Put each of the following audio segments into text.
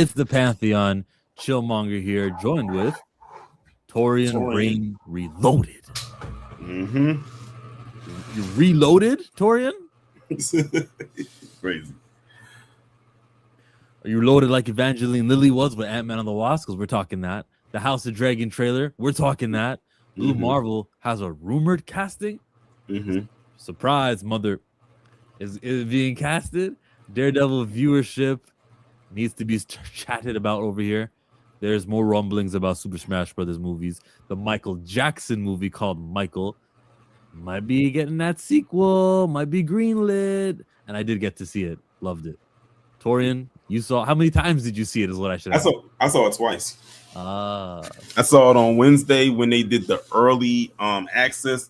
It's the Pantheon. Chillmonger here, joined with Taurean Rain Reloaded. Mm-hmm. You reloaded, Taurean? Crazy. Are you loaded like Evangeline Lilly was with Ant-Man and the Wasp? Because we're talking that. The House of Dragon trailer, we're talking that. Blue Marvel has a rumored casting. Surprise, mother is being casted. Daredevil viewership needs to be chatted about over here. There's more rumblings about Super Smash Brothers movies. The Michael Jackson movie called Michael might be getting that sequel, might be greenlit. And I did get to see it. Loved it. Taurean, you saw, how many times did you see it is what I should ask. I saw it twice. I saw it on Wednesday when they did the early access.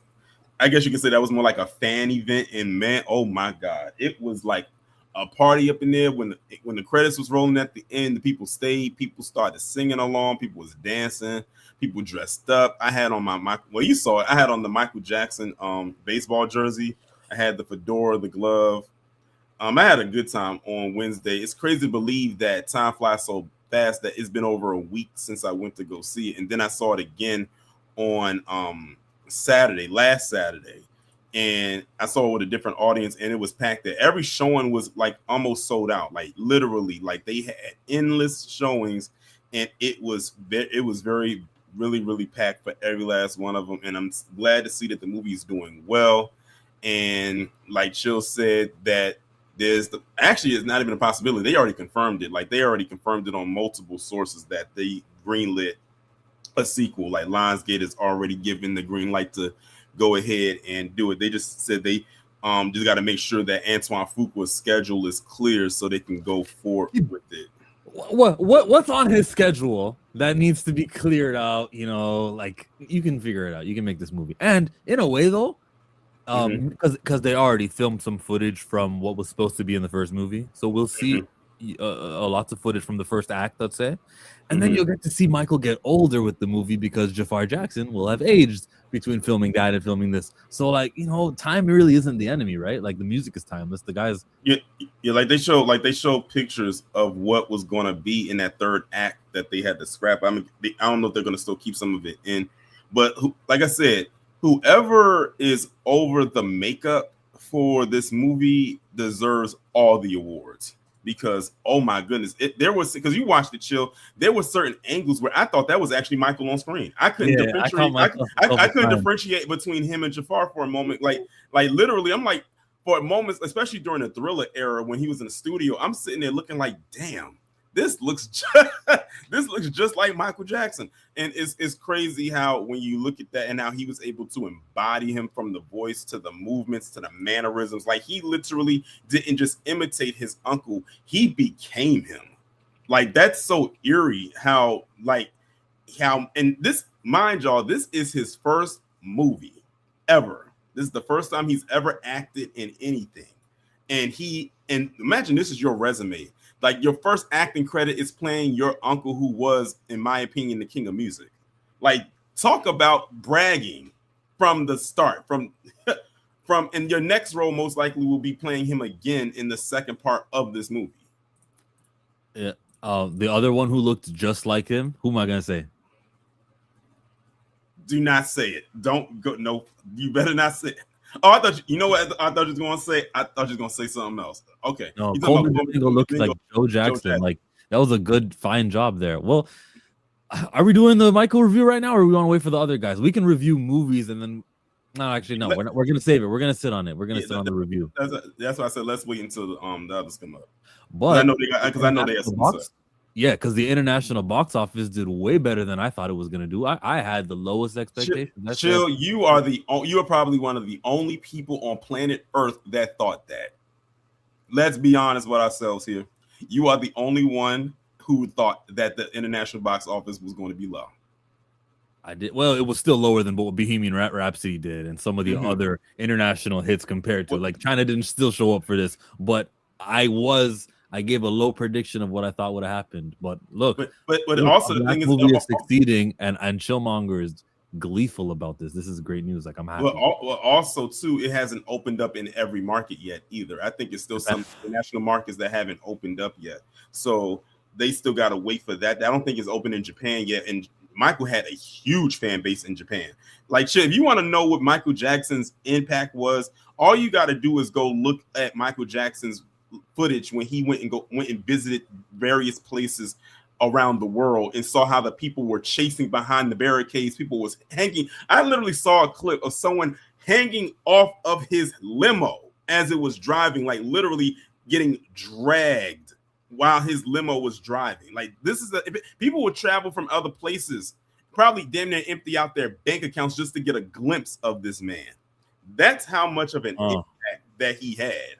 I guess you could say that was more like a fan event, and man, oh my God, it was like a party up in there. When the credits was rolling at the end, the people stayed, people started singing along, people was dancing, people dressed up. I had on my well, you saw it. I had on the Michael Jackson baseball jersey. I had the fedora, the glove. I had a good time on Wednesday. It's crazy to believe that time flies so fast that it's been over a week since I went to go see it, and then I saw it again on last Saturday, and I saw it with a different audience, and it was packed there. Every showing was like almost sold out, like literally, like they had endless showings, and it was very really packed for every last one of them. And I'm glad to see that the movie is doing well. And like Chill said, that it's not even a possibility. They already confirmed it. Like they already confirmed it on multiple sources that they greenlit a sequel. Like Lionsgate has already given the green light to go ahead and do it. They just said they just got to make sure that Antoine Fuqua's schedule is clear so they can go forward with it. What's on his schedule that needs to be cleared out? You know, like you can figure it out. You can make this movie. And in a way, though, because they already filmed some footage from what was supposed to be in the first movie, so we'll see lots of footage from the first act, let's say, and then you'll get to see Michael get older with the movie because Jafar Jackson will have aged between filming that and filming this. So, like, you know, time really isn't the enemy, right? Like the music is timeless. The guys, like they show pictures of what was going to be in that third act that they had to scrap. I mean, I don't know if they're going to still keep some of it in, but like I said, whoever is over the makeup for this movie deserves all the awards, because oh my goodness, because you watched it, Chill, there were certain angles where I thought that was actually Michael on screen. I couldn't differentiate between him and Jafar for a moment. Like literally, I'm like, for moments, especially during the Thriller era when he was in the studio, I'm sitting there looking like, damn, this looks just like Michael Jackson. And it's crazy how when you look at that and how he was able to embody him, from the voice to the movements to the mannerisms. Like he literally didn't just imitate his uncle, he became him. Like that's so eerie how and this, mind y'all, this is his first movie ever. This is the first time he's ever acted in anything. And imagine this is your resume. Like your first acting credit is playing your uncle, who was, in my opinion, the king of music. Like, talk about bragging from the start. And your next role most likely will be playing him again in the second part of this movie. Yeah. The other one who looked just like him, who am I gonna say? Do not say it. Don't go. No, you better not say it. Oh, I thought you know what I thought you was gonna say. I thought you was gonna say something else. Okay. No, Coleman looks like Joe Jackson. Like that was a good, fine job there. Well, are we doing the Michael review right now, or are we want to wait for the other guys? We can review movies and then. No, actually, no. We're gonna save it. We're gonna sit on it. We're gonna sit on the review. That's why I said let's wait until the others come up. But I know they have some stuff. Yeah, because the international box office did way better than I thought it was going to do. I had the lowest expectations. Chill, you are probably one of the only people on planet Earth that thought that. Let's be honest with ourselves here. You are the only one who thought that the international box office was going to be low. I did. Well, it was still lower than what Bohemian Rhapsody did and some of the other international hits compared to. Like China didn't still show up for this, but I gave a low prediction of what I thought would have happened. But look, but also the thing is, movie is succeeding, and Chillmonger is gleeful about this. This is great news. Like I'm happy. Well, also too, it hasn't opened up in every market yet either. I think it's still some international markets that haven't opened up yet. So they still got to wait for that. I don't think it's open in Japan yet. And Michael had a huge fan base in Japan. Like, shit, if you want to know what Michael Jackson's impact was, all you got to do is go look at Michael Jackson's footage when he went and visited various places around the world and saw how the people were chasing behind the barricades. People was hanging. I literally saw a clip of someone hanging off of his limo as it was driving, like literally getting dragged while his limo was driving. Like, this is people would travel from other places, probably damn near empty out their bank accounts just to get a glimpse of this man. That's how much of an impact that he had,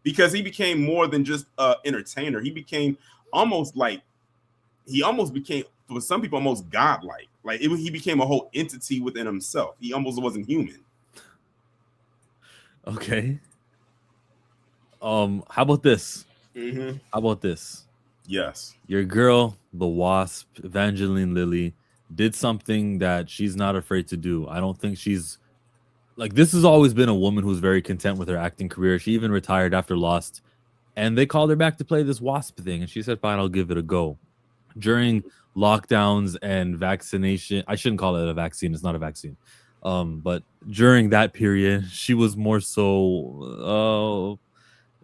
because he became more than just an entertainer. He became almost became, for some people, almost godlike. Like, he became a whole entity within himself. He almost wasn't human. Okay. How about this? Mm-hmm. How about this? Yes. Your girl, the Wasp, Evangeline Lilly, did something that she's not afraid to do. I don't think she's like, this has always been a woman who's very content with her acting career. She even retired after Lost, and they called her back to play this Wasp thing, and she said, fine, I'll give it a go. During lockdowns and vaccination, I shouldn't call it a vaccine, it's not a vaccine. But during that period, she was more so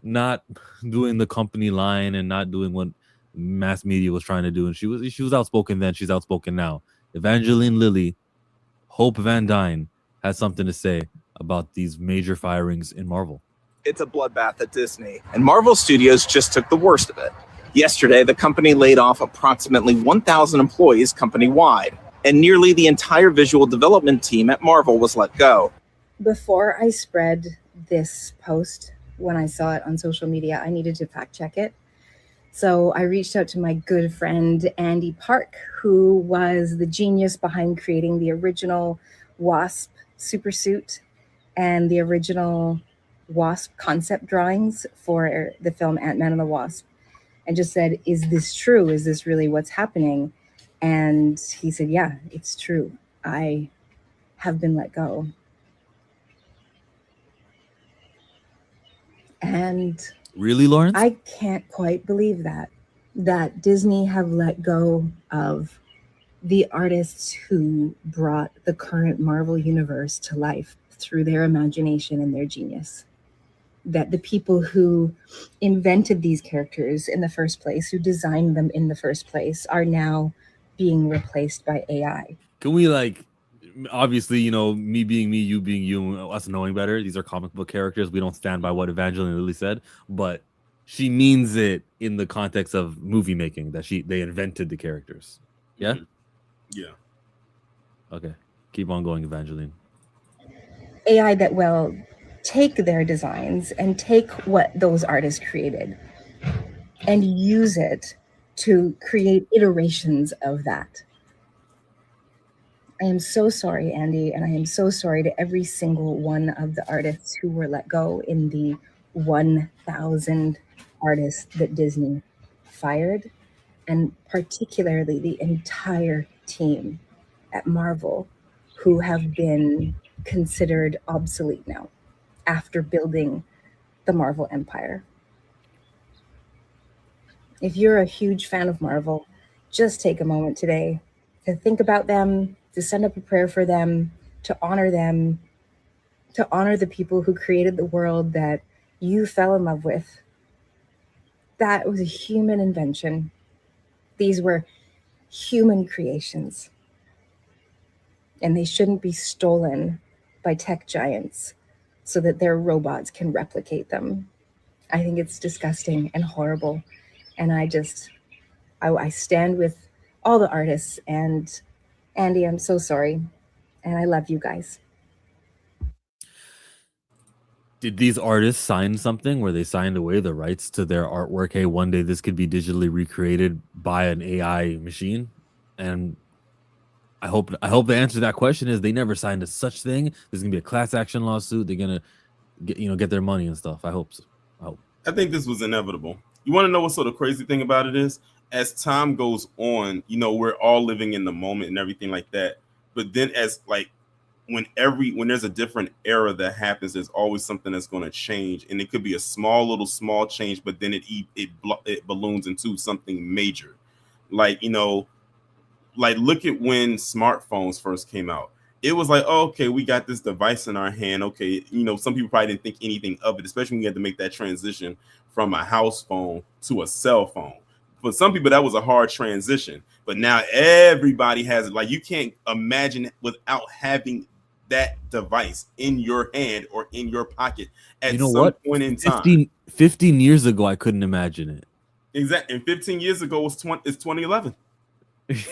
not doing the company line and not doing what mass media was trying to do. And she was outspoken then, she's outspoken now. Evangeline Lilly, Hope Van Dyne, has something to say about these major firings in Marvel. It's a bloodbath at Disney, and Marvel Studios just took the worst of it. Yesterday, the company laid off approximately 1,000 employees company-wide, and nearly the entire visual development team at Marvel was let go. Before I spread this post, when I saw it on social media, I needed to fact check it. So I reached out to my good friend, Andy Park, who was the genius behind creating the original Wasp supersuit and the original Wasp concept drawings for the film Ant-Man and the Wasp, and just said, is this true? Is this really what's happening? And he said, yeah, it's true. I have been let go. And really, Lawrence? I can't quite believe that Disney have let go of the artists who brought the current Marvel universe to life through their imagination and their genius. That the people who invented these characters in the first place, who designed them in the first place, are now being replaced by AI. Can we, like, obviously, you know, me being me, you being you, us knowing better, these are comic book characters. We don't stand by what Evangeline Lilly said, but she means it in the context of movie making, that they invented the characters. Yeah? Mm-hmm. Yeah. Okay. Keep on going, Evangeline. AI that will take their designs and take what those artists created and use it to create iterations of that. I am so sorry, Andy, and I am so sorry to every single one of the artists who were let go in the 1,000 artists that Disney fired, and particularly the entire team at Marvel who have been considered obsolete now after building the Marvel empire. If you're a huge fan of Marvel, just take a moment today to think about them, to send up a prayer for them, to honor the people who created the world that you fell in love with. That was a human invention. These were human creations, and they shouldn't be stolen by tech giants so that their robots can replicate them. I think it's disgusting and horrible. And I stand with all the artists, and Andy, I'm so sorry. And I love you guys. Did these artists sign something where they signed away the rights to their artwork? Hey, one day this could be digitally recreated by an AI machine. And I hope the answer to that question is they never signed a such thing. There's gonna be a class action lawsuit. They're gonna get their money and stuff. I hope so. I think this was inevitable. You want to know what sort of crazy thing about it is? As time goes on, you know, we're all living in the moment and everything like that. But then as like when there's a different era that happens, there's always something that's going to change, and it could be a small change, but then it balloons into something major. Like, like look at when smartphones first came out. It was like, oh, okay, we got this device in our hand. Okay, some people probably didn't think anything of it, especially when you had to make that transition from a house phone to a cell phone. For some people, that was a hard transition, but now everybody has it. Like, you can't imagine it without having that device in your hand or in your pocket at some point in time. 15 years ago, I couldn't imagine it. Exactly. And 15 years ago it's 2011.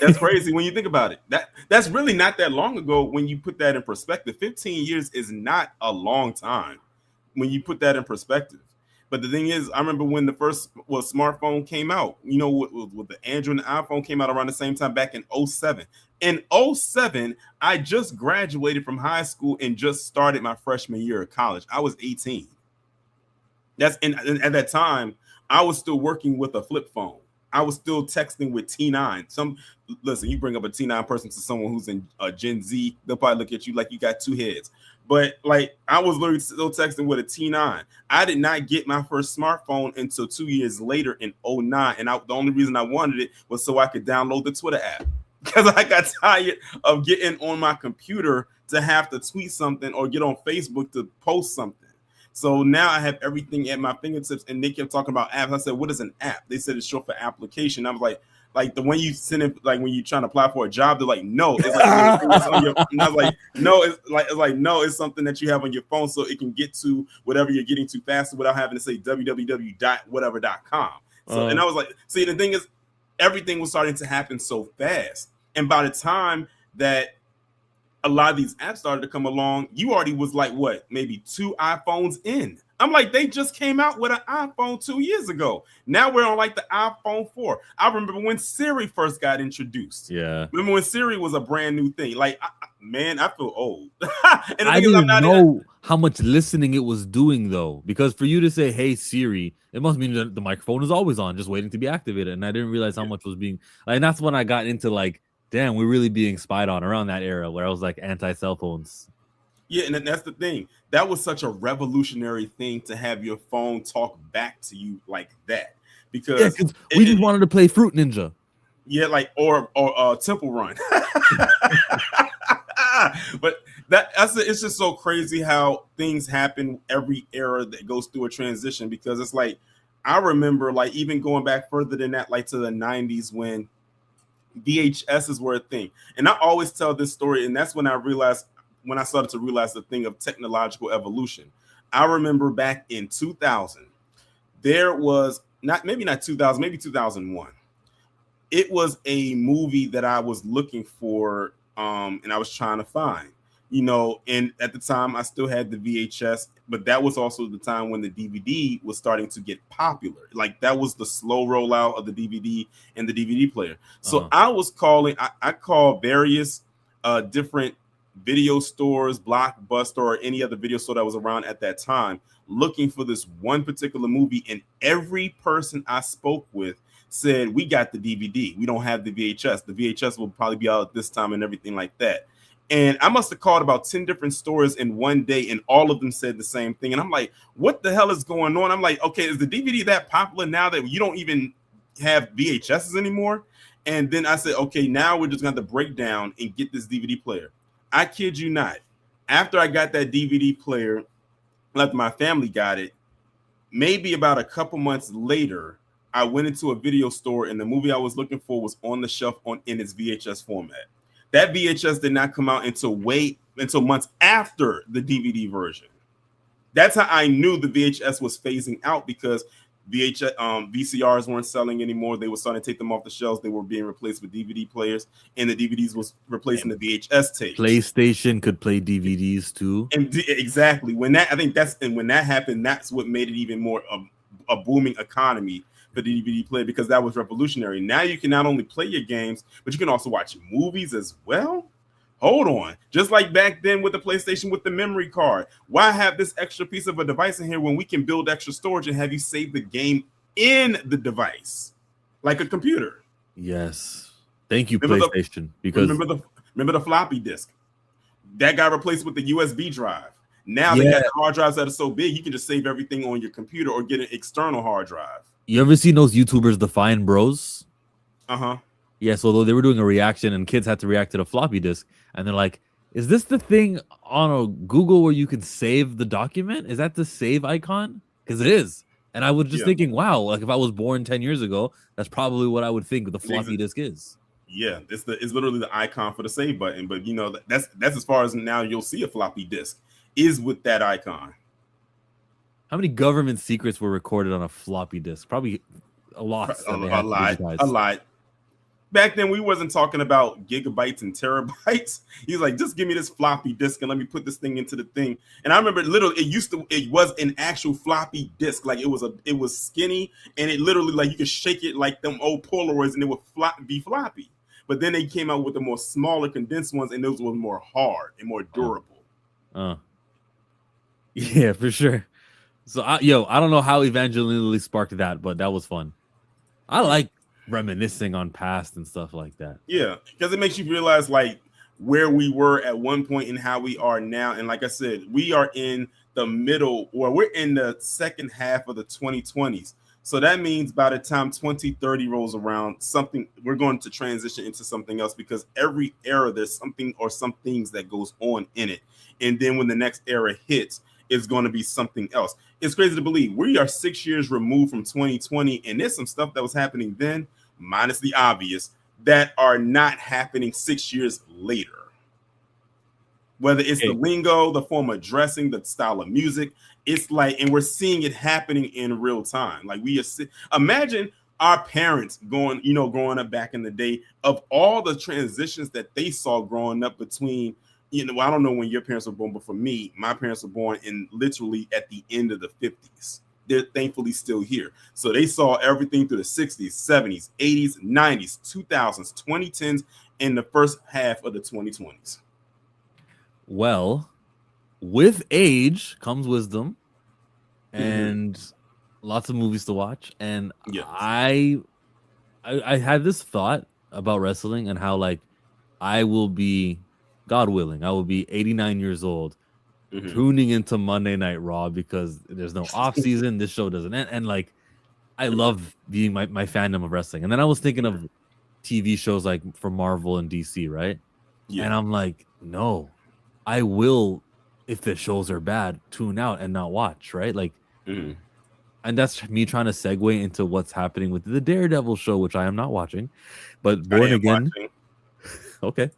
That's crazy when you think about it. That's really not that long ago when you put that in perspective. 15 years is not a long time when you put that in perspective. But the thing is, I remember when the first smartphone came out, with the Android and the iPhone came out around the same time back in 07. In 07, I just graduated from high school and just started my freshman year of college. I was 18. And at that time, I was still working with a flip phone. I was still texting with T9. Listen, you bring up a T9 person to someone who's in Gen Z, they'll probably look at you like you got two heads. But like, I was literally still texting with a T9. I did not get my first smartphone until 2 years later in 09. And the only reason I wanted it was so I could download the Twitter app, because I got tired of getting on my computer to have to tweet something or get on Facebook to post something. So now I have everything at my fingertips, and they kept talking about apps. I said, what is an app? They said it's short for application. I was like the one you send it, like when you're trying to apply for a job, they're like, no, it's like, it's on your, and I was like, no, no, it's something that you have on your phone so it can get to whatever you're getting to faster without having to say www.whatever.com. So, and I was like, see, the thing is, everything was starting to happen so fast. And by the time that a lot of these apps started to come along, you already was like, what, maybe 2 iPhones in. I'm like, they just came out with an iPhone 2 years ago. Now we're on like the iPhone 4. I remember when Siri first got introduced. Yeah. Remember when Siri was a brand new thing? Like, I feel old. And I didn't know how much listening it was doing, though, because for you to say, hey, Siri, it must mean that the microphone is always on, just waiting to be activated. And I didn't realize how much was being, and that's when I got into like, damn, we're really being spied on around that era where I was like anti-cell phones. Yeah, and that's the thing. That was such a revolutionary thing to have your phone talk back to you like that. Because we just wanted to play Fruit Ninja. Yeah, like or Temple Run. But it's just so crazy how things happen every era that goes through a transition, because it's like, I remember like even going back further than that, like to the 90s when VHSs were a thing. And I always tell this story, and that's when I started to realize the thing of technological evolution. I remember back in 2000, there was maybe not 2000, maybe 2001. It was a movie that I was looking for, and I was trying to find, and at the time I still had the VHS, but that was also the time when the DVD was starting to get popular. Like, that was the slow rollout of the DVD and the DVD player. So I was calling, I called various different video stores, Blockbuster, or any other video store that was around at that time, looking for this one particular movie. And every person I spoke with said, we got the DVD, we don't have the VHS. The VHS will probably be out at this time and everything like that. And I must have called about 10 different stores in one day, and all of them said the same thing. And I'm like, what the hell is going on? I'm like, okay, is the DVD that popular now that you don't even have VHSs anymore? And then I said, okay, now we're just going to have to break down and get this DVD player. I kid you not. After I got that DVD player, after my family got it, maybe about a couple months later, I went into a video store, and the movie I was looking for was on the shelf in its VHS format. That VHS did not come out until months after the DVD version. That's how I knew the VHS was phasing out, because VCRs weren't selling anymore. They were starting to take them off the shelves. They were being replaced with DVD players, and the DVDs was replacing the VHS tapes. PlayStation could play DVDs too. And exactly. When that happened, that's what made it even more a booming economy for the DVD player, because that was revolutionary. Now you can not only play your games, but you can also watch movies as well. Hold on. Just like back then with the PlayStation with the memory card. Why have this extra piece of a device in here when we can build extra storage and have you save the game in the device like a computer? Yes. Thank you, PlayStation. Because remember the floppy disk. that got replaced with the USB drive. Now they got the hard drives that are so big, you can just save everything on your computer or get an external hard drive. You ever seen those YouTubers, the Fine Bros? Uh-huh. Yeah, so they were doing a reaction and kids had to react to the floppy disk. And they're like, is this the thing on a Google where you can save the document? Is that the save icon? Because it is. And I was just thinking, wow, like if I was born 10 years ago, that's probably what I would think the floppy disk is. Yeah, it's literally the icon for the save button. But you know, that's as far as now you'll see a floppy disk is with that icon. How many government secrets were recorded on a floppy disk? Probably a lot. A lot. Back then, we wasn't talking about gigabytes and terabytes. He's like, just give me this floppy disk and let me put this thing into the thing. And I remember literally, it was an actual floppy disk. Like it was skinny and it literally like you could shake it like them old Polaroids and it would be floppy. But then they came out with the more smaller condensed ones and those were more hard and more durable. Yeah, for sure. So I don't know how Evangeline Lilly sparked that, but that was fun. I like reminiscing on past and stuff like that. Yeah, because it makes you realize like where we were at one point and how we are now. And like I said, we are in the middle, or we're in the second half of the 2020s. So that means by the time 2030 rolls around, we're going to transition into something else, because every era there's something or some things that goes on in it. And then when the next era hits, it's going to be something else. It's crazy to believe we are 6 years removed from 2020, and there's some stuff that was happening then, minus the obvious, that are not happening 6 years later. Whether it's the lingo, the form of dressing, the style of music, it's like, and we're seeing it happening in real time. Like imagine our parents growing up back in the day, of all the transitions that they saw growing up between, I don't know when your parents were born, but for me, my parents were born in literally at the end of the 50s. They're thankfully still here. So they saw everything through the 60s, 70s, 80s, 90s, 2000s, 2010s, and the first half of the 2020s. Well, with age comes wisdom and lots of movies to watch. And yes. I had this thought about wrestling and how, like, I will be, God willing, I will be 89 years old tuning into Monday Night Raw because there's no off season. This show doesn't end. And like, I love being my fandom of wrestling. And then I was thinking of TV shows like for Marvel and DC, right? Yeah. And I'm like, no, I will, if the shows are bad, tune out and not watch, right? Like, and that's me trying to segue into what's happening with the Daredevil show, which I am not watching, but Born Again. Okay.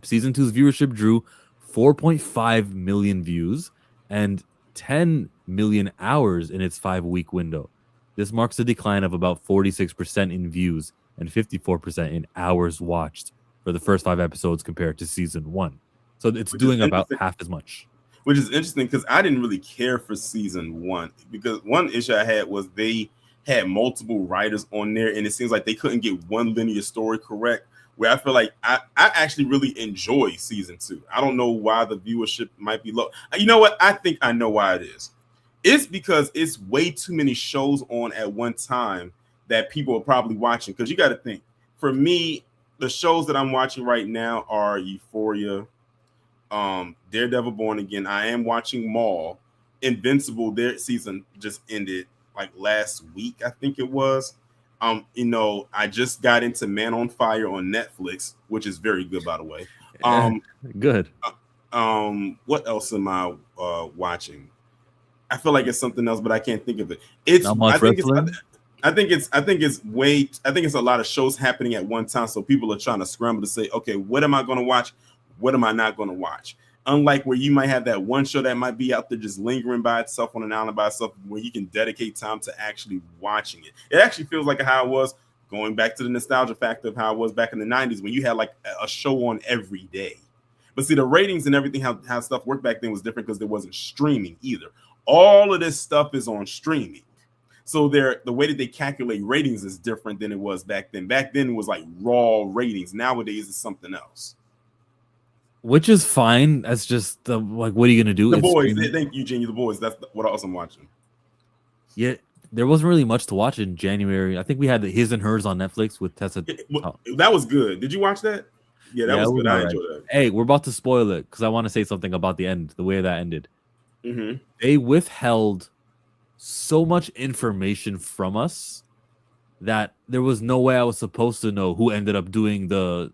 Season 2's viewership drew 4.5 million views and 10 million hours in its 5-week window. This marks a decline of about 46% in views and 54% in hours watched for the first 5 episodes compared to season 1. So it's doing about half as much. Which is interesting because I didn't really care for season 1, because one issue I had was they had multiple writers on there, and it seems like they couldn't get one linear story correct. Where I feel like I actually really enjoy season 2. I don't know why the viewership might be low. You know what? I think I know why it is. It's because it's way too many shows on at one time that people are probably watching. Because you got to think, for me, the shows that I'm watching right now are Euphoria, Daredevil, Born Again. I am watching Maul. Invincible, their season just ended like last week, I think it was. I just got into Man on Fire on Netflix, which is very good, by the way. Good. What else am I watching? I feel like it's something else, but I can't think of it. I think it's a lot of shows happening at one time, so people are trying to scramble to say, okay, what am I going to watch? What am I not going to watch? Unlike where you might have that one show that might be out there just lingering by itself on an island by itself, where you can dedicate time to actually watching it. It actually feels like how it was, going back to the nostalgia factor of how it was back in the 90s when you had like a show on every day. But see, the ratings and everything, how stuff worked back then was different because there wasn't streaming either. All of this stuff is on streaming. So the way that they calculate ratings is different than it was back then. Back then it was like raw ratings. Nowadays it's something else. Which is fine. That's just like, what are you gonna do? The Boys. Thank you, Jenny. The Boys. That's what else I'm watching. Yeah, there wasn't really much to watch in January. I think we had the His and Hers on Netflix with Tessa. That was good. Did you watch that? Yeah, that was good. I all right. enjoyed that. Hey, we're about to spoil it because I want to say something about the end, the way that ended. Mm-hmm. They withheld so much information from us that there was no way I was supposed to know who ended up doing the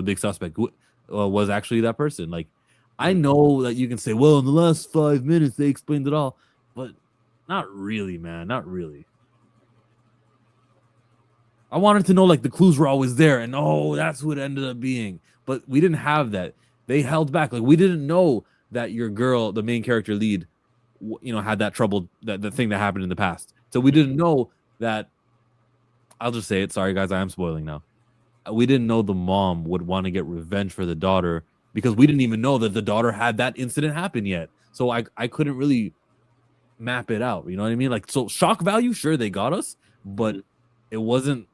big suspect, who was actually that person. Like, I know that you can say, well, in the last 5 minutes they explained it all, but not really, man, not really. I wanted to know, like, the clues were always there, and that's who it ended up being. But we didn't have that. They held back. Like, we didn't know that your girl, the main character lead, had that trouble, that the thing that happened in the past. So we didn't know that. I'll just say it. Sorry, guys, I am spoiling now. We didn't know the mom would want to get revenge for the daughter because we didn't even know that the daughter had that incident happen yet. So I couldn't really map it out. You know what I mean? Like, so shock value, sure, they got us, but it wasn't.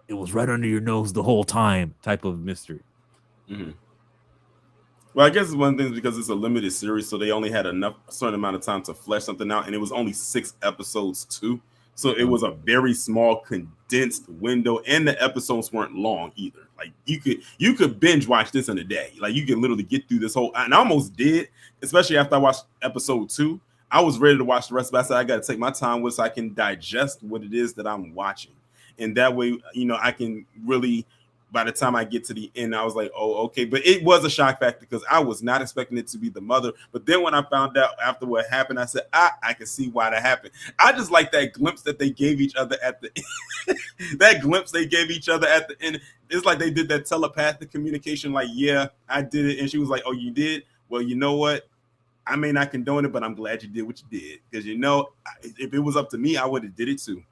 It was right under your nose the whole time type of mystery. Mm-hmm. Well, I guess it's one of the things because it's a limited series, so they only had a certain amount of time to flesh something out, and it was only 6 episodes too. So it was a very small, condensed window, and the episodes weren't long either. Like you could binge watch this in a day. Like you can literally get through this whole. And I almost did, especially after I watched episode 2. I was ready to watch the rest of it. I said I got to take my time with so I can digest what it is that I'm watching. And that way, I can really, by the time I get to the end, I was like, oh, okay. But it was a shock factor because I was not expecting it to be the mother. But then when I found out after what happened, I said, I can see why that happened. I just like that glimpse that they gave each other at the end. That glimpse they gave each other at the end. It's like they did that telepathic communication, like, yeah, I did it. And she was like, oh, you did? Well, you know what? I may not condone it, but I'm glad you did what you did. Because, if it was up to me, I would have did it too.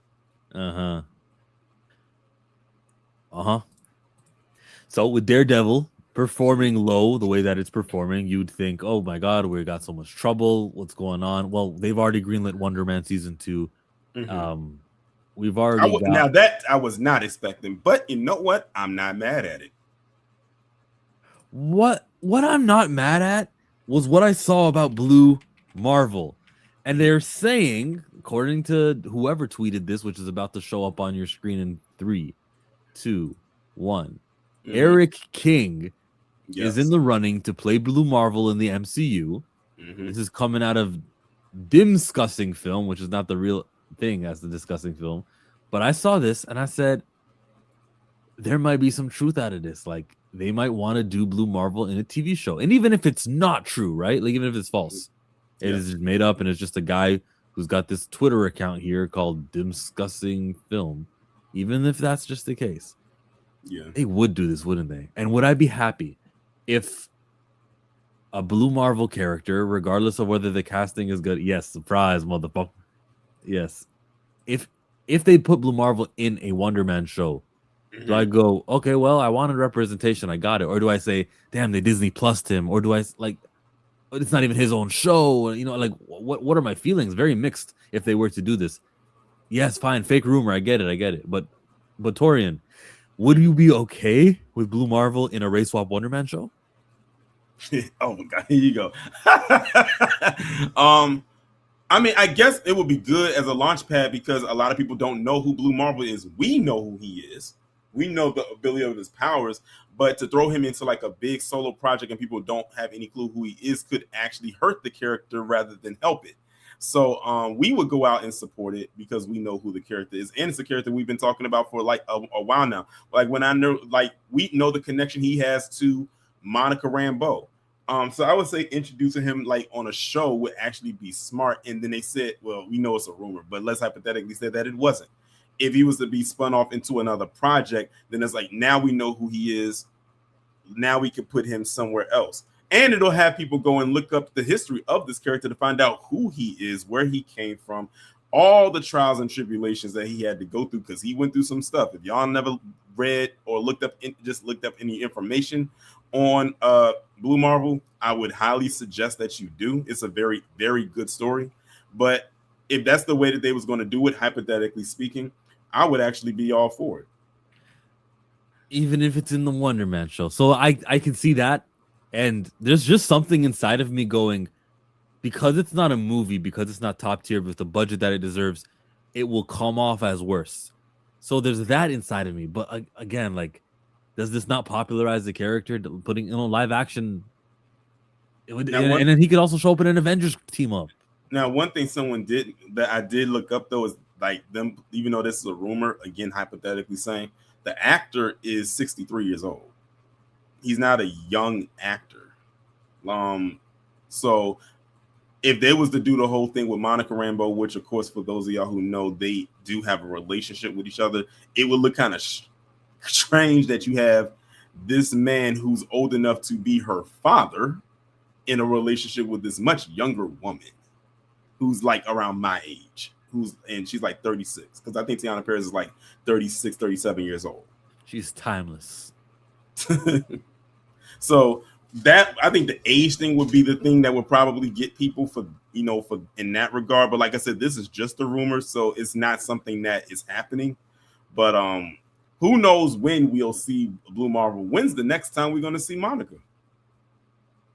So with Daredevil performing low the way that it's performing, you'd think, oh my God, we got so much trouble. What's going on? Well, they've already greenlit Wonder Man season 2. Mm-hmm. We've already now that I was not expecting, but you know what? I'm not mad at it. What I'm not mad at was what I saw about Blue Marvel. And they're saying, according to whoever tweeted this, which is about to show up on your screen in 3, 2, 1. Eric King is in the running to play Blue Marvel in the MCU. This is coming out of Discussing Film, which is not the real thing as the Discussing Film. But I saw this and I said, there might be some truth out of this. Like, they might want to do Blue Marvel in a TV show. And even if it's not true, right? Like, even if it's false, it is made up and it's just a guy who's got this Twitter account here called Discussing Film. Even if that's just the case. Yeah, they would do this, wouldn't they? And would I be happy if a Blue Marvel character, regardless of whether the casting is good? Yes, surprise, motherfucker. Yes. If they put Blue Marvel in a Wonder Man show, do I go, okay, well, I wanted representation, I got it? Or do I say, damn, they Disney Plus'd him? Or do I, like, it's not even his own show? Like, what are my feelings? Very mixed if they were to do this. Yes, fine, fake rumor, I get it. But Taurean, would you be okay with Blue Marvel in a race swap Wonder Man show? Oh my God, here you go. I mean, I guess it would be good as a launch pad because a lot of people don't know who Blue Marvel is. We know who he is. We know the ability of his powers, but to throw him into like a big solo project and people don't have any clue who he is could actually hurt the character rather than help it. So we would go out and support it because we know who the character is. And it's a character we've been talking about for like a while now. Like when I know, like we know the connection he has to Monica Rambeau. So I would say introducing him like on a show would actually be smart. And then they said, well, we know it's a rumor, but let's hypothetically say that it wasn't. If he was to be spun off into another project, then it's like, now we know who he is. Now we can put him somewhere else. And it'll have people go and look up the history of this character to find out who he is, where he came from, all the trials and tribulations that he had to go through because he went through some stuff. If y'all never read or looked up any information on Blue Marvel, I would highly suggest that you do. It's a very, very good story. But if that's the way that they was going to do it, hypothetically speaking, I would actually be all for it. Even if it's in the Wonder Man show. So I can see that. And there's just something inside of me going, because it's not a movie, because it's not top tier with the budget that it deserves, it will come off as worse. So there's that inside of me. But again, like, Does this not popularize the character? Putting live action, it would, Now, and then he could also show up in an Avengers team up. Now, one thing someone did that I did look up though is like them, even though this is a rumor, again hypothetically saying the actor is 63 years old. He's not a young actor. So if they was to do the whole thing with Monica Rambeau, which of course for those of y'all who know they do have a relationship with each other, it would look kind of strange that you have this man who's old enough to be her father in a relationship with this much younger woman who's like around my age, and she's like 36, because I think Tiana Perez is like 36, 37 years old. She's timeless. So that, I think the age thing would be the thing that would probably get people for in that regard. But like I said, this is just a rumor, so it's not something that is happening. But who knows when we'll see Blue Marvel? When's the next time we're going to see Monica?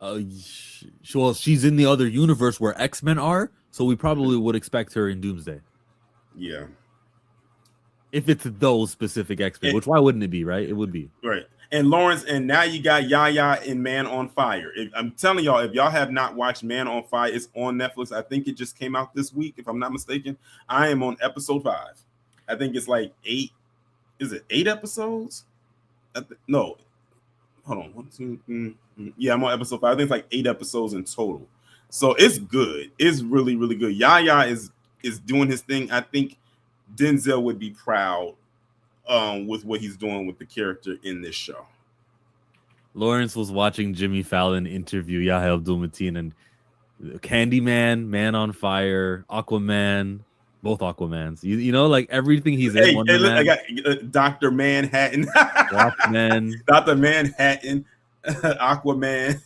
Well, she's in the other universe where X-Men are, so we probably would expect her in Doomsday. Yeah. If it's those specific X-Men, which why wouldn't it be, right? It would be. Right. And Lawrence, and now you got Yaya in Man on Fire. I'm telling y'all, if y'all have not watched Man on Fire, it's on Netflix. I think it just came out this week, if I'm not mistaken. I am on episode 5. I think it's like 8. Is it 8 episodes? No. Hold on. 1, 2, yeah, I'm on episode 5. I think it's like 8 episodes in total. So it's good. It's really, really good. Yaya is doing his thing. I think Denzel would be proud with what he's doing with the character in this show. Lawrence was watching Jimmy Fallon interview Yahya Abdul-Mateen, and Candyman, Man on Fire, Aquaman, both Aquamans. You know, like everything he's in. Look, I got Dr. Manhattan, Walkman, Dr. Manhattan, Aquaman,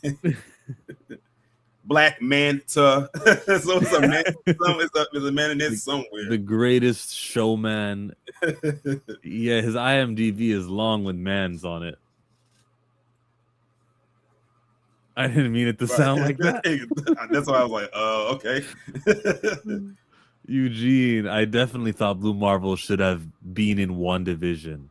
Black Manta. So it's a man. There's a man in there somewhere. The Greatest Showman. Yeah, his IMDb is long with mans on it. I didn't mean it to sound like that. That's why I was like, okay. Eugene, I definitely thought Blue Marvel should have been in one division.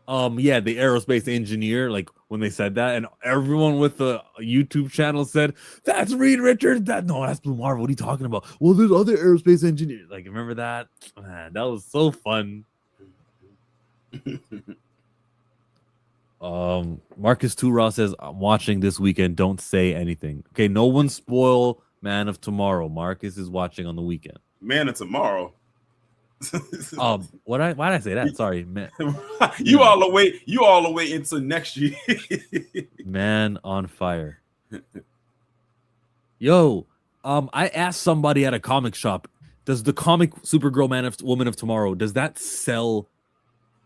Yeah, the aerospace engineer, like when they said that, and everyone with the YouTube channel said, that's Reed Richards. That's Blue Marvel. What are you talking about? Well, there's other aerospace engineers. Like, remember that? Man, that was so fun. Marcus Turra says, I'm watching this weekend. Don't say anything. Okay, no one spoil Man of Tomorrow. Marcus is watching on the weekend. Man of Tomorrow. Why did I say that? Sorry, man. You all the way into next year. Man on Fire. Yo, I asked somebody at a comic shop, does the comic Supergirl Woman of Tomorrow, does that sell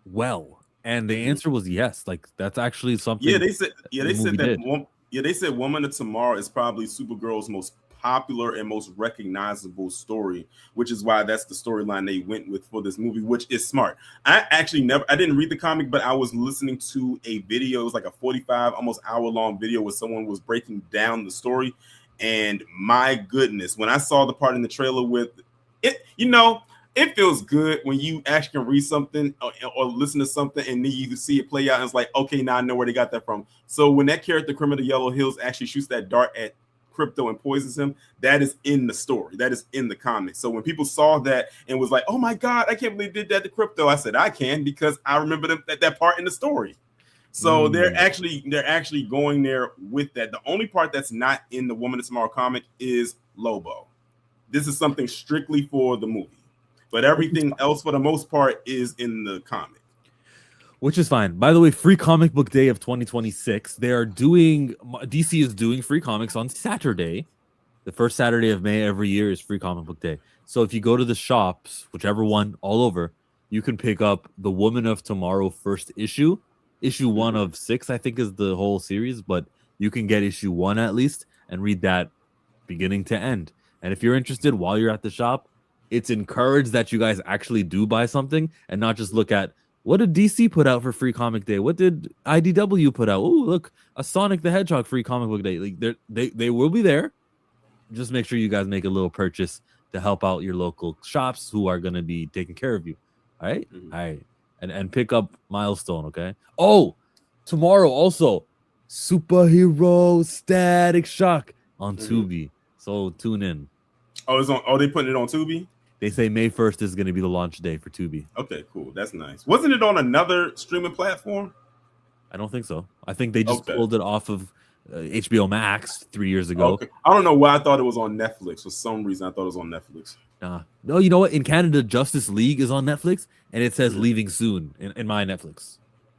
well? And the answer was yes. Like, that's actually something. Yeah, they said Woman of Tomorrow is probably Supergirl's most popular and most recognizable story, which is why that's the storyline they went with for this movie, which is smart. I didn't read the comic, but I was listening to a video. It was like a 45, almost hour-long video where someone was breaking down the story. And my goodness, when I saw the part in the trailer with it, it feels good when you actually can read something or listen to something and then you can see it play out. And it's like, okay, now I know where they got that from. So when that character, Criminal Yellow Hills, actually shoots that dart at Crypto and poisons him, that is in the story. That is in the comic. So when people saw that and was like, oh my God, I can't believe they did that to Crypto, I said, I can, because I remember that part in the story. So they're actually going there with that. The only part that's not in the Woman of Tomorrow comic is Lobo. This is something strictly for the movie. But everything else, for the most part, is in the comic. Which is fine. By the way, Free Comic Book Day of 2026. DC is doing free comics on Saturday. The first Saturday of May every year is Free Comic Book Day. So if you go to the shops, whichever one, all over, you can pick up the Woman of Tomorrow first issue. Issue 1 of 6, I think, is the whole series. But you can get issue 1 at least and read that beginning to end. And if you're interested while you're at the shop, it's encouraged that you guys actually do buy something and not just look at, what did DC put out for Free Comic Day? What did IDW put out? Oh, look, a Sonic the Hedgehog Free Comic Book Day. Like, they will be there. Just make sure you guys make a little purchase to help out your local shops who are going to be taking care of you. All right? Mm-hmm. All right. And pick up Milestone, okay? Oh, tomorrow also Superhero Static Shock on Tubi. So tune in. Oh, it's on. Oh, they putting it on Tubi. They say May 1st is going to be the launch day for Tubi. Okay, cool. That's nice. Wasn't it on another streaming platform? I don't think so. I think they just pulled it off of HBO Max 3 years ago. Okay. I don't know why I thought it was on Netflix. For some reason, I thought it was on Netflix. No, you know what? In Canada, Justice League is on Netflix, and it says leaving soon in my Netflix.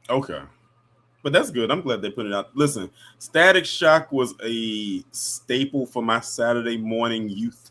Okay. But that's good. I'm glad they put it out. Listen, Static Shock was a staple for my Saturday morning youth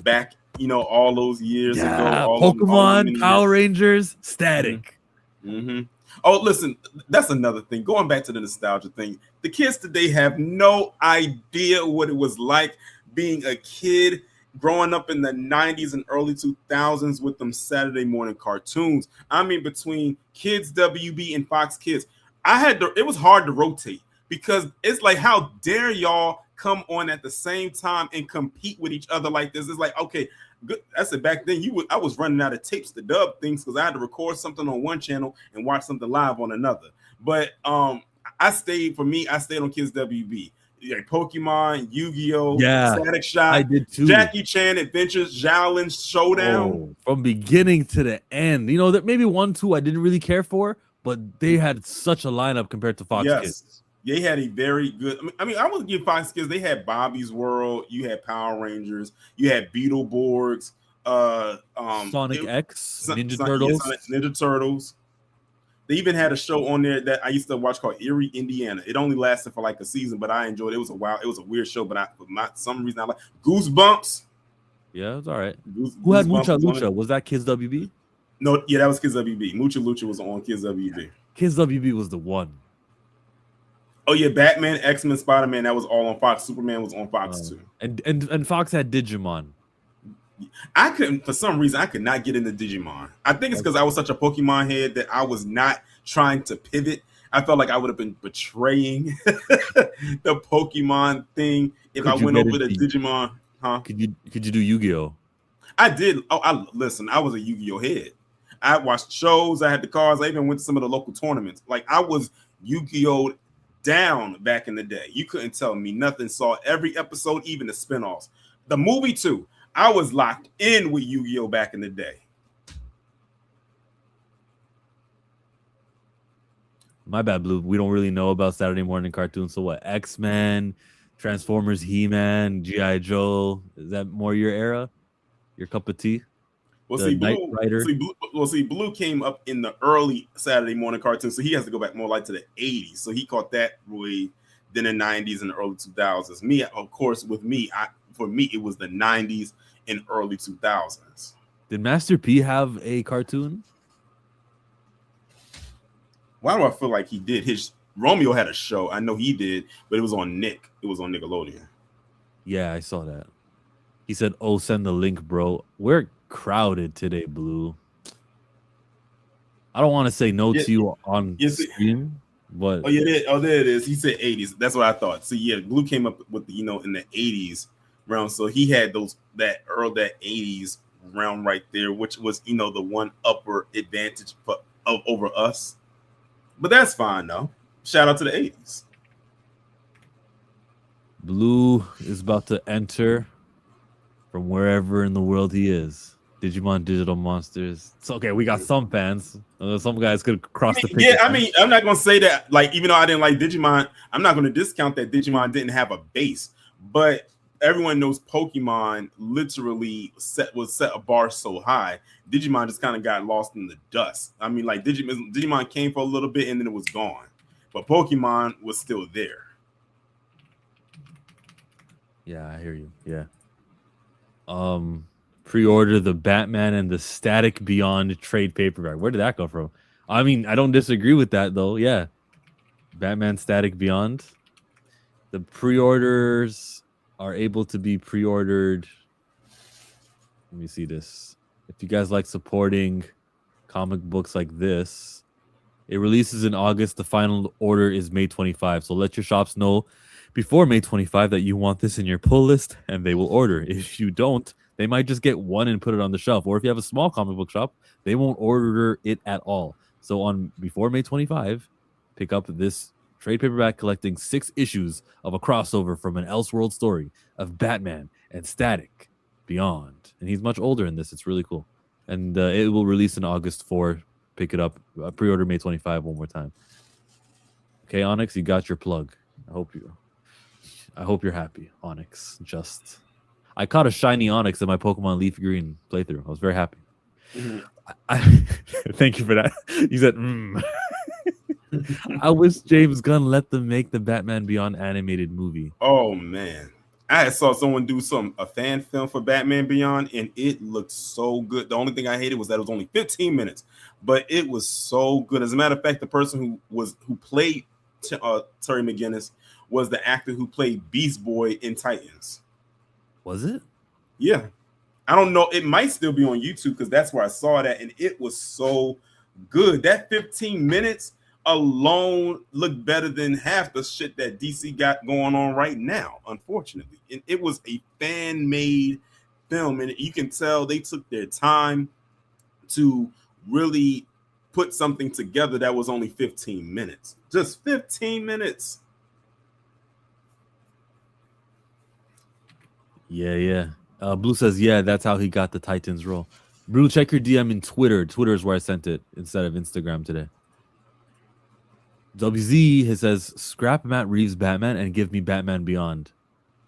back, all those years ago. Pokemon, Power Rangers, Static. Mm-hmm. Oh, listen, that's another thing. Going back to the nostalgia thing, the kids today have no idea what it was like being a kid growing up in the 90s and early 2000s with them Saturday morning cartoons. I mean, between Kids WB and Fox Kids, it was hard to rotate because it's like, how dare y'all come on at the same time and compete with each other like this? It's like, okay, good. I said back then I was running out of tapes to dub things because I had to record something on one channel and watch something live on another. But I stayed on Kids WB. Like Pokemon, Yu-Gi-Oh, Static Shock, I did too. Jackie Chan Adventures, Shaolin Showdown. From beginning to the end. That maybe 1, 2 I didn't really care for, but they had such a lineup compared to Fox Kids. They had a very good. I would give Fox Kids. They had Bobby's World. You had Power Rangers. You had Beetleborgs. Sonic X, Ninja Turtles. Ninja Turtles. They even had a show on there that I used to watch called Erie, Indiana. It only lasted for like a season, but I enjoyed it. It was a weird show, but for some reason I like Goosebumps. Yeah, it's all right. Who had Mucha Lucha? Was that Kids WB? No, yeah, that was Kids WB. Mucha Lucha was on Kids WB. Kids WB was the one. Oh yeah, Batman, X-Men, Spider-Man, that was all on Fox. Superman was on Fox too. And Fox had Digimon. For some reason, I could not get into Digimon. I think it's because I was such a Pokemon head that I was not trying to pivot. I felt like I would have been betraying the Pokemon thing if I went over to Digimon. Huh? Could you do Yu-Gi-Oh? I did. Listen, I was a Yu-Gi-Oh head. I watched shows. I had the cards. I even went to some of the local tournaments. Like, I was Yu-Gi-Oh down back in the day. You couldn't tell me nothing. Saw every episode, even the spinoffs. The movie too. I was locked in with Yu-Gi-Oh back in the day. My bad, Blue. We don't really know about Saturday morning cartoons. So what? X-Men, Transformers, He-Man, G.I. Joe. Is that more your era? Your cup of tea? Well, Blue came up in the early Saturday morning cartoons, so he has to go back more like to the 80s. So he caught that way, then the 90s and the early 2000s. Me, of course, for me, it was the 90s and early 2000s. Did Master P have a cartoon? Why do I feel like he did? Romeo had a show. I know he did, but it was on Nick. It was on Nickelodeon. Yeah, I saw that. He said, "Oh, send the link, bro." We're crowded today, Blue. I don't want to say no to you on stream, but there it is. He said 80s. That's what I thought. So yeah, Blue came up with in the 80s round. So he had that 80s round right there, which was the one upper advantage over us. But that's fine though. Shout out to the 80s. Blue is about to enter from wherever in the world he is. Digimon Digital Monsters. It's okay. We got some fans. Some guys could cross the picket. Yeah, I'm not gonna say that. Like, even though I didn't like Digimon, I'm not gonna discount that Digimon didn't have a base. But everyone knows Pokemon literally set a bar so high. Digimon just kind of got lost in the dust. I mean, like Digimon came for a little bit and then it was gone, but Pokemon was still there. Yeah, I hear you. Yeah. Pre-order the Batman and the Static Beyond trade paperback. Where did that come from? I mean, I don't disagree with that though. Yeah. Batman Static Beyond. The pre-orders are able to be pre-ordered. Let me see this. If you guys like supporting comic books like this, it releases in August. The final order is May 25. So let your shops know before May 25 that you want this in your pull list and they will order. If you don't, they might just get one and put it on the shelf. Or if you have a small comic book shop, they won't order it at all. So before May 25, pick up this trade paperback collecting 6 issues of a crossover from an Elseworld story of Batman and Static Beyond. And he's much older in this. It's really cool. And it will release in August 4. Pick it up. Pre-order May 25 one more time. Okay, Onyx, you got your plug. I hope you're happy, Onyx. I caught a shiny Onyx in my Pokemon Leaf Green playthrough. I was very happy. Thank you for that. You said, I wish James Gunn let them make the Batman Beyond animated movie. Oh man, I saw someone do a fan film for Batman Beyond, and it looked so good. The only thing I hated was that it was only 15 minutes, but it was so good. As a matter of fact, the person who played Terry McGinnis was the actor who played Beast Boy in Titans. Was it? Yeah. I don't know. It might still be on YouTube because that's where I saw that, and it was so good. That 15 minutes alone looked better than half the shit that DC got going on right now, unfortunately. And it was a fan-made film, and you can tell they took their time to really put something together that was only 15 minutes. Just 15 minutes. Yeah. Blue says, yeah, that's how he got the Titans role. Blue, check your DM in Twitter. Twitter is where I sent it instead of Instagram today. WZ says, scrap Matt Reeves' Batman and give me Batman Beyond.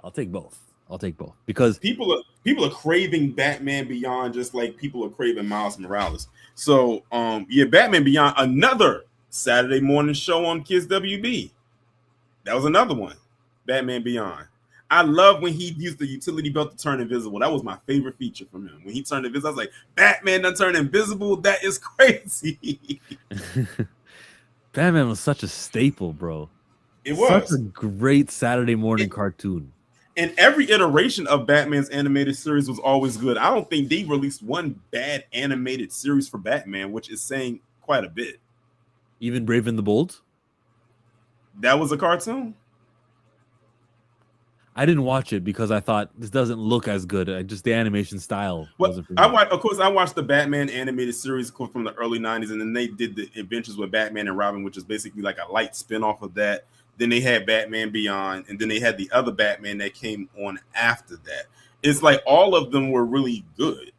I'll take both. Because people are craving Batman Beyond just like people are craving Miles Morales. So, Batman Beyond, another Saturday morning show on Kids WB. That was another one. Batman Beyond. I love when he used the utility belt to turn invisible. That was my favorite feature from him. When he turned invisible, I was like, Batman done turned invisible? That is crazy. Batman was such a staple, bro. It was. Such a great Saturday morning cartoon. And every iteration of Batman's animated series was always good. I don't think they released one bad animated series for Batman, which is saying quite a bit. Even Brave and the Bold? That was a cartoon? I didn't watch it because I thought this doesn't look as good. Just the animation style. Well, I watched the Batman animated series from the early 90s, and then they did the Adventures with Batman and Robin, which is basically like a light spin-off of that. Then they had Batman Beyond, and then they had the other Batman that came on after that. It's like all of them were really good.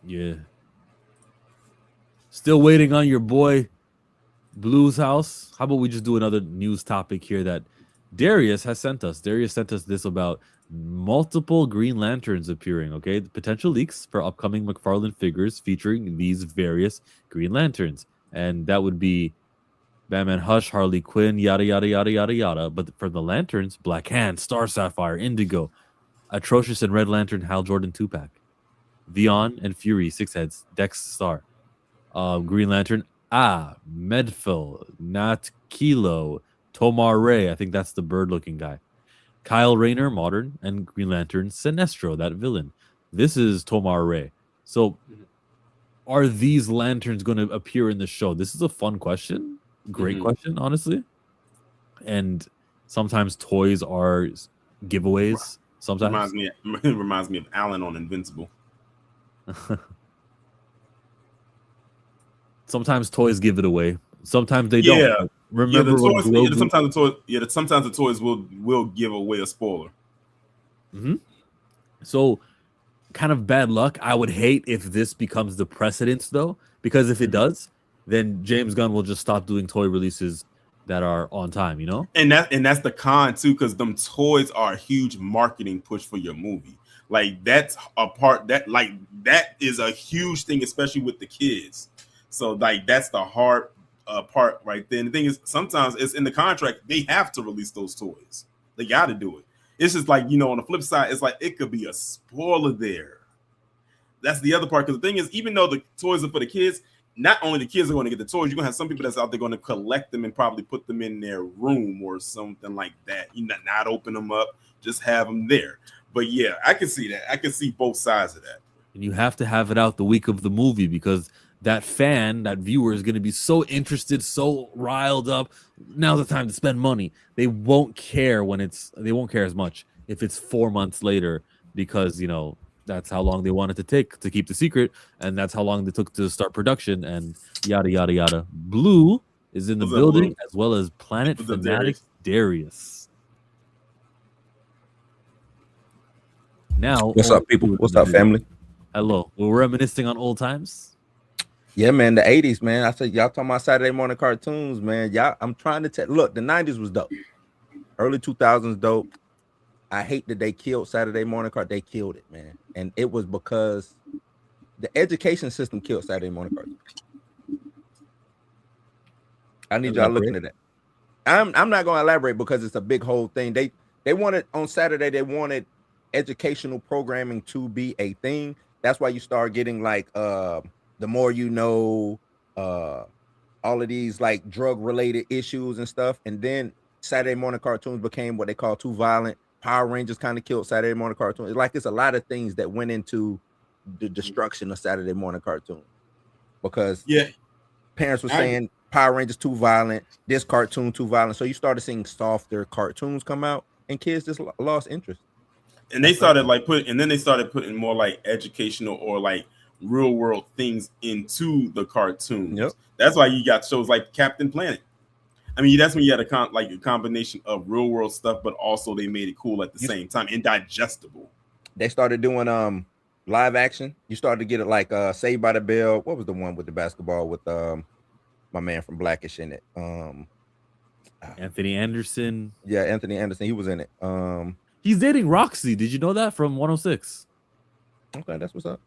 Yeah. Still waiting on your boy Blue's house. How about we just do another news topic here that Darius has sent us. Darius sent us this about multiple Green Lanterns appearing, okay? The potential leaks for upcoming McFarlane figures featuring these various Green Lanterns. And that would be Batman Hush, Harley Quinn, yada, yada, yada, yada, yada. But for the Lanterns, Black Hand, Star Sapphire, Indigo, Atrocious and Red Lantern, Hal Jordan 2-pack, Vion and Fury, 6 heads, Dex Star, Green Lantern, Medfil, Nat Kilo, Tomar Ray, I think that's the bird-looking guy, Kyle Rayner, Modern, and Green Lantern Sinestro, that villain. This is Tomar Ray. So are these lanterns going to appear in the show? This is a fun question. Great question, honestly. And sometimes toys are giveaways. Sometimes it reminds me of Alan on Invincible. Sometimes toys give it away. Sometimes they don't. Yeah. Remember sometimes the toys will give away a spoiler. So kind of bad luck. I would hate if this becomes the precedence though, because if it does, then James Gunn will just stop doing toy releases that are on time, you know? And that's the con too, because them toys are a huge marketing push for your movie. Like that's a part that is a huge thing, especially with the kids. So like that's the hard part right there. And the thing is, sometimes it's in the contract, they have to release those toys. They got to do it. It's just like, on the flip side, it's like it could be a spoiler there. That's the other part. Because the thing is, even though the toys are for the kids, not only the kids are going to get the toys, you're going to have some people that's out there going to collect them and probably put them in their room or something like that. Not open them up, just have them there. But yeah, I can see that. I can see both sides of that. And you have to have it out the week of the movie because that viewer is going to be so interested, so riled up. Now's the time to spend money. They won't care as much if it's 4 months later because, That's how long they wanted to take to keep the secret, and that's how long they took to start production, and yada yada yada. Blue is in the What's up, building, Blue? as well as Planet What's up, Fanatic Darius. Now, What's up, people? What's up, family? Hello. We're reminiscing on old times. Yeah, man, the 80s, man. I said y'all talking about Saturday morning cartoons, man. Y'all, I'm trying to tell. Look, the 90s was dope. Early 2000s dope. I hate that they killed Saturday morning cartoons. They killed it, man. And it was because the education system killed Saturday morning cartoons. I need y'all looking at that. I'm not going to elaborate because it's a big whole thing. They wanted on Saturday, they wanted educational programming to be a thing. That's why you start getting like The More You Know, all of these like drug related issues and stuff. And then Saturday morning cartoons became what they call too violent. Power Rangers kind of killed Saturday morning cartoons. It's a lot of things that went into the destruction of Saturday morning cartoons because parents were saying Power Rangers too violent, this cartoon too violent. So you started seeing softer cartoons come out, and kids just lost interest. And they started putting more like educational or like real world things into the cartoons. Yep. That's why you got shows like Captain Planet. I mean, that's when you had a combination of real world stuff, but also they made it cool at the same time and digestible. They started doing live action. You started to get it like Saved by the Bell. What was the one with the basketball with my man from Blackish in it? Anthony Anderson. Yeah, Anthony Anderson. He was in it. He's dating Roxy. Did you know that from 106? Okay, that's what's up.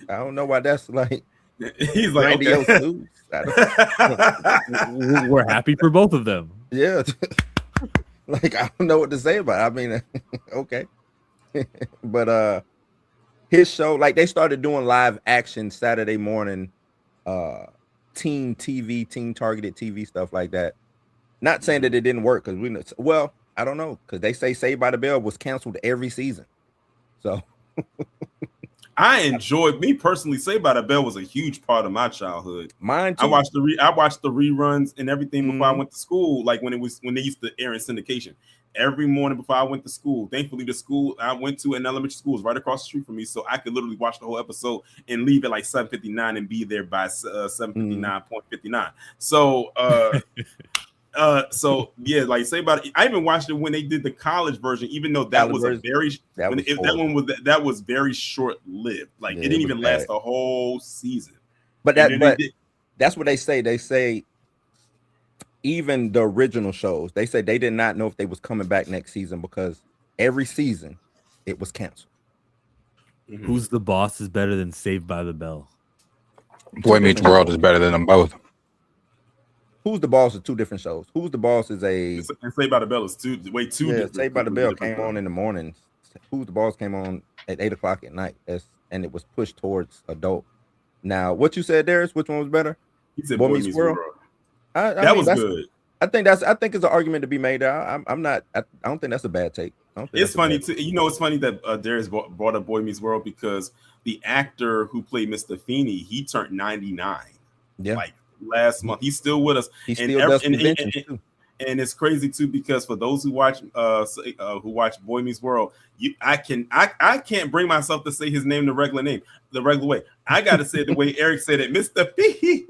I don't know why that's like. He's like, okay. We're happy for both of them. Yeah. Like, I don't know what to say about it. I mean, okay. But his show, like they started doing live action Saturday morning teen targeted TV stuff like that. Not saying that it didn't work because I don't know, because they say Saved by the Bell was canceled every season. So I enjoyed, me personally, Saved by the Bell was a huge part of my childhood. Mine too. I watched the reruns and everything before I went to school, like when they used to air in syndication. Every morning before I went to school. Thankfully, the school I went to in elementary school was right across the street from me, so I could literally watch the whole episode and leave at like 7:59 and be there by 7:59.59. So so yeah, like say about it. I even watched it when they did the college version, even though that was very short lived. Like it didn't even last the whole season. But that's what they say. They say even the original shows, they say they did not know if they was coming back next season because every season it was canceled. Mm-hmm. Who's the Boss is better than Saved by the Bell? Boy Meets World is better than them both. Who's the Boss is two different shows. Who's the Boss is and Saved by the Bell is two different. Saved by the Bell came on in the mornings. Who's the Boss came on at 8 o'clock at night. And it was pushed towards adult. Now, what you said, Darius, which one was better? He said Boy Meets World. That was good. I think it's an argument to be made there. I don't think that's a bad take. It's funny too. You know, it's funny that Darius brought up Boy Meets World because the actor who played Mr. Feeney, he turned 99. Yeah, like last month. He's still with us. He still does conventions too. And it's crazy too because for those who watch Boy Meets World, I can't bring myself to say his name the regular way. I got to say it the way Eric said it, Mr. Feeney.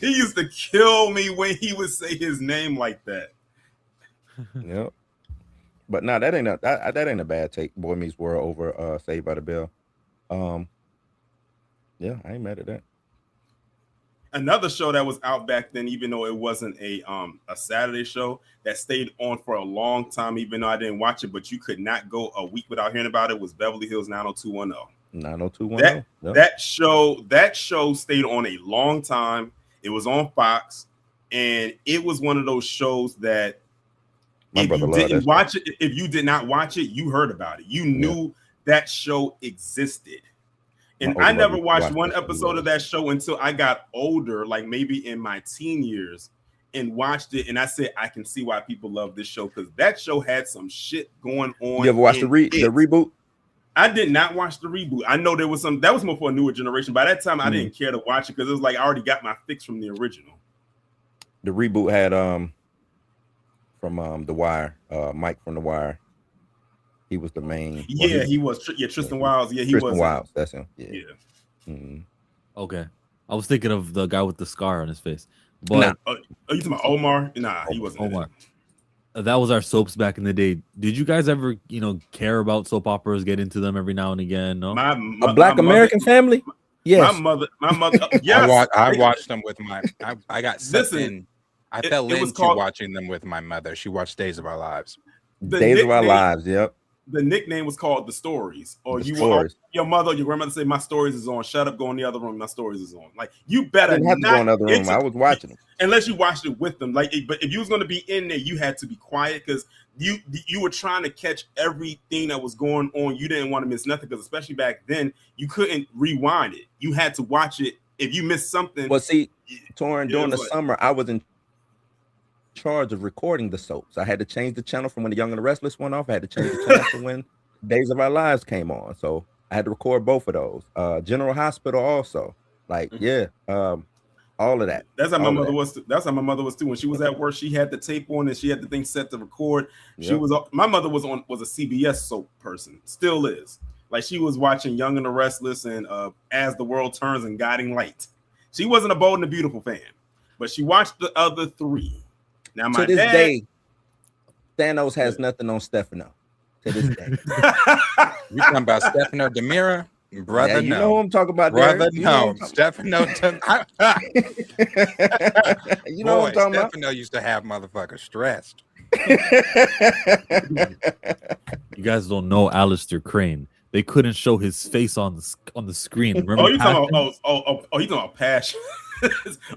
He used to kill me when he would say his name like that. Yep. But no, that ain't a bad take. Boy Meets World over Saved by the Bell. Yeah, I ain't mad at that. Another show that was out back then, even though it wasn't a Saturday show, that stayed on for a long time, even though I didn't watch it, but you could not go a week without hearing about it, was Beverly Hills 90210. 90210. That show stayed on a long time. It was on Fox, and it was one of those shows that if you did not watch it, you heard about it. You knew that show existed. And I never watched one episode of that show until I got older, like maybe in my teen years, and watched it. And I said, I can see why people love this show because that show had some shit going on. You ever watched the reboot? I did not watch the reboot. I know there was some that was more for a newer generation. By that time, I didn't care to watch it because it was like I already got my fix from the original. The reboot had from The Wire. Mike from The Wire. He was the main. Yeah, he was. Tristan Wilds. Yeah, he Tristan was. Wilds. That's him. Yeah. Yeah. Okay, I was thinking of the guy with the scar on his face. But Nah. Are you talking about Omar? Nah, he wasn't. Omar. That was our soaps back in the day. Did you guys ever, care about soap operas? Get into them every now and again? No. A Black American Family. Yes. My mother. Yes. I watched them with my. I got sucked Listen, in. I fell it was into called- watching them with my mother. She watched Days of Our Lives. Days of Our Lives. Yep. The nickname was called The Stories, or The you Stories. your mother, your grandmother say, "My Stories is on. Shut up, go in the other room. My Stories is on." Like, you better I didn't have to not go in the other room. I was watching them. unless you watched it with them. Like, but if you was going to be in there, you had to be quiet because you were trying to catch everything that was going on. You didn't want to miss nothing because, especially back then, you couldn't rewind it. You had to watch it. If you missed something, Well, see, Taurean, Yeah, during the it was like- summer, I was in charge of recording the soaps. I had to change the channel from when The Young and the Restless went off. I had to change the channel to when Days of Our Lives came on. So I had to record both of those. General Hospital also. Like, all of that. That's how my All of mother that. was. That's how my mother was too. When she was at work, she had the tape on and she had the thing set to record. She Yep. was. My mother was a CBS soap person. Still is. Like, she was watching Young and the Restless and As the World Turns and Guiding Light. She wasn't a Bold and the Beautiful fan, but she watched the other three. Now my To this dad, day, Thanos has nothing on Stefano. To this day. You talking about Stefano Demira? Brother, Yeah, you no. know who I'm talking about. Brother, Derek? You know no. who I'm Stefano. you know what I'm talking about? Stefano used to have motherfuckers stressed. You guys don't know Alistair Crane. They couldn't show his face on the screen. Remember? Oh, you talking Passion? about? You talking about Passion?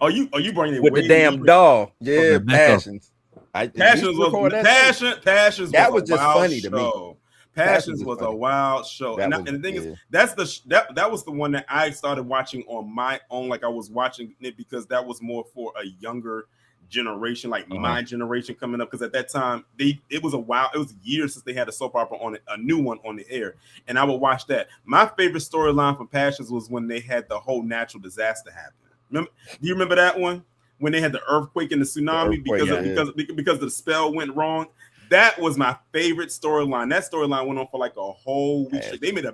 Are you bringing it With the way damn deeper? doll. Yeah, the neck up. Passions. Passions was Passions. That was was a just wild funny to me. show. Passions was was a funny. wild show, That and, was- and the thing yeah. is, that was the one that I started watching on my own. Like, I was watching it because that was more for a younger generation, like my generation coming up. Because at that time, it was years since they had a soap opera on it, a new one on the air, and I would watch that. My favorite storyline from Passions was when they had the whole natural disaster happen. Do you remember that one? When they had the earthquake and the tsunami because the spell went wrong. That was my favorite storyline. That storyline went on for like a whole week. They made a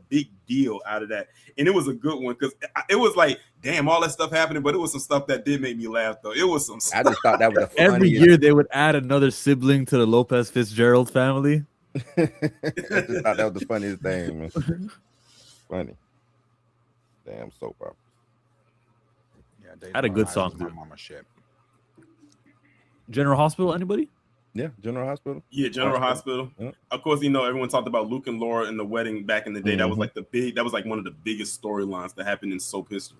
big deal out of that, and it was a good one because it was like, damn, all that stuff happening, but it was some stuff that did make me laugh though. It was some. I just thought that was the funniest. Every year they would add another sibling to the Lopez Fitzgerald family. I just thought that was the funniest thing, man. Funny. Damn soap opera. Yeah, Days Had a of Our good Lives song, was my too. mama shit. General Hospital, anybody? Yeah, General Hospital. Yeah, General Hospital. Yeah. Of course, everyone talked about Luke and Laura in the wedding back in the day. That was Mhm. like that was like one of the biggest storylines that happened in soap history.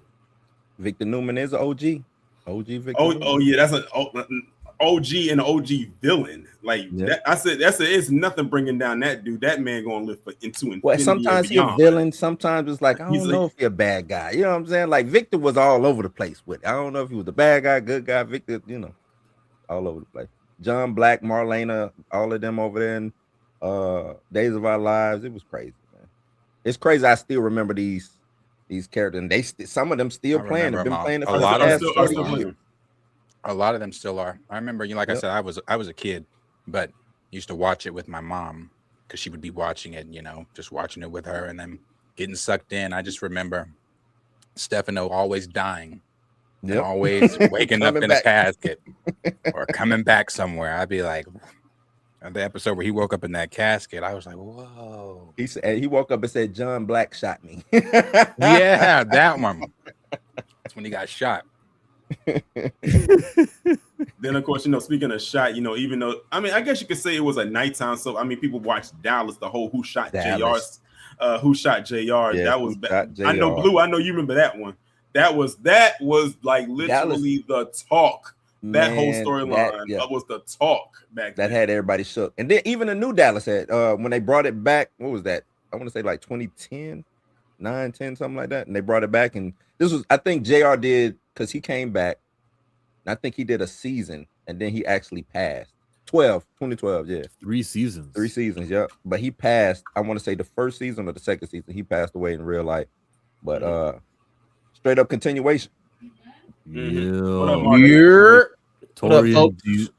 Victor Newman is an OG. OG Victor. Oh, Newman. oh yeah, that's an OG and an OG villain. Like that, I said, it's nothing bringing down that dude. That man gonna live into infinity. Well, and sometimes he's a beyond. villain. Sometimes it's like, I He's don't know if he's a bad guy. You know what I'm saying? Like Victor was all over the place with it. I don't know if he was a bad guy, good guy. Victor, all over the place. John Black, Marlena, all of them over there in Days of Our Lives. It was crazy, man. It's crazy. I still remember these characters, and some of them still I playing. Have remember been them all. playing it A for the lot of past them 30 still years. A lot of them still are. I remember, like I said, I was a kid, but used to watch it with my mom because she would be watching it, just watching it with her and then getting sucked in. I just remember Stefano always dying, and Yep. always waking up Coming in back. a casket or coming back somewhere. I'd be like, the episode where he woke up in that casket, I was like, whoa. He said he woke up and said, "John Black shot me." Yeah, that one. That's when he got shot. Then of course, speaking of shot, even though I guess you could say it was a nighttime. So people watched Dallas, the whole Who Shot Dallas. JR, Who Shot JR. Yeah, that Who was Shot I know JR. Blue. I know you remember that one. That was like literally the talk. That whole Man, storyline was the talk back that then. had everybody shook. And then even the new Dallas had when they brought it back, what was that? I want to say like 2010, 9, 10, something like that. And they brought it back. And this was, I think JR did, because he came back. And I think he did a season and then he actually passed. 2012, yeah. 3 seasons. 3 seasons, yeah. But he passed, I want to say the first season or the second season, he passed away in real life. But straight up continuation. Yeah. What up, Mark? Taurean,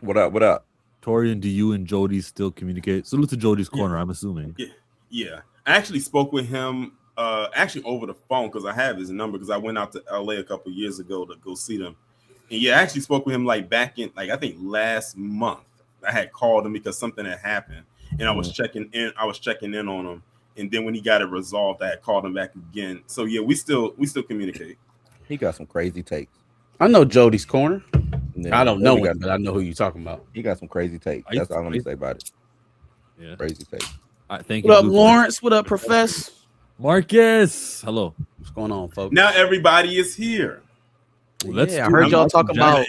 What up? What up? Taurean, do you and Jody still communicate? Salute to Jody's corner, I'm assuming. Yeah. I actually spoke with him actually over the phone because I have his number because I went out to LA a couple of years ago to go see them. And yeah, I actually spoke with him like back in like I think last month. I had called him because something had happened and I was checking in on him. And then when he got it resolved, I had called him back again. So yeah, we still communicate. He got some crazy takes. I know Jody's corner. Yeah, I don't know him, but I know who you're talking about. He got some crazy takes. That's all I'm gonna say about it. Yeah, crazy takes. All right, thank What you. up, Lawrence? What up, Professor? Marcus. Hello. What's going on, folks? Now everybody is here. I heard y'all talk about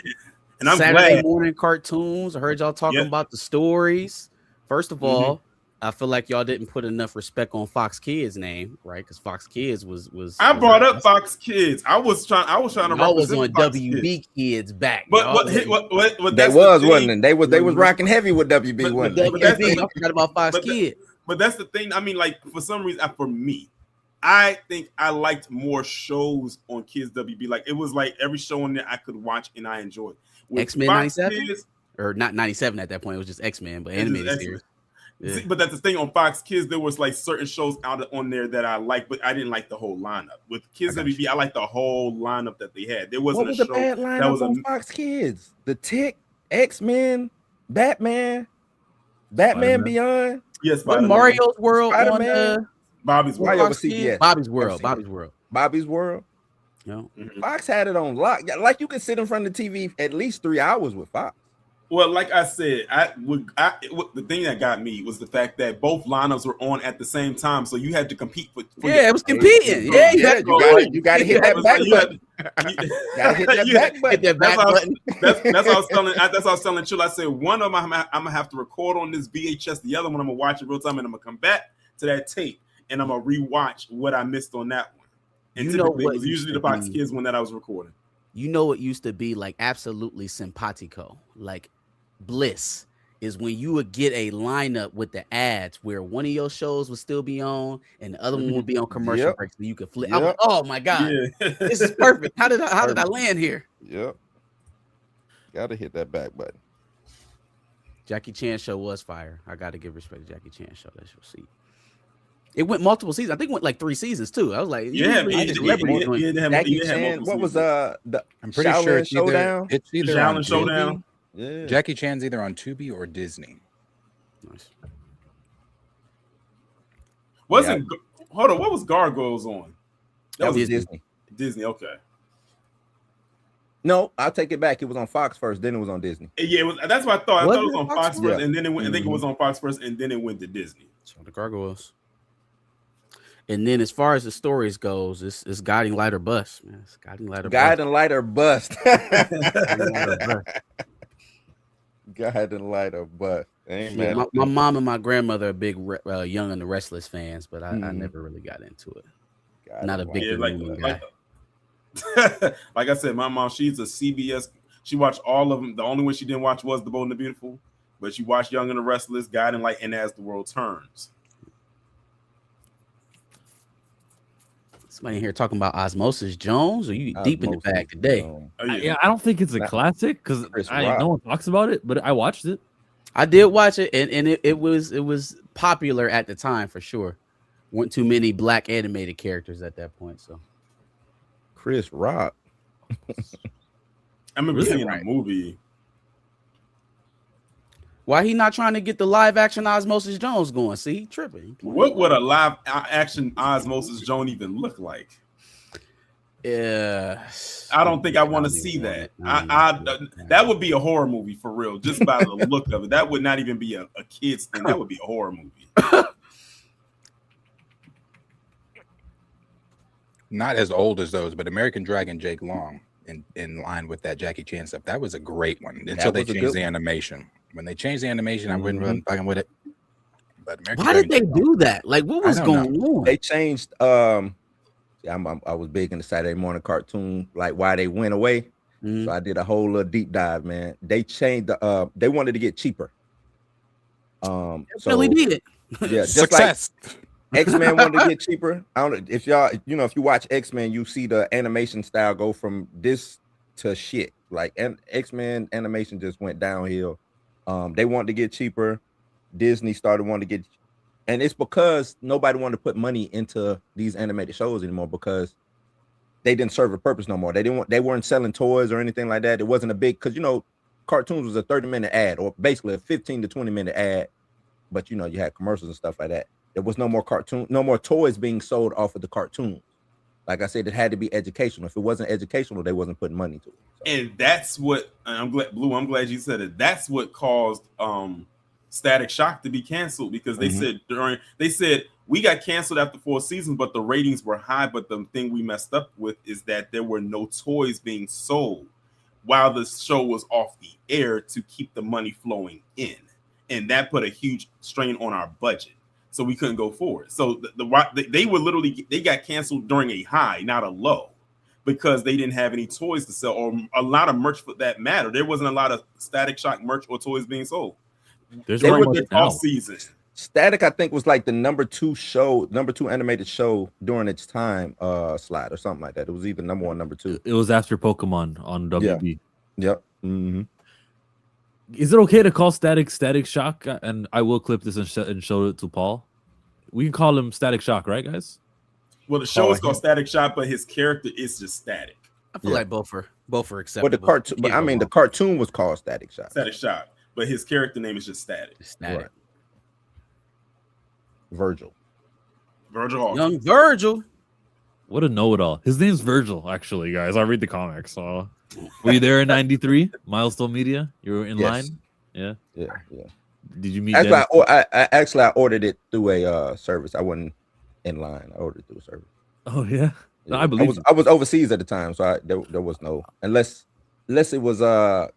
and I'm Saturday glad. morning cartoons. I heard y'all talking about the stories. First of all, I feel like y'all didn't put enough respect on Fox Kids' name, right? Because Fox Kids was. I brought up Fox Kids. I was trying to I was on Fox WB Kids back. But what they that's was, the wasn't it? They was rocking heavy with WB, wasn't it? WB, I forgot about Fox Kids. But that's the thing. I mean, like for some reason, for me, I think I liked more shows on Kids WB. Like it was like every show on there I could watch and I enjoyed. X-Men 97? Or not 97 at that point. It was just X-Men, but animated series. Yeah. See, but that's the thing on Fox Kids. There was like certain shows out on there that I liked, but I didn't like the whole lineup. With Kids WB, I liked the whole lineup that they had. There wasn't what was a the show bad lineup that was on Fox Kids? The Tick, X-Men, Batman Beyond. Yes, Mario's World on Bobby's World. Bobby's World. Bobby's World. No. Fox had it on lock. Like you could sit in front of the TV at least 3 hours with Fox. Well, like I said, the thing that got me was the fact that both lineups were on at the same time, so you had to compete for it was competing. Yeah, you got to hit that back button. Hit that back button. That's what I was telling. That's what I was telling Chill. I said one of them I'm gonna have to record on this VHS. The other one I'm gonna watch it real time, and I'm gonna come back to that tape and I'm gonna rewatch what I missed on that one. And typically it was usually the Fox Kids one that I was recording. You know, it used to be like absolutely simpatico, like bliss is when you would get a lineup with the ads where one of your shows would still be on and the other one would be on commercial breaks, so you could flip. I was like, oh my god, this is perfect. How did I land here? Yep, gotta hit that back button. Jackie Chan show was fire. I got to give respect to Jackie Chan show. Let's see. It went multiple seasons. I think it went like 3 seasons too. I was like, Jackie Chan. What was the? I'm pretty Shaolin sure it's either Shaolin Showdown. Yeah. Jackie Chan's either on Tubi or Disney. Nice. Hold on, what was Gargoyles on? That was Disney. Disney, okay. No, I'll take it back. It was on Fox first, then it was on Disney. Yeah, that's what I thought. I thought it was on Fox first, Yeah. and then it went, I think it was on Fox first, and then it went to Disney. So the Gargoyles. And then as far as the stories goes, it's Guiding Light or Bust, man. It's Guiding Light or Bust. Guiding Light or Bust. Guiding Light or Bust. Yeah, my mom and my grandmother are big Young and the Restless fans, but I never really got into it. Not a big guy. Like I said, my mom, she's a CBS. She watched all of them. The only one she didn't watch was The Bold and the Beautiful, but she watched Young and the Restless, Guiding Light, and As the World Turns. Somebody here talking about Osmosis Jones? Or you deep in the bag today? Yeah, I don't think it's a classic because no one talks about it, but I watched it. I did watch it, and it was popular at the time for sure. Weren't too many black animated characters at that point, so. Chris Rock. I remember seeing a movie. Why he not trying to get the live action Osmosis Jones going? See, he tripping. What would a live action Osmosis Jones even look like? Yeah, I don't think I want to see that. That would be a horror movie for real, just by the look of it. That would not even be a kid's thing. That would be a horror movie. Not as old as those, but American Dragon Jake Long in line with that Jackie Chan stuff. That was a great one until they changed the animation. When they changed the animation, I wasn't really fucking with it. But why did they do that? Like, what was going on? They changed. I was big in the Saturday morning cartoon, like why they went away. So I did a whole little deep dive, man. They changed the. They wanted to get cheaper. So really did. Yeah, just success. Like X-Men wanted to get cheaper. I don't know if y'all, if you watch X-Men, you see the animation style go from this to shit. Like, and X-Men animation just went downhill. They wanted to get cheaper. Disney started wanting to get, and it's because nobody wanted to put money into these animated shows anymore because they didn't serve a purpose no more. They weren't selling toys or anything like that. It wasn't a big, because cartoons was a 30-minute ad, or basically a 15 to 20-minute ad, but you had commercials and stuff like that. There was no more toys being sold off of the cartoons. Like I said, it had to be educational. If it wasn't educational, they wasn't putting money to it. So. And that's what, I'm glad you said it. That's what caused Static Shock to be canceled, because they said we got canceled after 4 seasons, but the ratings were high. But the thing we messed up with is that there were no toys being sold while the show was off the air to keep the money flowing in. And that put a huge strain on our budget. So we couldn't go forward. So they got canceled during a high, not a low, because they didn't have any toys to sell, or a lot of merch for that matter. There wasn't a lot of Static Shock merch or toys being sold. There's they not were much the now. off season. Static, I think, was like the number 2 animated show during its time slide or something like that. It was either number 1, number 2. It was after Pokemon on WB. Yep. Mm-hmm. Is it okay to call Static Shock? And I will clip this and show it to Paul. We can call him Static Shock, right, guys? Well, the show is called Static Shock, but his character is just Static. I feel like both are acceptable. The cartoon was called Static Shock. Static Shock, but his character name is just Static. Static. Right. Virgil Hawkins. Young Virgil. What a know-it-all. His name's Virgil, actually, guys. I read the comics. So, were you there in '93, Milestone Media? You were in line. Yeah. Did you meet? Actually, I ordered it through a service. I wasn't in line. I ordered it through a service. Oh yeah, no, I believe. I was overseas at the time, so there was no, unless it was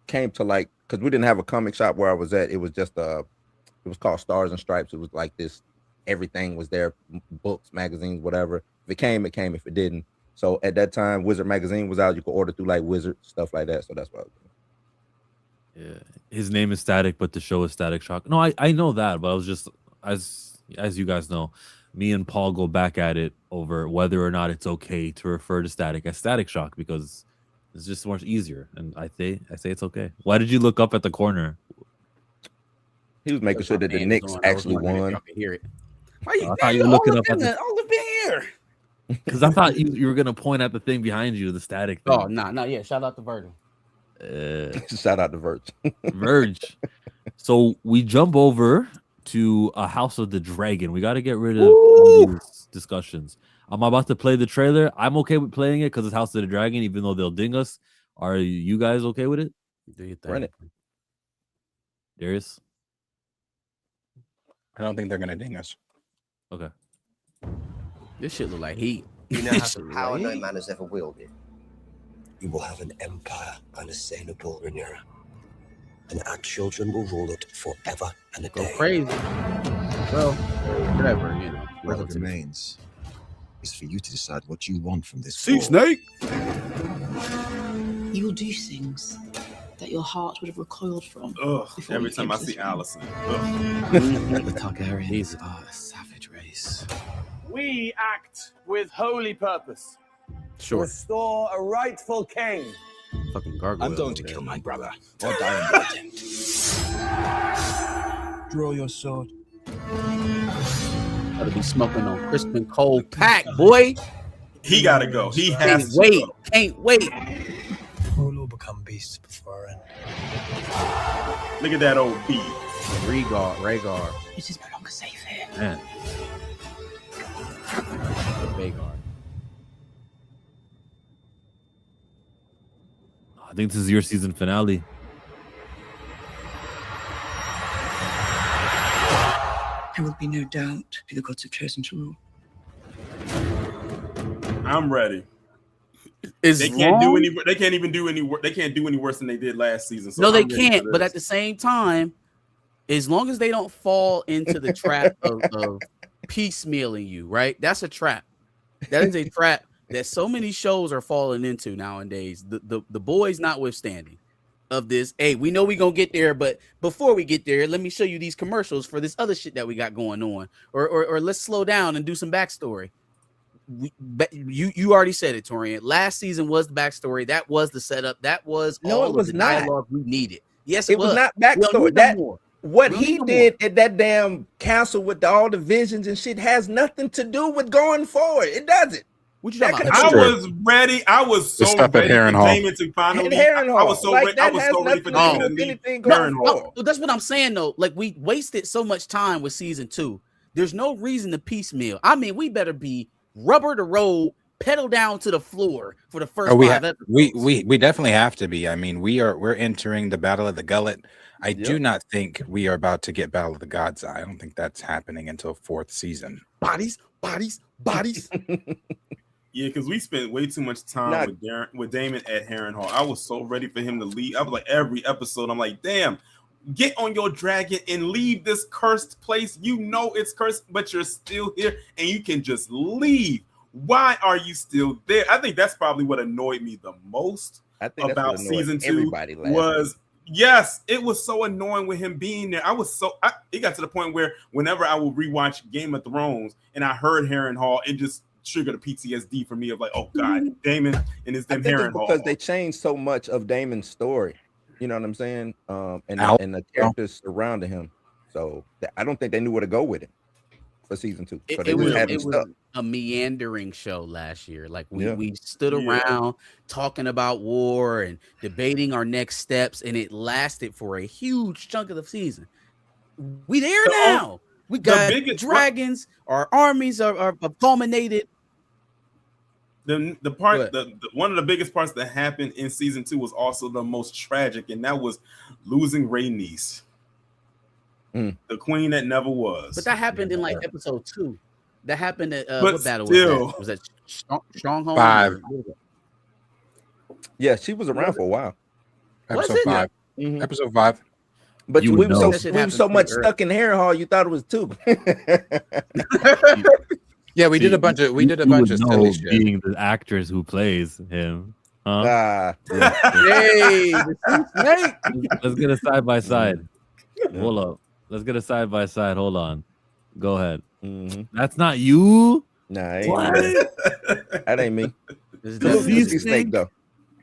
came to, like, because we didn't have a comic shop where I was at. It was just it was called Stars and Stripes. It was like this. Everything was there, books, magazines, whatever. If it came, it came. If it didn't, so at that time, Wizard magazine was out. You could order through like Wizard, stuff like that. So that's what I was doing. Yeah, his name is Static, but the show is Static Shock. No, I know that, but I was just, as you guys know, me and Paul go back at it over whether or not it's okay to refer to Static as Static Shock, because it's just much easier. And I say it's okay. Why did you look up at the corner? He was making sure that the Knicks actually won. Y'all can hear it. Why you looking up at all up in here? Because I thought you were gonna point at the thing behind you, the Static thing. Oh, no, yeah. Shout out to Virgil. Shout out to Verge. Verge. So we jump over to a House of the Dragon. We got to get rid of all these discussions. I'm about to play the trailer. I'm okay with playing it because it's House of the Dragon, even though they'll ding us. Are you guys okay with it? Do you think? Run it. Darius? I don't think they're gonna ding us. Okay. This shit look like heat. You now have the power no man has ever wielded. You will have an empire unassailable, Rhaenyra, and our children will rule it forever and a Go day. crazy. Well, whatever, you know. What remains is for you to decide what you want from this. See, Snake. You will do things that your heart would have recoiled from. Ugh, every time I see Allison. The Targaryens are a savage race. We act with holy purpose. Sure. Restore a rightful king. Fucking gargoyle. I'm going to kill my brother or die in battle. Draw your sword. Gotta be smoking on crisp and cold pack, boy. He gotta go. He has to wait. go. Can't wait. We'll all become beasts before our end. Look at that old beat. Rhaegar. It is no longer safe here. Man. Rhaegar. I think this is your season finale. There will be no doubt who the gods have chosen to rule. I'm ready. They can't even do any worse than they did last season. So No, they I'm ready can't. for But this. at the same time, as long as they don't fall into the trap of piecemealing you, right? That's a trap. That is a trap that so many shows are falling into nowadays. The boys notwithstanding of this. Hey, we know we're gonna get there, but before we get there, let me show you these commercials for this other shit that we got going on. Or let's slow down and do some backstory. you already said it, Torian. Last season was the backstory. That was the setup. That was all of the dialogue we needed. Yes, it was not backstory. That what he did at that damn council with all the visions and shit has nothing to do with going forward. It doesn't. What you talking about? I was ready. I was so ready for Damon to finally. I was so ready. I was so ready for Damon to leave Harrenhal. That's what I'm saying, though. Like, we wasted so much time with season 2. There's no reason to piecemeal. I mean, we better be rubber to road, pedal down to the floor for the first 5 episodes. We definitely have to be. I mean, we're entering the Battle of the Gullet. I do not think we are about to get Battle of the God's Eye. I don't think that's happening until 4th season. Bodies. Yeah, because we spent way too much time with Damon at Harrenhal. I was so ready for him to leave. I was like, every episode, I'm like, damn, get on your dragon and leave this cursed place. You know it's cursed, but you're still here and you can just leave. Why are you still there? I think that's probably what annoyed me the most about season 2 was, yes, it was so annoying with him being there. It got to the point where whenever I would rewatch Game of Thrones and I heard Harrenhal, it just triggered a PTSD for me of like, oh God, Damon and his damn Harrenhal. Because they changed so much of Damon's story. You know what I'm saying? And the characters surrounding him. So I don't think they knew where to go with it for season 2. It was a meandering show last year. Like we stood around talking about war and debating our next steps, and it lasted for a huge chunk of the season. We there now. We got dragons. Our armies are culminated. One of the biggest parts that happened in season 2 was also the most tragic, and that was losing Rhaenys, the queen that never was. But that happened in like episode 2. That happened at what battle was that? Stronghold 5. Yeah, she was around for a while. Episode 5. Mm-hmm. Episode 5. But we were so much stuck in Harrenhal, you thought it was 2. Yeah, we did a bunch of silly shit. Being the actress who plays him. Hey, let's get a side by side. Hold up. Let's get a side by side. Hold on. Go ahead. Mm-hmm. That's not you. Nah, that ain't me. Salute to the sea snake, though.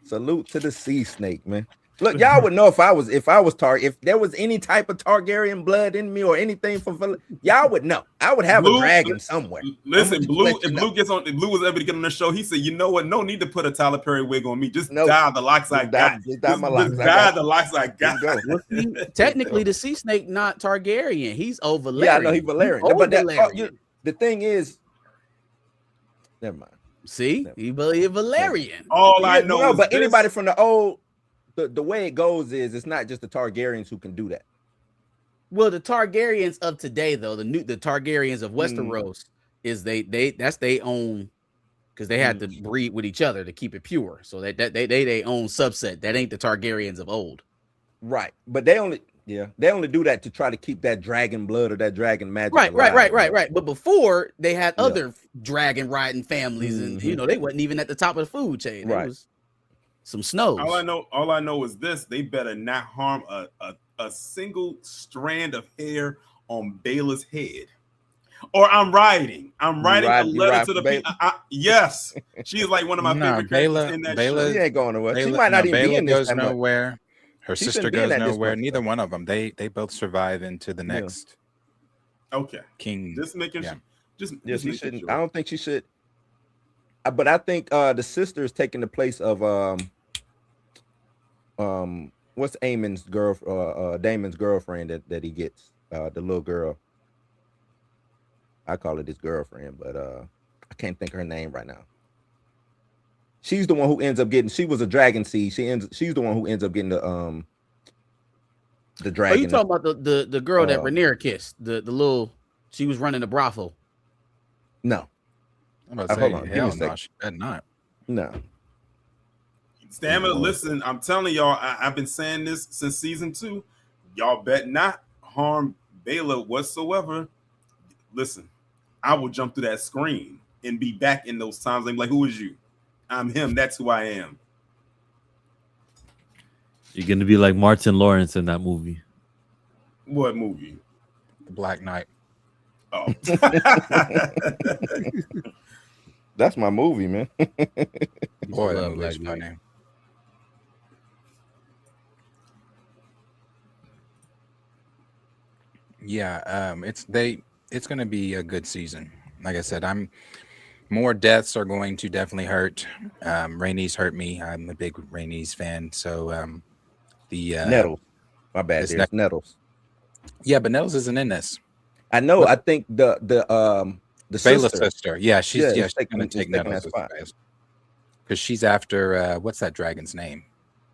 Salute to the sea snake, man. Look, y'all would know if there was any type of Targaryen blood in me or anything from y'all would know. I would have a dragon somewhere. Listen, Blue was able to get on the show. He said, "You know what? No need to put a Tyler Perry wig on me. Just dye the locks I got. Just dye the locks I got." Technically, the sea snake not Targaryen. He's over Valerian. Yeah, I know he's Valerian. But the thing is, never mind. See, he believe Valerian. All I know is but anybody from the old. The way it goes is it's not just the Targaryens who can do that. Well, the Targaryens of today, though, the Targaryens of Westeros is that's they own, because they had to breed with each other to keep it pure. So they own subset. That ain't the Targaryens of old. Right. But they only do that to try to keep that dragon blood or that dragon magic. Right. But before they had other dragon riding families, and they wasn't even at the top of the food chain. Right. It was some snows. All I know is this: they better not harm a single strand of hair on Baela's head, or I'm writing a letter to the people. Yes, she is like one of my favorite characters in that show. She ain't going nowhere. She might not even be in this. Goes nowhere. Her sister goes nowhere. Neither one of them. They both survive into the next. Okay, king. Just making sure. She shouldn't. I don't think she should. But I think the sister is taking the place of what's Damon's girlfriend that he gets, the little girl. I call it his girlfriend, but I can't think of her name right now. She's the one who ends up getting. She was a dragon seed. She's the one who ends up getting the dragon. Are you talking about the girl that Rhaenyra kissed? The little, she was running a brothel. No. I'm about to say, hold on. Hell no, she better not. No. Stamina, listen, I'm telling y'all, I've been saying this since season 2. Y'all bet not harm Baela whatsoever. Listen, I will jump through that screen and be back in those times. I'm like, who is you? I'm him. That's who I am. You're gonna be like Martin Lawrence in that movie. What movie? The Black Knight. Oh. That's my movie, man. Boy, that love movie's Black Knight. funny. Yeah, it's gonna be a good season. Like I said, more deaths are going to definitely hurt. Rainey's hurt me. I'm a big Rainey's fan. So the Nettles. My bad, this there's next, Nettles. yeah, but Nettles isn't in this. I know. What- I think the Bayla's sister. sister. Yeah, she's it's gonna take that Nettles spot. because she's after what's that dragon's name?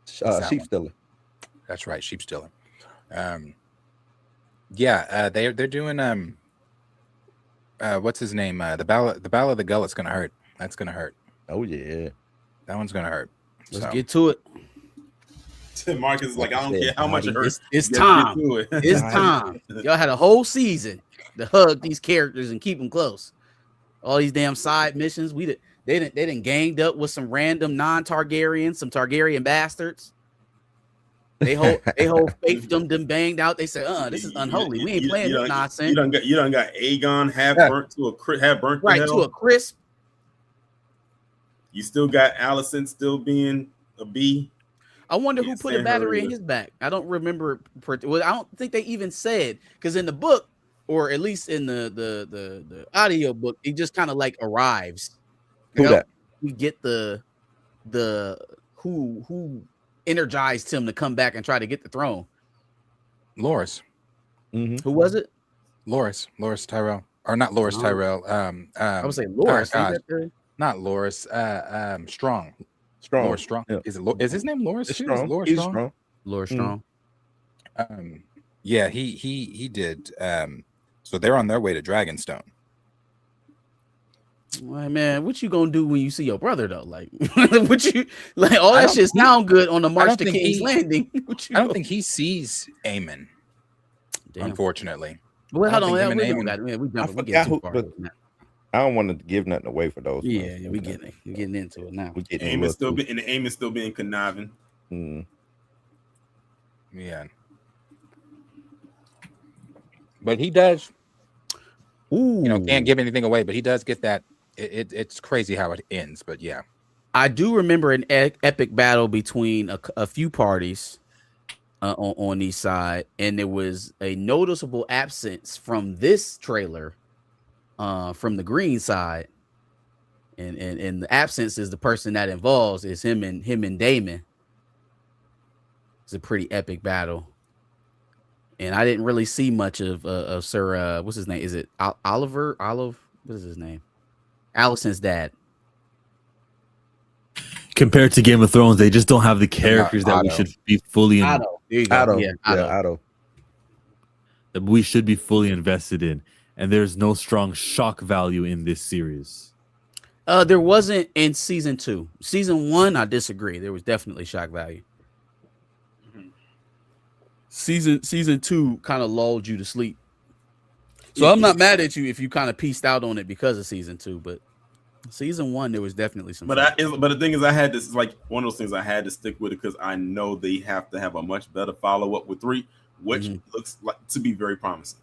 What's that Sheep one? Stealer. That's right, Sheep Stealer. Yeah, they're doing what's his name? The Battle of the Gullet's gonna hurt. That's gonna hurt. Oh yeah, that one's gonna hurt. Let's get to it. Marcus is like, I don't care how much it hurts. It's Just time. get to it. It's time. Y'all had a whole season to hug these characters and keep them close. All these damn side missions. They didn't ganged up with some random non-Targaryens, some Targaryen bastards. They whole faith them banged out. They said, this is unholy. We ain't playing this nonsense. You done got Aegon half burnt to right hell. to a crisp. You still got Allison still being a B. I wonder who put a battery in his back. I don't remember. Well, I don't think they even said, because in the book, or at least in the audio book, he just kind of like arrives. Who that? We get the who energized him to come back and try to get the throne. Loras. Mm-hmm. Who was it? Loras Tyrell, or not Loras Tyrell. I would say Loras. Not Loras. Strong. Loras Strong. Yeah. Is his name Loras? Strong. Loras He's Strong. strong. Loras Strong. Yeah, he did. So they're on their way to Dragonstone. Well, man, what you gonna do when you see your brother though? Like, what you like? All that shit sound good on the march to King's Landing. I don't think he sees Aemon. Unfortunately. Well, hold on. I don't want to give nothing away for those. Yeah, we getting into it now. Aemon's still being conniving. Yeah. But he does. Ooh. Can't give anything away, but he does get that. It's crazy how it ends, but yeah. I do remember an epic battle between a few parties on each side, and there was a noticeable absence from this trailer from the green side, and the absence is the person that involves is him and Daemon. It's a pretty epic battle, and I didn't really see much of Sir what's his name? Is it Oliver? What is his name? Allison's dad. Compared to Game of Thrones, they just don't have the characters that we should be fully Otto. There you go. Otto. Yeah, Otto. That we should be fully invested in, and there's no strong shock value in this series. There wasn't in season 2. Season 1, I disagree. There was definitely shock value. Season 2 kind of lulled you to sleep. So I'm not mad at you if you kind of pieced out on it because of season 2, but season 1 there was definitely some. But the thing is, I had this like one of those things I had to stick with it because I know they have to have a much better follow up with 3, which looks like to be very promising.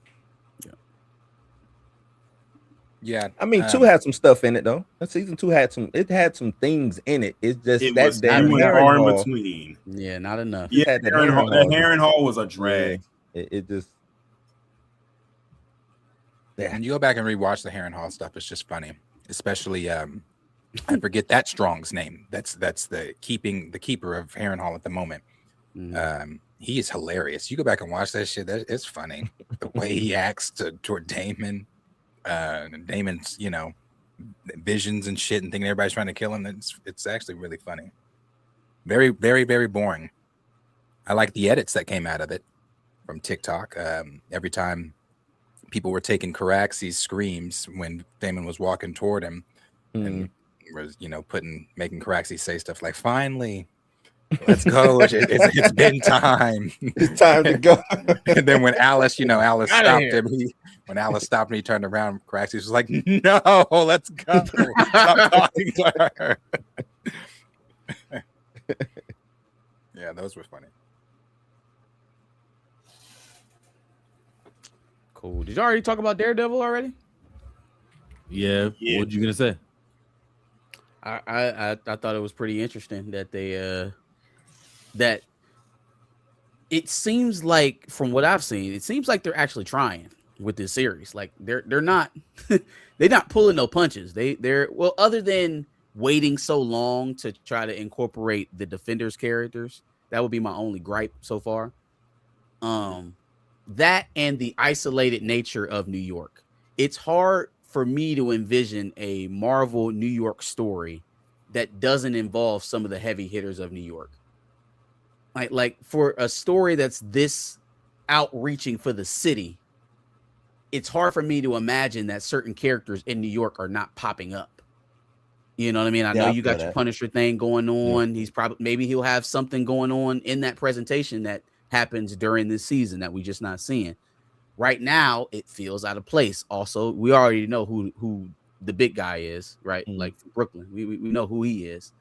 Yeah. I mean, 2 had some stuff in it though. Season 2 had some things in it. It's just that damn far in between. Yeah, not enough. Yeah, the Harrenhal was a drag. It just. Yeah. When you go back and rewatch the Harrenhal stuff, it's just funny. Especially I forget that Strong's name. That's the keeper of Harrenhal at the moment. He is hilarious. You go back and watch that shit. It's funny. The way he acts toward Daemon. Daemon's, visions and shit and thinking everybody's trying to kill him. It's actually really funny. Very, very, very boring. I like the edits that came out of it from TikTok. Every time people were taking Caraxe's screams when Daemon was walking toward him and was, making Caraxe say stuff like, finally, let's go. It's been time. It's time to go. And then when Alice stopped him, when Alice stopped him, he turned around. Caraxe was like, no, let's go. Stop talking to her. Yeah, those were funny. Cool. Did you already talk about Daredevil already? Yeah. What you gonna say? I thought it was pretty interesting that they that it seems like, from what I've seen, it seems like they're actually trying with this series. Like they're not they're not pulling no punches. They're well, other than waiting so long to try to incorporate the Defenders characters. That would be my only gripe so far. That and the isolated nature of New York. It's hard for me to envision a Marvel New York story that doesn't involve some of the heavy hitters of New York. Like for a story that's this outreaching for the city, it's hard for me to imagine that certain characters in New York are not popping up. You know what I mean? I know you got your Punisher thing going on. He's probably, maybe he'll have something going on in that presentation that happens during this season that we just not seeing. Right now, it feels out of place. Also, we already know who the big guy is, right? Like Brooklyn. We know who he is.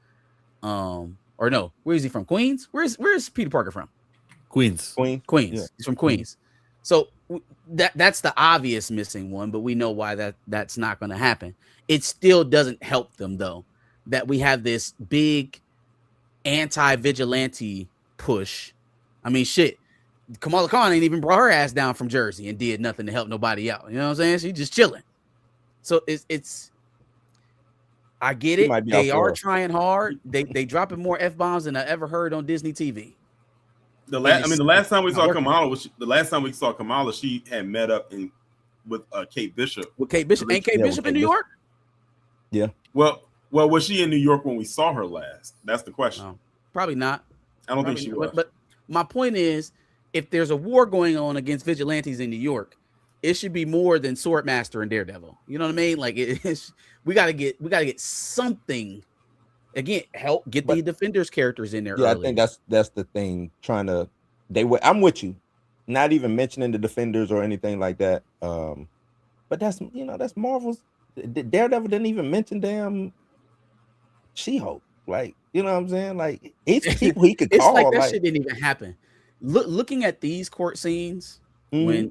Or no, where is he from? Queens? Where's Peter Parker from? Queens. Queens. Yeah. He's from Queens. So that's the obvious missing one, but we know why that's not going to happen. It still doesn't help them though that we have this big anti-vigilante push. I mean, shit. Kamala Khan ain't even brought her ass down from Jersey and did nothing to help nobody out. You know what I'm saying? She's just chilling. So it's I get it. They are trying hard. They dropping more F-bombs than I ever heard on Disney TV. The last time we saw Kamala, she had met up with Kate Bishop. With Kate Bishop. Ain't Kate Bishop in New York? Yeah. Well, was she in New York when we saw her last? That's the question. No, probably not. I don't think she was. But my point is, if there's a war going on against vigilantes in New York, it should be more than Swordmaster and Daredevil. You know what I mean? Like we gotta get something. Again, help get the Defenders characters in there. Yeah, early. I think that's the thing. I'm with you. Not even mentioning the Defenders or anything like that. But that's Marvel's. Daredevil didn't even mention damn She-Hulk. Like, you know what I'm saying? Like, it's people he could call. It's like that shit didn't even happen. Looking at these court scenes when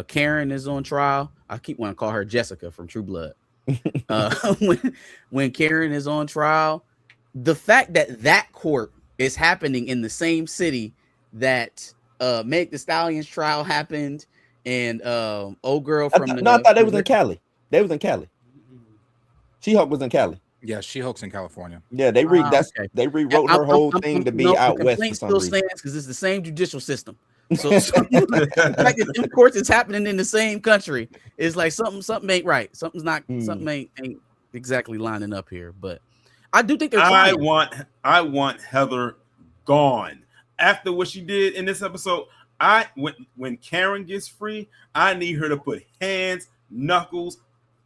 Karen is on trial, I keep wanting to call her Jessica from True Blood. When Karen is on trial, the fact that court is happening in the same city that Meg Thee Stallion's trial happened, and old girl from I thought they was in Cali. They was in Cali. She-Hulk was in Cali. Yeah, She-Hulk's in California. Yeah, they rewrote her whole thing to be out west. The complaint still stands because it's the same judicial system. So like in courts, it's happening in the same country. It's like something ain't right. Something ain't exactly lining up here. But I do think they're trying. I want Heather gone after what she did in this episode. When Karen gets free, I need her to put hands, knuckles,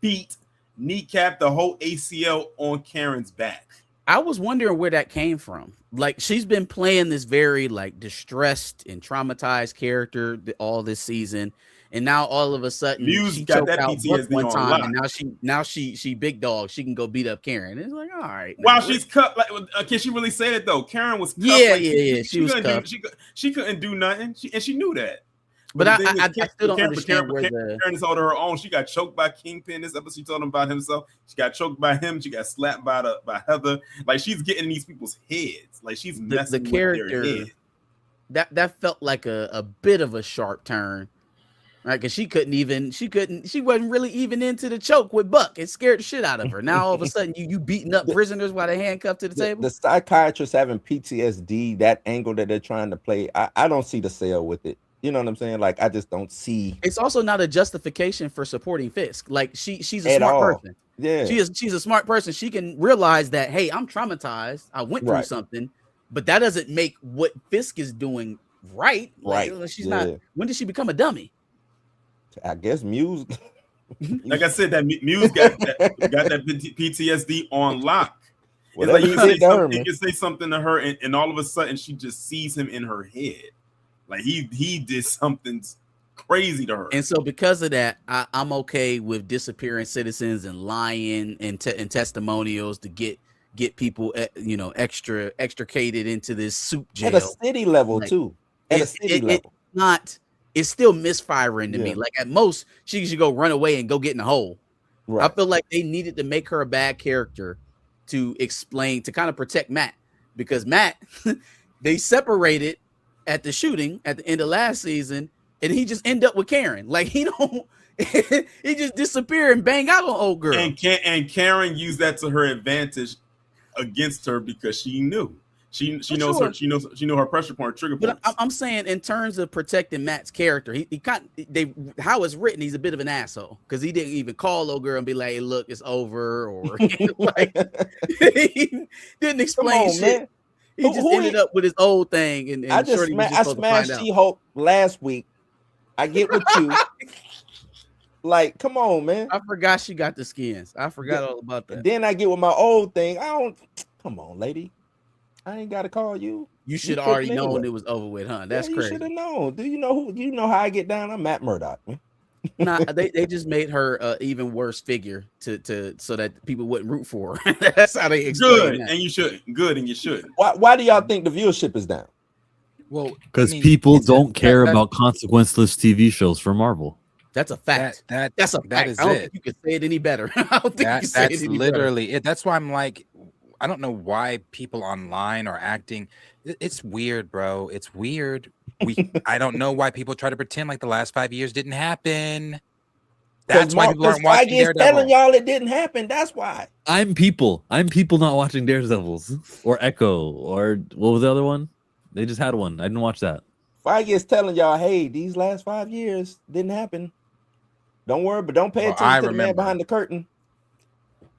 feet, kneecap, the whole ACL on Karen's back. I was wondering where that came from. Like, she's been playing this very like distressed and traumatized character all this season, and now all of a sudden she got that PTSD one time, and now she big dog. She can go beat up Karen. It's like, all right. Wow, she's cut. Like, can she really say that though? Karen was cut. Yeah. She was cut. She couldn't do nothing, and she knew that. But I still don't understand where Karen is on her own. She got choked by Kingpin. This episode, she told him about himself. She got choked by him. She got slapped by Heather. Like, she's getting in these people's heads. Like, she's messing with their head. That felt like a bit of a sharp turn, right? Because she wasn't really even into the choke with Buck. It scared the shit out of her. Now all of a sudden you beating up prisoners while they handcuffed to the table. The psychiatrist having PTSD, that angle that they're trying to play, I don't see the sale with it. You know what I'm saying? Like, I just don't see. It's also not a justification for supporting Fisk. Like, she's a smart person. Yeah, she's a smart person. She can realize that, hey, I'm traumatized. I went through something, but that doesn't make what Fisk is doing right. Like, she's not. When did she become a dummy? I guess Muse. Like I said, that Muse got that PTSD on lock. It's like you can say something to her, and all of a sudden she just sees him in her head. Like he did something crazy to her. And so because of that, I'm okay with disappearing citizens and lying and testimonials to get people, extricated into this soup jail. At a city level, too. At a city level. It's still misfiring to me. Like, at most, she should go run away and go get in a hole. Right. I feel like they needed to make her a bad character to explain, to kind of protect Matt, because Matt, they separated at the shooting at the end of last season, and he just end up with Karen. Like he don't, he just disappear and bang out on old girl. And Karen used that to her advantage against her because she knew. She knows her. She know her pressure point, trigger points. But I'm saying in terms of protecting Matt's character, how it's written, he's a bit of an asshole because he didn't even call old girl and be like, hey, "Look, it's over," or like he didn't explain shit. Man. He just ended up with his old thing. And I smashed She-Hulk last week. I get with you. Like, come on, man. I forgot she got the skins. I forgot all about that. Then I get with my old thing. Come on, lady. I ain't gotta call you. You should have already known it was over with, huh? That's crazy. You should have known. Do you know how I get down? I'm Matt Murdock, man. Nah, they just made her even worse figure to so that people wouldn't root for her. That's how they explain good, that. and you should. Good, and you should. Why do y'all think the viewership is down? Well, because people don't care about consequenceless TV shows for Marvel. That's a fact. That's a fact. That is I don't it. think you can say it any better. I don't think you can say it any literally better. it. That's why I'm like, I don't know why people online are acting. It's weird, bro. It's weird. I don't know why people try to pretend like the last 5 years didn't happen. That's why people aren't watching Daredevil. Telling y'all it didn't happen. That's why. I'm people not watching Daredevils or Echo or what was the other one? They just had one. I didn't watch that. Feige's telling y'all, hey, these last 5 years didn't happen. Don't worry, but don't pay attention to the man behind the curtain.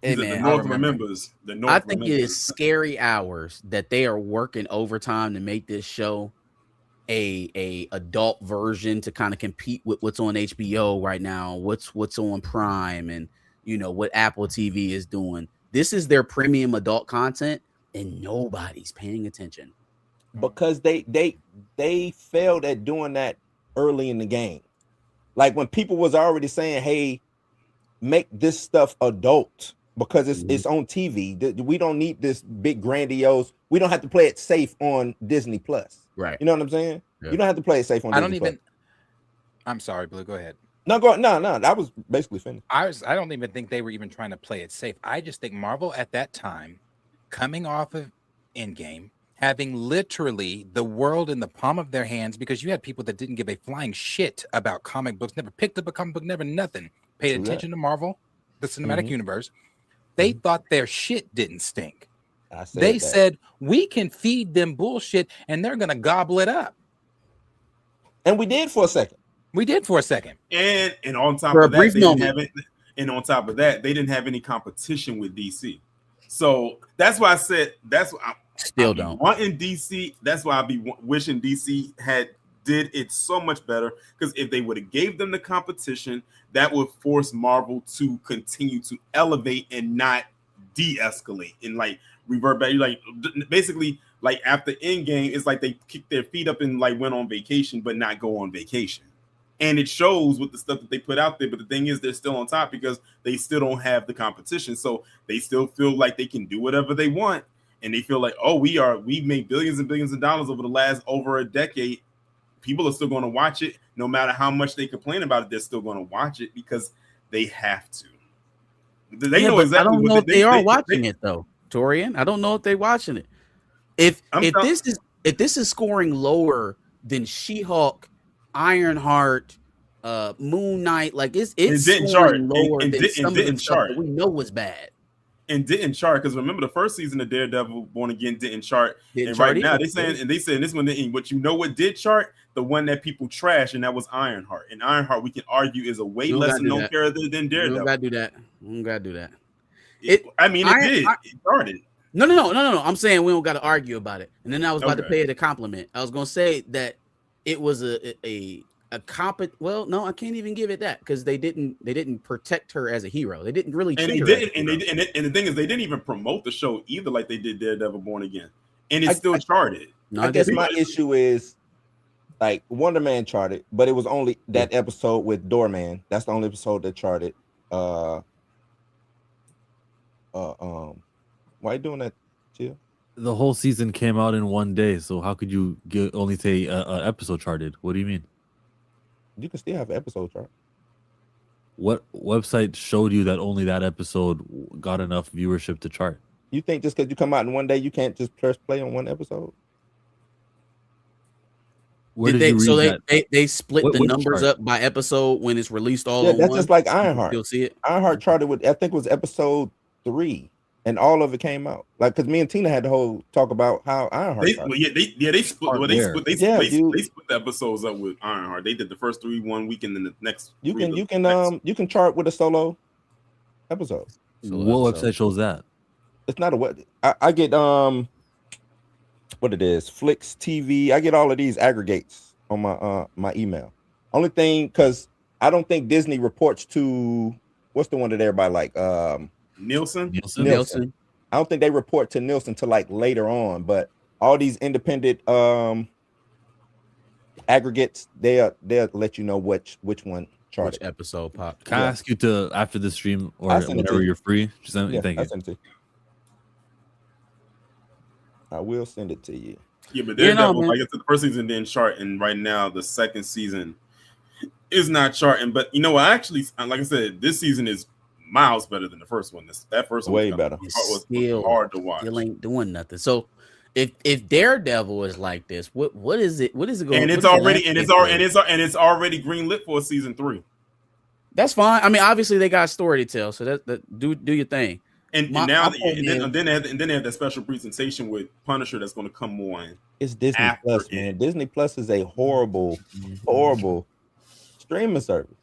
Hey, man, the North remembers. The North I think it is scary hours that they are working overtime to make this show a adult version to kind of compete with what's on HBO right now, what's on Prime, and what Apple TV is doing. This is their premium adult content, and nobody's paying attention because they failed at doing that early in the game. Like when people was already saying, "Hey, make this stuff adult." Because it's on TV. We don't need this big grandiose. We don't have to play it safe on Disney Plus. Right. You know what I'm saying? Yeah. You don't have to play it safe on Disney Plus. I'm sorry, Blue. Go ahead. No. That was basically finished. I don't even think they were even trying to play it safe. I just think Marvel at that time, coming off of Endgame, having literally the world in the palm of their hands, because you had people that didn't give a flying shit about comic books, never picked up a comic book, never nothing, paid attention to Marvel, the cinematic universe. They thought their shit didn't stink. They said, we can feed them bullshit and they're going to gobble it up. And we did for a second. And on top of that, they didn't have any competition with DC. So that's why I said, wanting DC. That's why I'd be wishing DC did it so much better, because if they would have gave them the competition, that would force Marvel to continue to elevate and not de-escalate and like revert back. Like basically, like after Endgame, it's like they kicked their feet up and like went on vacation, but not go on vacation. And it shows with the stuff that they put out there. But the thing is, they're still on top because they still don't have the competition. So they still feel like they can do whatever they want, and they feel like, oh, we made billions and billions of dollars over a decade. People are still going to watch it, no matter how much they complain about it. They're still going to watch it because they have to. They know exactly. I don't know if they are watching it though, Taurean. I don't know if they're watching it. If this is scoring lower than She-Hulk, Ironheart, Moon Knight, like it's scoring lower than some of the stuff that we know was bad. And didn't chart, because remember the first season of Daredevil Born Again didn't chart. Right now they saying this one didn't. But you know what did chart? The one that people trash, and that was Ironheart. And Ironheart, we can argue, is a way less known character than Daredevil. We don't gotta do that. It charted. No. I'm saying we don't got to argue about it. And then I was about to pay it a compliment. I was gonna say that it was a competent. Well, no, I can't even give it that, because they didn't protect her as a hero. They didn't really. And the thing is, they didn't even promote the show either, like they did Daredevil Born Again, and it's still charted. I guess my issue is, like, Wonder Man charted, but it was only that episode with Doorman. That's the only episode that charted. Why are you doing that, Jill? The whole season came out in one day, so how could you only say an episode charted? What do you mean? You can still have an episode chart. What website showed you that only that episode got enough viewership to chart? You think just because you come out in one day, you can't just press play on one episode? Where did you read that? They split the What numbers chart? up by episode when it's released all Yeah, in that's one? just like Ironheart. You'll see it. Ironheart charted with, I think it was episode 3, and all of it came out. Like, because me and Tina had the whole talk about how Ironheart. They split. Well, they split the episodes up with Ironheart. They did the first 3 1 week, and then the next. You can chart with a solo episode. What website shows that? It's not a web. I get what it is, Flix TV. I get all of these aggregates on my my email. Only thing, because I don't think Disney reports to what's the one that everybody like Nielsen. I don't think they report to Nielsen till like later on, but all these independent aggregates, they'll let you know which one charted. Which episode pop. Can I ask you to, after the stream or whenever you're free, just send me? Thank you. Send it to you. I will send it to you. Yeah, but Daredevil, like I said, the first season didn't chart, and right now the second season is not charting. But you know what? Actually, like I said, this season is miles better than the first one. That first one way better. was hard to watch. Still ain't doing nothing. So if Daredevil is like this, what is it? What is it going? And it's already already greenlit for season 3. That's fine. I mean, obviously they got a story to tell, so that do your thing. And then they have that special presentation with Punisher that's going to come on. It's Disney Plus, man. Disney Plus is a horrible streaming service.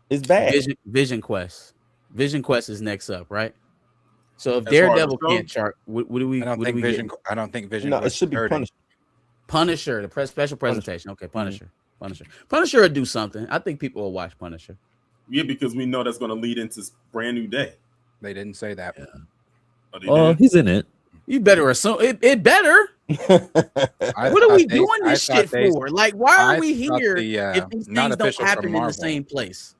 It's bad. Vision Quest. Vision Quest is next up, right? So if Daredevil can't chart, what do we? I don't think Vision. No, it should be Punisher. Punisher, the special presentation. Okay, Punisher. Punisher will do something. I think people will watch Punisher. Yeah, because we know that's going to lead into Brand New Day. They didn't say that. Yeah. Oh, he's in it. You better assume it better. What are we doing this shit for? Like, why are we here if these things don't happen in the same place?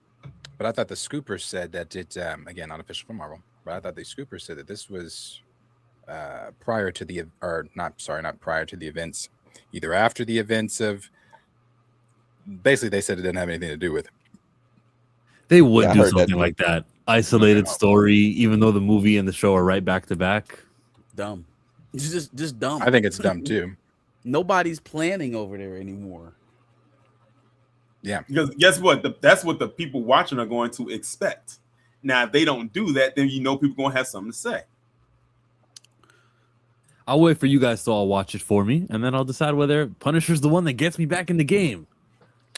But I thought the Scoopers said that it, again, not official from Marvel, but I thought the Scoopers said that this was prior to the, or not prior to the events, either after the events of, basically they said it didn't have anything to do with it. They would do something like that. Isolated story, even though the movie and the show are right back to back. Dumb. It's just dumb. I think it's dumb too. Nobody's planning over there anymore. Yeah. Because guess what? That's what the people watching are going to expect. Now, if they don't do that, then you know people are going to have something to say. I'll wait for you guys to all watch it for me, and then I'll decide whether Punisher's the one that gets me back in the game.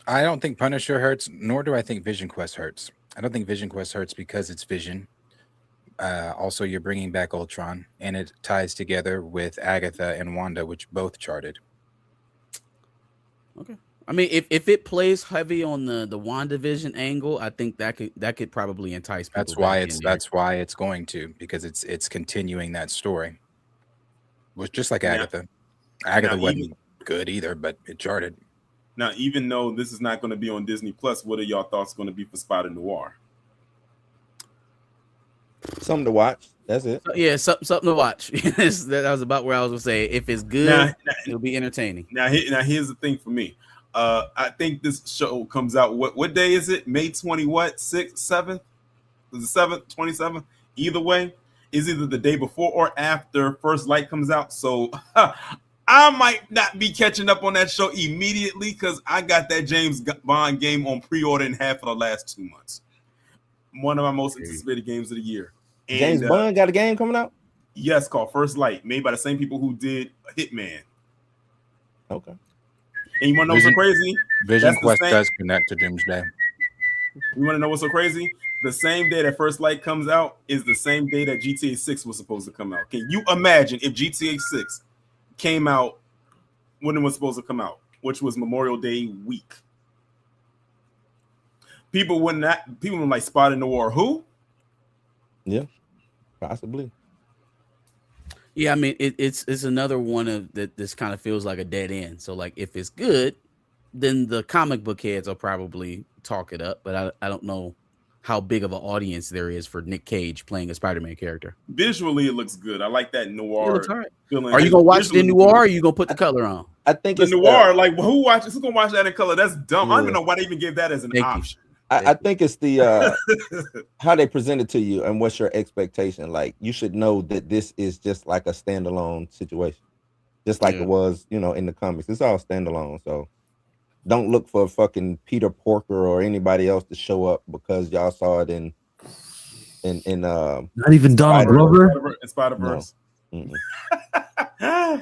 I don't think Punisher hurts, nor do I think Vision Quest hurts. I don't think Vision Quest hurts because it's Vision. Also, you're bringing back Ultron, and it ties together with Agatha and Wanda, which both charted. Okay. I mean, if it plays heavy on the WandaVision angle, I think that could probably entice people. That's why it's going to, because it's continuing that story. It was just like Agatha. Agatha wasn't good either, but it charted. Now, even though this is not going to be on Disney Plus, what are y'all thoughts going to be for Spider Noir? Something to watch. That's it. Yeah, something to watch. That was about where I was going to say. If it's good, it'll be entertaining. Now, here's the thing for me. I think this show comes out. What day is it? May 20 what? 6th, 7th? Was it 7th, 27th? Either way, is either the day before or after First Light comes out. So I might not be catching up on that show immediately because I got that James Bond game on pre-order in half of the last 2 months. One of my most anticipated games of the year. And, James Bond got a game coming out? Yes, called First Light, made by the same people who did Hitman. Okay. And you want to know what's so crazy? Vision Quest does connect to Doomsday. You want to know what's so crazy? The same day that First Light comes out is the same day that GTA 6 was supposed to come out. Can you imagine if GTA 6 came out when it was supposed to come out, which was Memorial Day week? People were like Spider Noir. Who? Yeah, possibly. Yeah, I mean it's another one of that. This kind of feels like a dead end. So like if it's good, then the comic book heads will probably talk it up. But I don't know how big of an audience there is for Nick Cage playing a Spider-Man character. Visually, it looks good. I like that noir. Right. Are you gonna watch the noir? Or are you gonna put the color on? I think the noir. Like who's gonna watch that in color? That's dumb. Yeah. I don't even know why they even give that as an option. I think it's the how they present it to you and what's your expectation. Like you should know that this is just like a standalone situation, just like it was, you know, in the comics. It's all standalone. So don't look for fucking Peter Porker or anybody else to show up because y'all saw it in not even Donald Glover in Spider-Verse. No.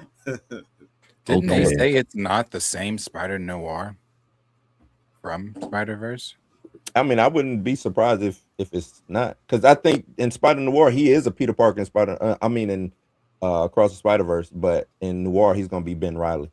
Didn't they say it's not the same Spider Noir from Spider-Verse? I mean, I wouldn't be surprised if it's not, because I think in Spider Noir he is a Peter Parker in in Across the Spider-Verse, but in Noir he's gonna be Ben Reilly.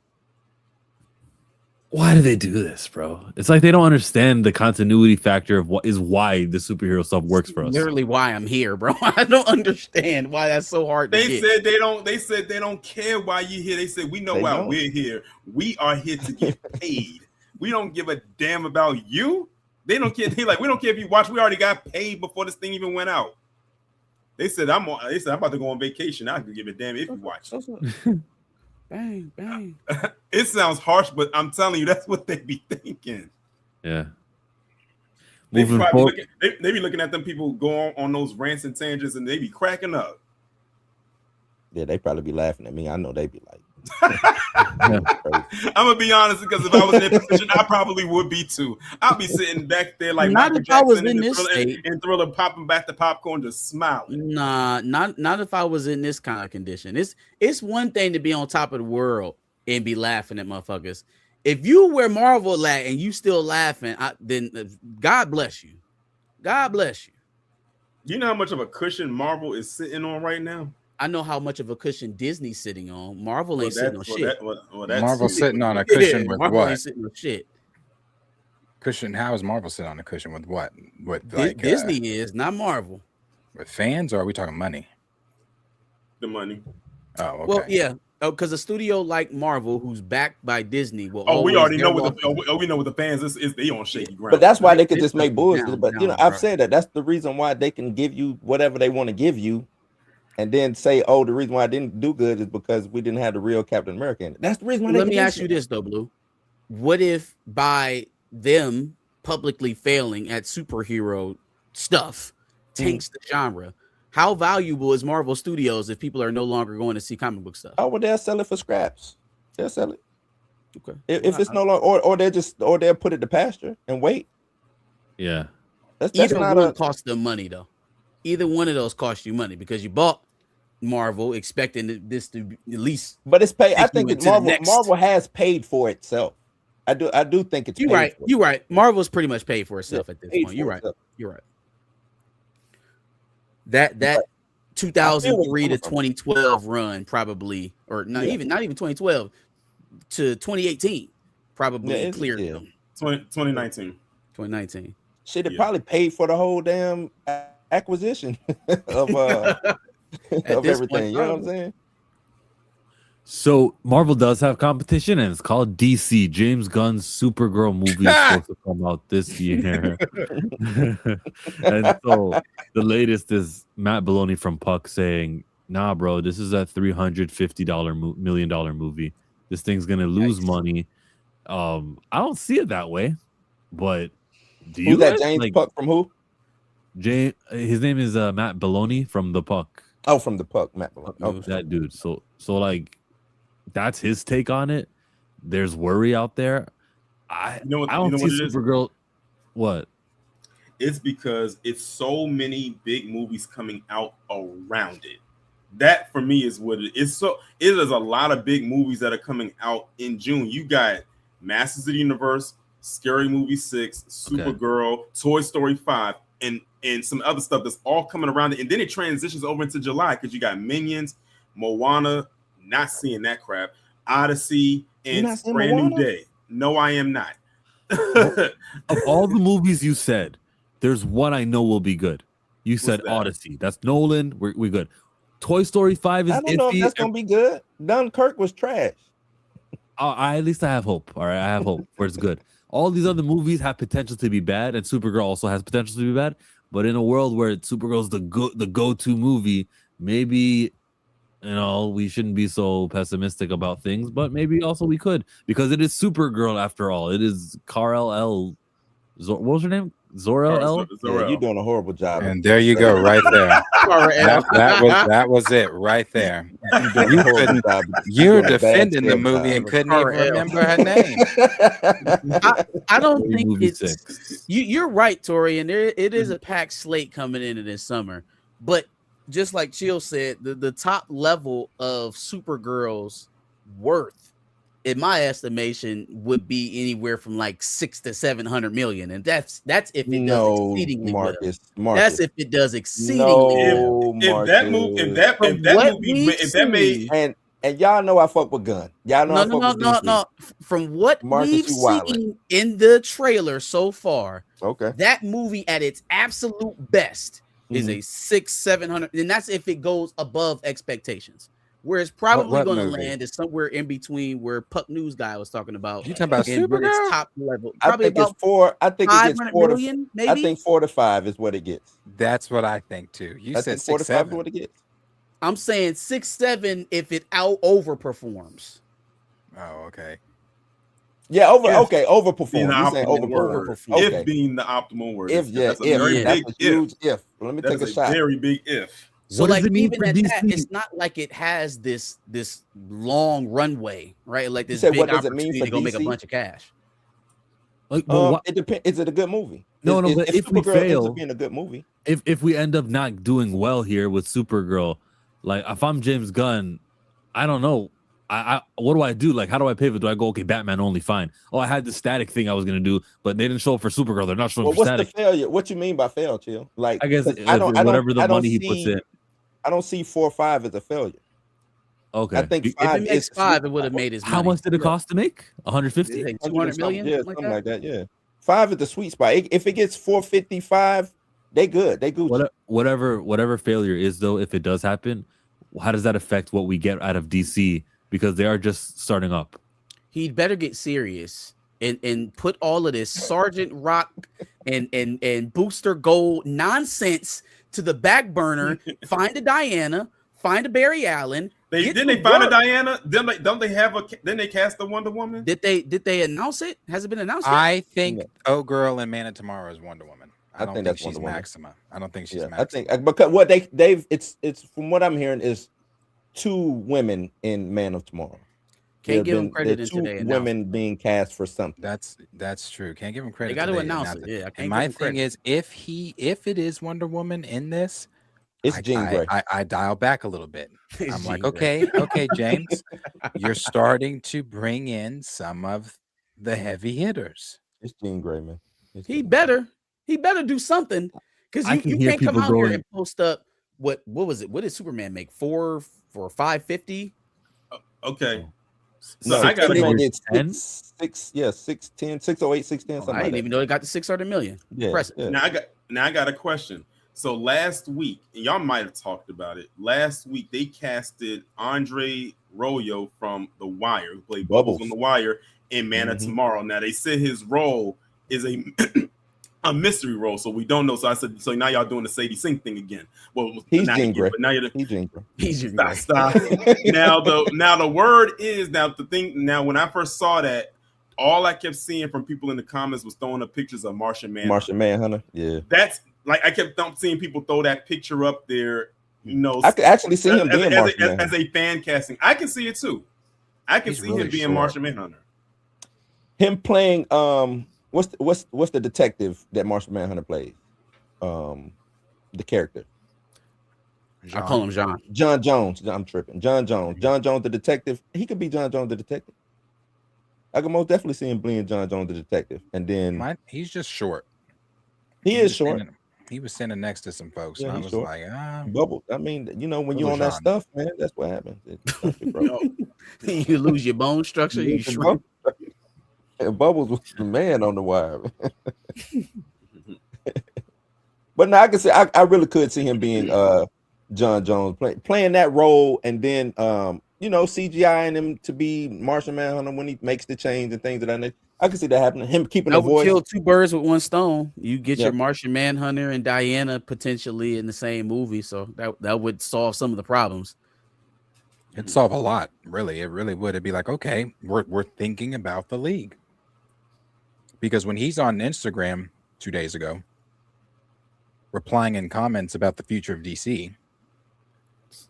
Why do they do this, bro? It's like they don't understand the continuity factor of what is why the superhero stuff works for us. Literally why I'm here, bro. I don't understand why that's so hard to They get. said they don't. They said they don't care why you're here. They said we know why we're here. We are here to get paid. We don't give a damn about you. They don't care. They like we don't care if you watch. We already got paid before this thing even went out. They said I'm about to go on vacation. I could give a damn if you watch. Bang, bang. It sounds harsh, but I'm telling you, that's what they be thinking. Yeah. They be looking at them people go on those rants and tangents, and they be cracking up. Yeah, they probably be laughing at me. I know they be like. I'm gonna be honest, because if I was in their position, I probably would be too. I'll be sitting back there like not Michael if I was Jackson in this state and Thriller, popping back the popcorn, just smiling. Nah, not if I was in this kind of condition. It's one thing to be on top of the world and be laughing at motherfuckers. If you were Marvel at and you still laughing, then God bless you. God bless you. You know how much of a cushion Marvel is sitting on right now? I know how much of a cushion Disney's sitting on. Marvel ain't sitting on shit. Marvel's sitting on a cushion with Marvel what? ain't sitting on shit. Cushion? How is Marvel sitting on a cushion with what? With Disney is not Marvel. With fans, or are we talking money? The money. Oh, okay. Well, yeah. Because a studio like Marvel, who's backed by Disney, will. We already know what we know what the fans is. They on shaky ground. But that's why they could just make bullshit. But you know, I've said that that's the reason why they can give you whatever they want to give you, and then say, "Oh, the reason why I didn't do good is because we didn't have the real Captain America in it." That's the reason why. Let me ask you this though, Blue. What if by them publicly failing at superhero stuff tanks the genre? How valuable is Marvel Studios if people are no longer going to see comic book stuff? Oh, well, they'll sell it for scraps. They'll sell it. Okay. If it's no longer, or they'll put it to pasture and wait. Yeah. That's Either not one costs them money though. Either one of those costs you money because you bought Marvel expecting this to be at least. But it's paid. I think Marvel has paid for itself. I do think it's. You're right. You're right. Marvel's pretty much paid for itself at this point. You're right. You're right. That 2003 to 2012 run probably, or not even 2012 to 2018 probably cleared them. 2019. Shit, it probably paid for the whole damn acquisition of everything. Point, you know what I'm saying? So Marvel does have competition, and it's called DC. James Gunn's Supergirl movie is supposed to come out this year. And so the latest is Matt Belloni from Puck saying, "Nah, bro, this is a $350 million movie. This thing's gonna lose money." I don't see it that way, but do you? Who's that? James Puck from who? His name is Matt Belloni from the Puck. Oh, from the Puck, Matt Belloni. Oh, that dude. So like. That's his take on it. There's worry out there. I don't see Supergirl. What? It's because it's so many big movies coming out around it. That for me is what it is. So it is a lot of big movies that are coming out in June. You got Masters of the Universe, Scary Movie 6, Supergirl, Toy Story 5, and some other stuff that's all coming around it. And then it transitions over into July because you got Minions, Moana. Not seeing that crap. Odyssey and Brand New Day. No, I am not. Of all the movies you said, there's one I know will be good. You said Odyssey. That's Nolan. We're good. Toy Story 5 is I don't know if that's gonna be good. Dunkirk was trash. At least I have hope. All right, I have hope where it's good. All these other movies have potential to be bad, and Supergirl also has potential to be bad. But in a world where Supergirl's the go-to movie, maybe. We shouldn't be so pessimistic about things, but maybe also we could, because it is Supergirl after all. It is Kal-El. What was her name? Zor-El. Yeah, you're doing a horrible job. And there you go, right there. that was it, right there. You're defending the movie and couldn't even remember her name. I don't think movie it's 6. You're right, Torian. It is a packed slate coming into this summer, but just like Chill said, the top level of Supergirl's worth, in my estimation, would be anywhere from like 600 to 700 million, and that's if it does exceedingly Marcus. That's if it does exceedingly well. If that movie and y'all know I fuck with Gunn. Y'all know No. From what we've seen in the trailer so far, that movie at its absolute best is a 600-700, and that's if it goes above expectations. Where it's probably going to land is somewhere in between where Puck News guy was talking about. You talking about Supergirl? Top level. Probably about 4. I think it gets 4 million, maybe. I think 4 to 5 is what it gets. That's what I think too. You said 4 to 5 is what it gets. I'm saying 6-7 if it overperforms. Oh, okay. Yeah, overperform. You're saying overperform. If being the optimal word. If that's a huge if. Let me take a shot. Very big if. So like even at that, it's not like it has this long runway, right? Like this big opportunity to go make a bunch of cash. Like, it depends. Is it a good movie? No, but if we fail, being a good movie, if we end up not doing well here with Supergirl, like if I'm James Gunn, I don't know. I what do I do? Like, how do I pivot? Do I go, okay, Batman only, fine. Oh, I had the Static thing I was gonna do, but they didn't show up for Supergirl. They're not showing for Static. What's the failure? What you mean by fail, Chill? Like, I guess whatever the money he puts in. I don't see 4 or 5 as a failure. Okay, I think if it makes 5, it would have made his money. How much did it cost to make? 150, like 200 million, yeah, something like that. Yeah, 5 is the sweet spot. If it gets 455, they good. They good. Whatever failure is though, if it does happen, how does that affect what we get out of DC? Because they are just starting up. He'd better get serious and put all of this Sergeant Rock and Booster Gold nonsense to the back burner. Find a Diana, find a Barry Allen. Didn't they find a Diana? Don't they have a? Then they cast the Wonder Woman. Did they announce it? Has it been announced yet? I think Girl and Man of Tomorrow is Wonder Woman. I don't think she's Wonder Maxima. I don't think she's Maxima. I think because what they've it's from what I'm hearing is 2 women in Man of Tomorrow. Can't give them credit in 2 today. Women being cast for something. That's true. Can't give them credit. They got to announce it. Yeah. And my thing is, if it is Wonder Woman in this, it's Jean Grey. I dial back a little bit. I'm like, okay, James, you're starting to bring in some of the heavy hitters. It's Jean Grey, man. He better do something, because you can't come out here and post up what was it? What did Superman make? 4 for 550? Okay. So I got 610, 608, 610. I didn't even know they got to 600 million. Yeah, impressive. yeah. Now I got a question. So last week, and y'all might have talked about it. Last week they casted Andre Royo from The Wire, who played Bubbles on The Wire, in Man of Tomorrow. Now they said his role is a mystery role, so we don't know. So I said, so now y'all doing the Sadie Sink thing again. Well, he's Jean Grey. But now you're he's Jean Grey. He's Jean Grey. Stop. Now the word is when I first saw that, all I kept seeing from people in the comments was throwing up pictures of Martian Manhunter. Yeah. That's like I kept seeing people throw that picture up there. You know, I could actually see him being as a fan casting. I can see it too. I can see him being Martian Manhunter. Him playing what's the detective that Martian Manhunter plays? The character. I call him John. John Jones. I'm tripping. John Jones. John Jones, the detective. He could be John Jones, the detective. I can most definitely see him being John Jones, the detective. And then he's just short. He is short. He was standing next to some folks. Yeah, and I was short. Like, Bubble. I mean, you know, when you're on that stuff, man, that's what happens. You lose your bone structure. You shrink. Bubbles was the man on The Wire. But now I can say I really could see him being John Jones playing that role, and then CGIing him to be Martian Manhunter when he makes the change and things of that nature. I can see that happening. Him keeping that a voice. Kill 2 birds with 1 stone. You get your Martian Manhunter and Diana potentially in the same movie, so that would solve some of the problems. It'd solve a lot, really. It really would. It'd be like, okay, we're thinking about the league. Because when he's on Instagram, 2 days ago, replying in comments about the future of DC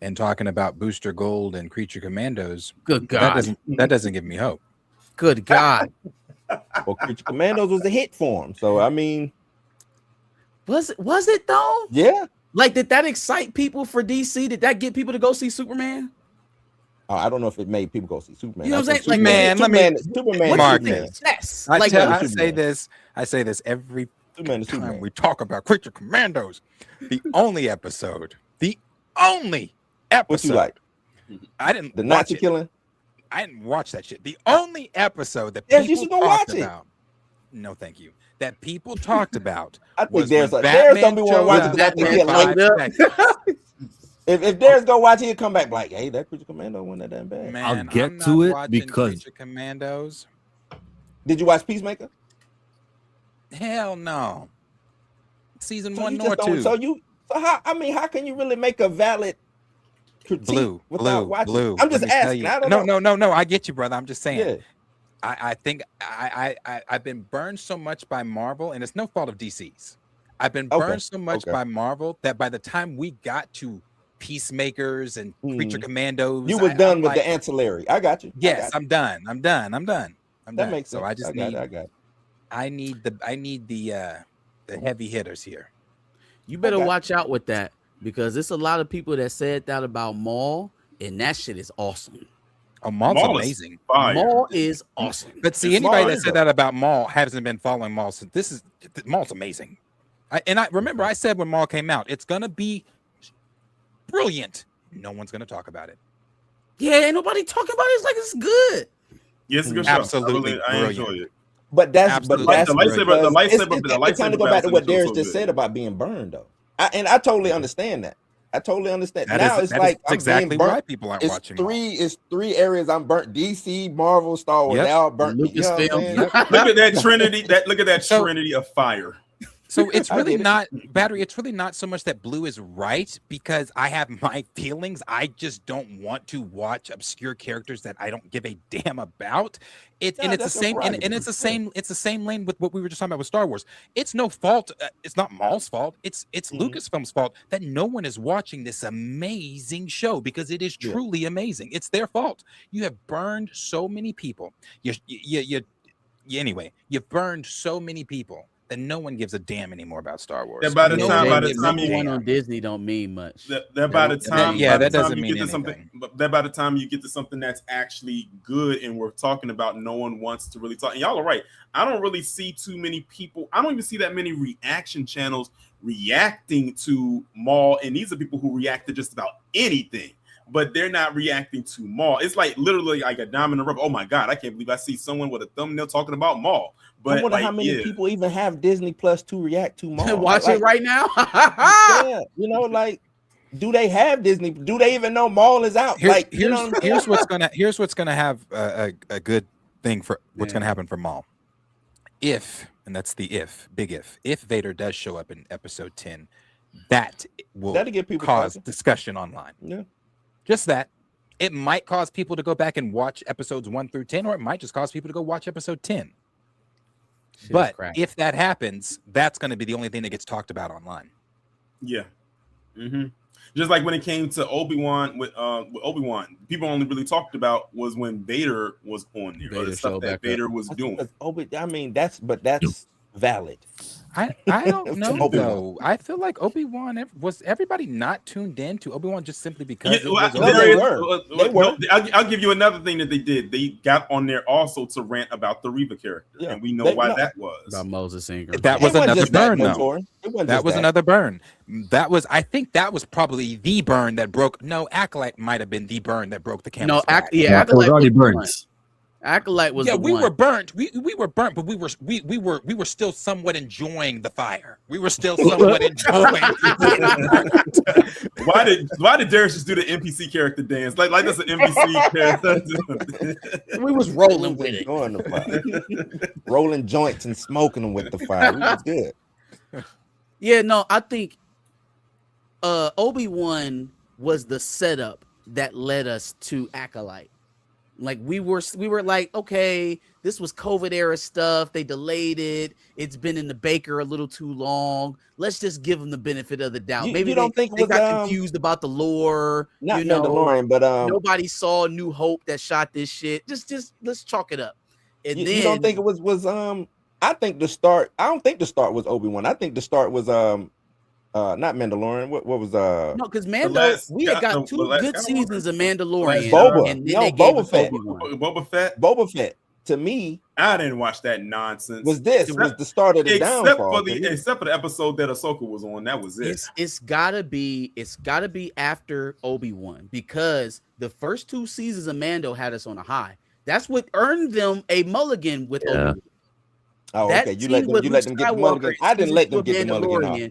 and talking about Booster Gold and Creature Commandos. Good God. That doesn't give me hope. Good God. Well, Creature Commandos was a hit for him. So I mean, was it though? Yeah. Like, did that excite people for DC? Did that get people to go see Superman? I don't know if it made people go see Superman. You know what I'm saying? Superman, Like, man, Superman. Marcus. Yes. I Like, say this every Superman, time we talk about Creature Commandos. The only episode. What you like? I didn't. The Nazi watch it. killing. I didn't watch that shit. The only episode that Yes, you people should go talked watch it. about. No, thank you. That people talked about. I think was there's when some people want to watch it because I think he'll like it. If Darius go watch it, he'll come back like, hey, that Creature Commando wasn't that damn bad. Man, I'll get I'm to not it watching because Creature Commandos. Did you watch Peacemaker? Hell no. Season So 1 you nor just don't- 2. So how can you really make a valid critique Blue. I'm just Let me tell asking. you. I don't know. No. I get you, brother. I'm just saying. Yeah. I think I've been burned so much by Marvel, and it's no fault of DC's. I've been burned so much by Marvel that by the time we got to Peacemakers and Creature Commandos, You was done with the ancillary. I got you. Yes, I'm done. I'm done. That makes sense. So I just I need. got it. I need the heavy hitters here. You better watch out with that, because there's a lot of people that said that about Maul, and that shit is awesome. Oh, Maul's amazing. Maul is awesome. But see, anybody that said that about Maul hasn't been following Maul. So Maul's amazing. I remember I said when Maul came out, it's gonna be brilliant. No one's gonna talk about it. Yeah, ain't nobody talking about it. It's like it's good. Yeah, it's a good Absolutely show. I enjoy it. But that's the lightsaber. It's time to go back to what Darius so just good. said about being burned, though. I totally understand that. I totally understand. Now it's that like is I'm exactly being burnt. why people aren't watching. It's three areas I'm burnt: DC, Marvel, Star Wars. Yep. Now I'm burnt. You know what I'm saying? Look at that trinity. Look at that trinity of fire. So it's I really get it. not battery. It's really not so much that Blue is right, because I have my feelings. I just don't want to watch obscure characters that I don't give a damn about. It's the same, and it's the same. It's the same lane with what we were just talking about with Star Wars. It's no fault. It's not Maul's fault. It's Lucasfilm's fault that no one is watching this amazing show, because it is truly amazing. It's their fault. You have burned so many people. Anyway, you've burned so many people that no one gives a damn anymore about Star Wars. That by the time you one on Disney don't mean much. That by the time that doesn't you mean get to something, but that by the time you get to something that's actually good and we're talking about, no one wants to really talk. And y'all are right. I don't really see too many people. I don't even see that many reaction channels reacting to Maul, and these are people who react to just about anything. But they're not reacting to Maul. It's like literally like a dime in the rough. Oh my God, I can't believe I see someone with a thumbnail talking about Maul. But I wonder how many people even have Disney Plus to react to Maul. Watch it right now. Yeah, like, do they have Disney? Do they even know Maul is out? Here's what's gonna have a good thing for what's gonna happen for Maul. If, and that's the big if Vader does show up in episode 10, that will get people cause talking. discussion online. Yeah. Just that. It might cause people to go back and watch episodes 1 through 10, or it might just cause people to go watch episode 10. But if that happens, that's going to be the only thing that gets talked about online. Yeah. Mm-hmm. Just like when it came to Obi-Wan with Obi-Wan, people only really talked about was when Vader was on there, or the stuff that Vader was doing. That's valid. I don't know though. I feel like Obi-Wan was everybody not tuned in to Obi-Wan just simply because they were. I'll give you another thing that they did. They got on there also to rant about the Reva character, and we know why that was. About Moses Ingram. That was another burn, though. That was another burn. I think that was probably the burn that broke. No, Acolyte might have been the burn that broke the camel's back. Acolyte already burned. Acolyte was we were burnt. We were burnt, but we were still somewhat enjoying the fire. We were still somewhat enjoying. Why did Darius just do the NPC character dance? Like that's an NPC character. We was rolling with it, on the fire. Rolling joints and smoking them with the fire. It was good. Yeah, no, I think Obi-Wan was the setup that led us to Acolyte. Like we were like, okay, this was COVID era stuff. They delayed it. It's been in the baker a little too long. Let's just give them the benefit of the doubt. Maybe you don't think it they was, got confused about the lore. Not Mandalorian, but nobody saw New Hope that shot this shit. Just let's chalk it up. And then you don't think it was I think the start. I don't think the start was Obi-Wan. I think the start was not Mandalorian. What was no, because Mando, we had got two good seasons of Mandalorian. Boba, and then they gave us Obi-Wan. Boba Fett. To me, I didn't watch that nonsense. Was the start of the downfall? Except for the episode that Ahsoka was on, that was it. It's gotta be after Obi-Wan, because the first 2 seasons of Mando had us on a high. That's what earned them a mulligan with Obi-Wan. Oh, okay. You let them get the mulligan. I didn't let them get the mulligan off.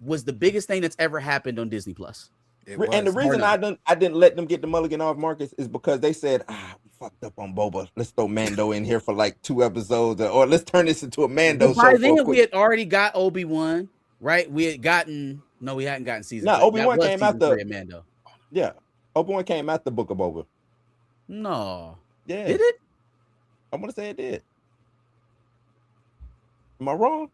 Was the biggest thing that's ever happened on Disney Plus. And the reason I didn't let them get the mulligan off, Marcus, is because they said, we fucked up on Boba. Let's throw Mando in here for like 2 episodes, or let's turn this into a Mando show. By then, we had already got Obi-Wan, right? We hadn't gotten season. No, Obi-Wan came after Mando. Yeah, Obi-Wan came after the Book of Boba. No, yeah, did it? I want to say it did. Am I wrong?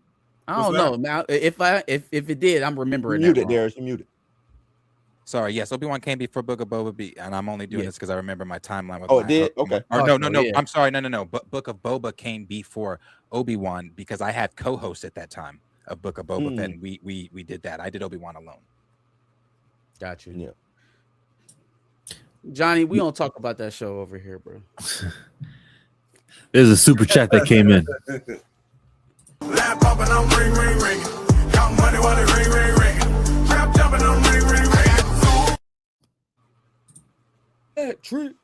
I don't know. Now, if it did, I'm remembering. You muted, Darius. You muted. Sorry, yes, Obi-Wan came before Book of Boba, and I'm only doing this because I remember my timeline. It did? Okay. No. I'm sorry. No. Book of Boba came before Obi-Wan because I had co-hosts at that time of Book of Boba Fett, and we did that. I did Obi-Wan alone. Got you. Yeah. Johnny, we don't talk about that show over here, bro. There's a super chat that came in. Lap popping on ring, ring, ring. Count money while it ring, ring, ring. Trap jumping on ring, ring, ring. That tree.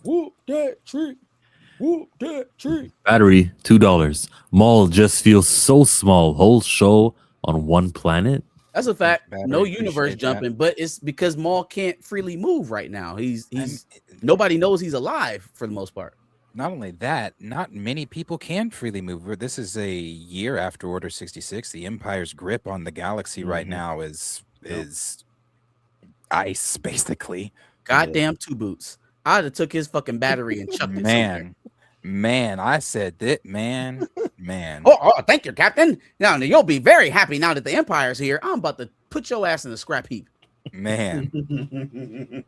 Whoop that tree. Whoop that tree. Battery, $2. Maul just feels so small. Whole show on one planet. That's a fact. No universe jumping, but it's because Maul can't freely move right now. He's nobody knows he's alive for the most part. Not only that, not many people can freely move. This is a year after Order 66. The Empire's grip on the galaxy right now is ice, basically. Goddamn 2 boots. I'd have took his fucking battery and chucked it somewhere. Man, I said that, man. Oh, thank you, Captain. Now you'll be very happy now that the Empire's here. I'm about to put your ass in the scrap heap. Man.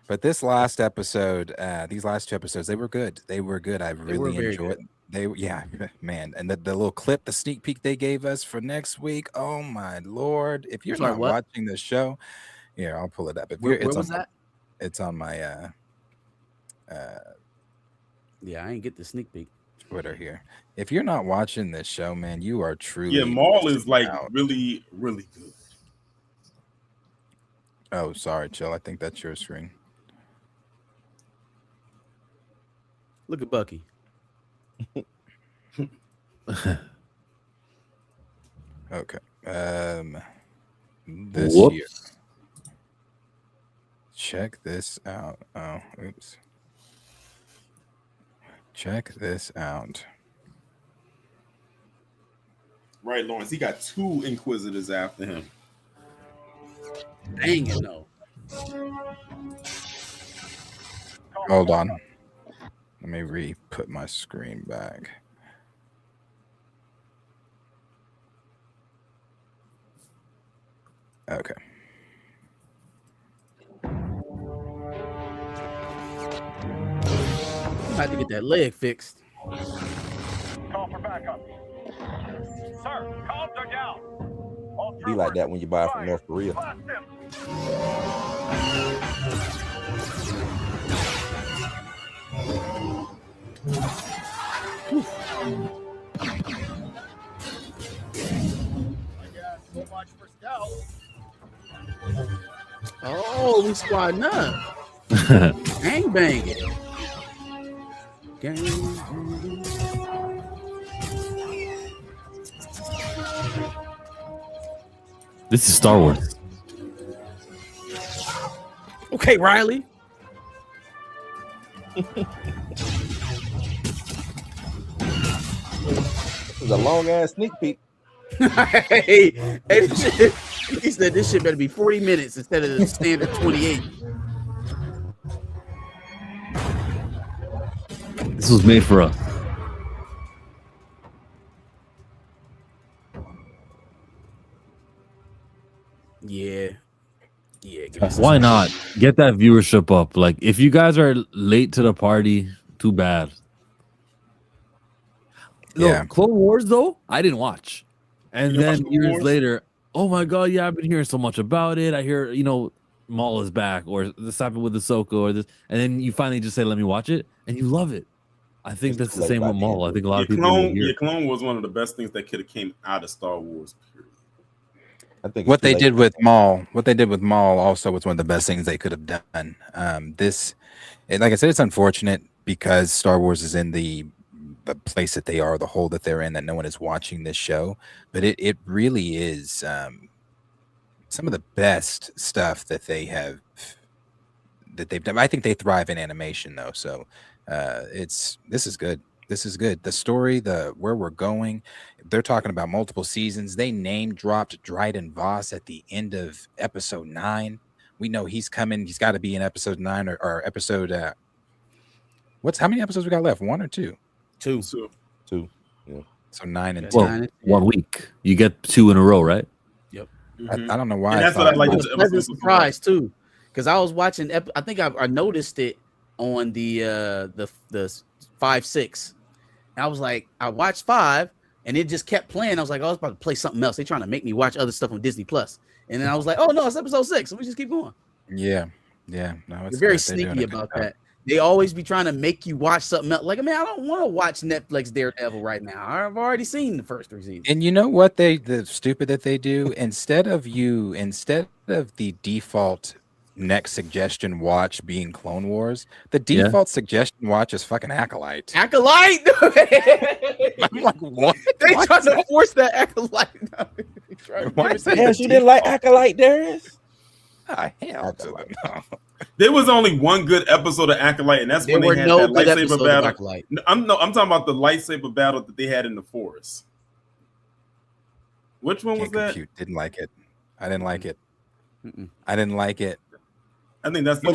But this last episode, these last 2 episodes, they were good. They were good. I really enjoyed it. Man. And the little clip, the sneak peek they gave us for next week. Oh my Lord. If you're not watching the show, here, I'll pull it up. Where was that? It's on my yeah, I ain't get the sneak peek. Twitter here. If you're not watching this show, man, you are truly Maul is like really, really good. Oh, sorry, Chill. I think that's your screen. Look at Bucky. Okay. This year. Check this out. Oh, oops. Check this out. Right, Lawrence. He got 2 Inquisitors after him. Dang it, no. Hold on. Let me re-put my screen back. Okay. I'm about to get that leg fixed. Call for backup. Sir, comms are down. Be like that when you buy from North Korea. So much for stealth. Oh, we squadding up. Gang banging. This is Star Wars. Okay, Riley. This is a long ass sneak peek. Hey, this shit, he said this shit better be 40 minutes instead of the standard 28. This was made for us. Yeah. Why not get that viewership up? Like, if you guys are late to the party, too bad. No, Clone Wars though, I didn't watch. And then years later, oh my god, yeah, I've been hearing so much about it. I hear, Maul is back, or this happened with Ahsoka, or this, and then you finally just say, "Let me watch it," and you love it. I think that's the same with Maul. I think a lot of people. Clone was one of the best things that could have came out of Star Wars. Period. I think what they did with Maul also was one of the best things they could have done. Like I said, it's unfortunate because Star Wars is in the place that they are, the hole that they're in, that no one is watching this show. But it really is some of the best stuff that they've done. I think they thrive in animation though. So this is good. This is good. The story, where we're going, they're talking about multiple seasons. They name dropped Dryden Voss at the end of episode 9. We know he's coming. He's got to be in episode 9 or episode. How many episodes we got left? 1 or 2? 2. 2. Yeah. So 9 and 10. 1 week. You get 2 in a row, right? Yep. I don't know why. And that's what I like. It was a pleasant surprise too, because I was watching. I think I noticed it on the 5-6. I was like, I watched 5, and it just kept playing. I was like, oh, I was about to play something else. They're trying to make me watch other stuff on Disney Plus, and then I was like, oh no, it's episode 6. So we just keep going. Yeah. No, they're very sneaky about that. They always be trying to make you watch something else. Like, I mean, I don't want to watch Netflix Daredevil right now. I've already seen the first 3 seasons. And you know what the stupid that they do? Instead of the default next suggestion watch being Clone Wars, the default suggestion watch is fucking Acolyte. Acolyte? I'm like, what? They trying to force that Acolyte. Yes, you didn't like Acolyte, Darius? Hell no. There was only one good episode of Acolyte, and that's when they had that lightsaber battle. I'm talking about the lightsaber battle that they had in the forest. Which one was that? Didn't like it. I didn't like it. I didn't like it. I think that's the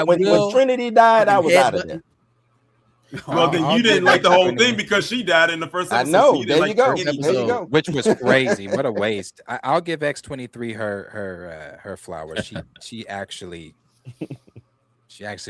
when Trinity died, I was out of there. Well, then you didn't like the whole thing because she died in the first episode. I know. So there you go. There you go. Which was crazy. What a waste. I'll give X23 her flowers. She actually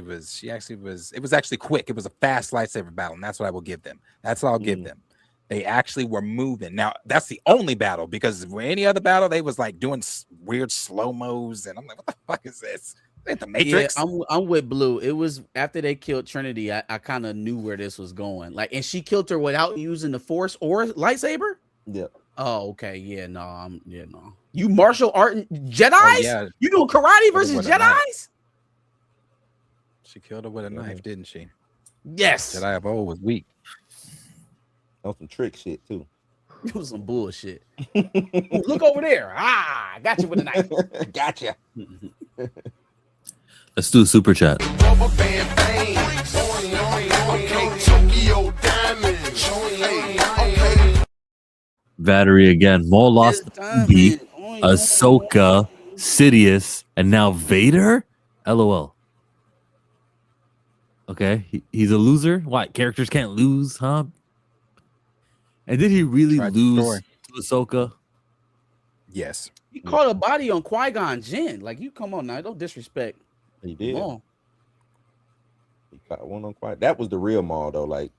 was. It was actually quick. It was a fast lightsaber battle, and that's what I will give them. That's what I'll give them. They actually were moving. Now that's the only battle, because for any other battle, they was like doing weird slow-mos, and I'm like, what the fuck is this? Ain't the Matrix? Yeah, I'm with Blue. It was after they killed Trinity, I kind of knew where this was going. Like, and she killed her without using the Force or lightsaber. Yeah. Oh, okay. Yeah, no. No. You martial art Jedi's? Oh, yeah. You doing karate versus Jedi's? She killed her with a knife, didn't she? Yes. Jedi of old was weak. On some trick shit too. It was some bullshit. Ooh, look over there. I got you with a knife. Gotcha. Let's do a super chat. Battery again. Maul lost the Ahsoka, Sidious, and now Vader? LOL. Okay, he's a loser. What? Characters can't lose, huh? And did he really lose to Ahsoka? Yes. He caught a body on Qui-Gon Jinn. Like, you come on now, don't disrespect. He did. Maul. He caught one on Qui. That was the real Maul though. Like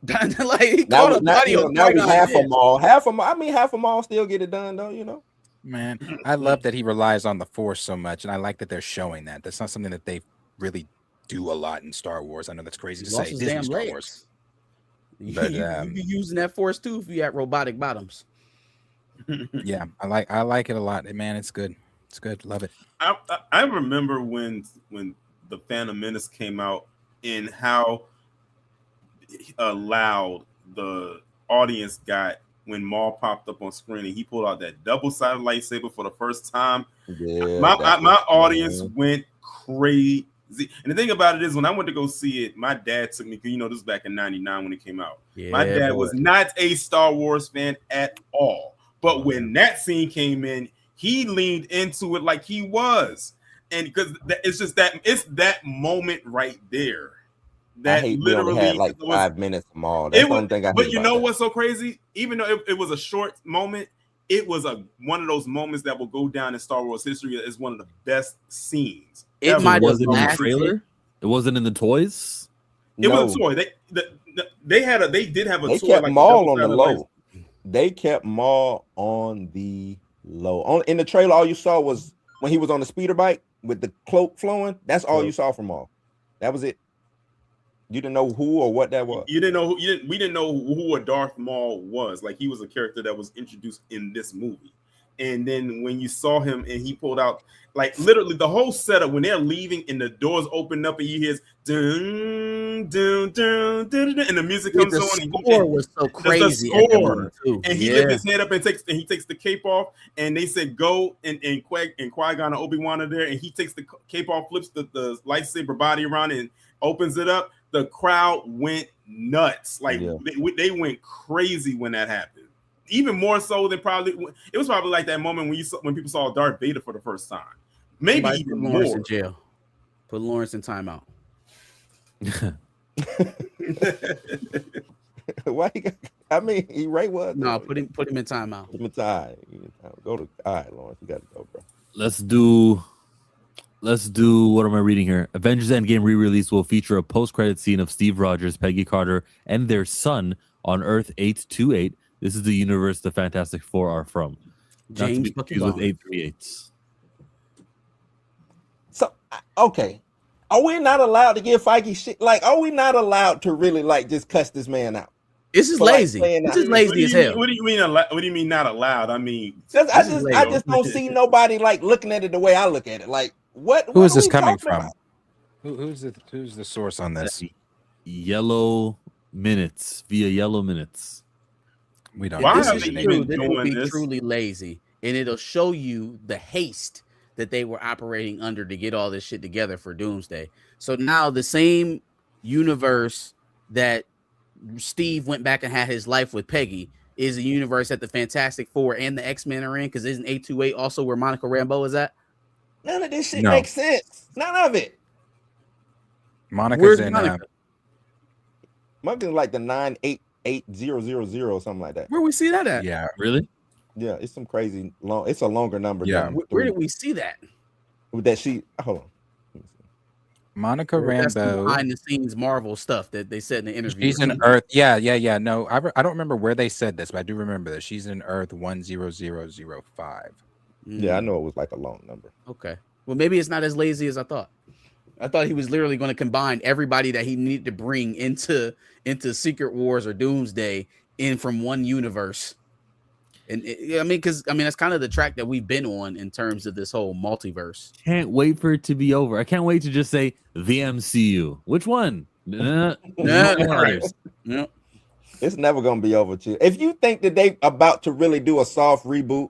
he caught a body on now we Qui-Gon half Jinn. a Maul. Half a Maul. I mean, half a Maul still get it done though. You know. Man, I love that he relies on the Force so much, and I like that they're showing that. That's not something that they really do a lot in Star Wars. I know that's crazy to say. Disney Star Wars. But you be using that Force too if you at robotic bottoms. Yeah, I like it a lot, man. It's good. It's good. Love it. I remember when the Phantom Menace came out and how loud the audience got when Maul popped up on screen and he pulled out that double-sided lightsaber for the first time. Yeah, my audience went crazy. And the thing about it is, when I went to go see it, my dad took me, this was back in '99 when it came out. Yeah, my dad was not a Star Wars fan at all. But when that scene came in, he leaned into it like he was. And because it's just that moment right there. that I hate we literally only had like was, 5 minutes of Maul. That's it the was, only thing I hate but you about know that. what's so crazy? Even though it was a short moment, it was one of those moments that will go down in Star Wars history as one of the best scenes. It ever. might have wasn't in the lasted. trailer. It wasn't in the toys. It was a toy. They did have a They toy. kept like Maul on the double-sided low. They kept Maul on the low. In the trailer, all you saw was when he was on the speeder bike with the cloak flowing. That's all you saw from Maul. That was it. You didn't know who or what that was. You didn't know we didn't know who a Darth Maul was. Like, he was a character that was introduced in this movie. And then when you saw him and he pulled out, like, literally the whole setup, when they're leaving and the doors open up and you hear dun, dun, dun, dun, dun, and the music comes the on. Score was so crazy. The at that score. moment, too. And he lifts his head up and he takes the cape off, and they said go, and Qui-Gon and Obi-Wan are there, and he takes the cape off, flips the lightsaber body around and opens it up. The crowd went nuts. Like, they went crazy when that happened. Even more so than it was probably like that moment when people saw Darth Vader for the first time. Maybe Somebody even put Lawrence more. in jail. Put Lawrence in timeout. Why? I mean, he right was. No, put him in timeout. Put him in time. Go to. All right, Lawrence, you got to go, bro. Let's do. What am I reading here? Avengers Endgame re-release will feature a post-credit scene of Steve Rogers, Peggy Carter, and their son on Earth 828. This is the universe the Fantastic Four are from. James with 838. So, okay. Are we not allowed to give Feige shit? Like, are we not allowed to really, like, just cuss this man out? This is lazy. This is lazy as hell. What do you mean? What do you mean not allowed? I mean, I just don't see nobody like looking at it the way I look at it. Like, who is this coming from? Who's the source on this? Yellow Minutes via Yellow Minutes. We don't. This would be truly lazy, and it'll show you the haste that they were operating under to get all this shit together for Doomsday. So now the same universe that Steve went back and had his life with Peggy is a universe that the Fantastic Four and the X-Men are in, because isn't 828 also where Monica Rambeau is at? None of this shit makes sense. None of it. Monica's in. Monica's like the 988000 or something like that. Where we see that at? Yeah, really? Yeah, it's some crazy long. It's a longer number. Yeah. Where did we see that? With that she. Hold on. Monica Rambeau, behind the scenes Marvel stuff that they said in the interview. She's in Earth. Yeah. No, I don't remember where they said this, but I do remember that she's in Earth 10005. Yeah, I know it was like a long number. Okay. Well, maybe it's not as lazy as I thought. I thought he was literally going to combine everybody that he needed to bring into Secret Wars or Doomsday in from one universe. And that's kind of the track that we've been on in terms of this whole multiverse. Can't wait for it to be over. I can't wait to just say the MCU. Which one? It's never gonna be over. Too. If you think that they about to really do a soft reboot,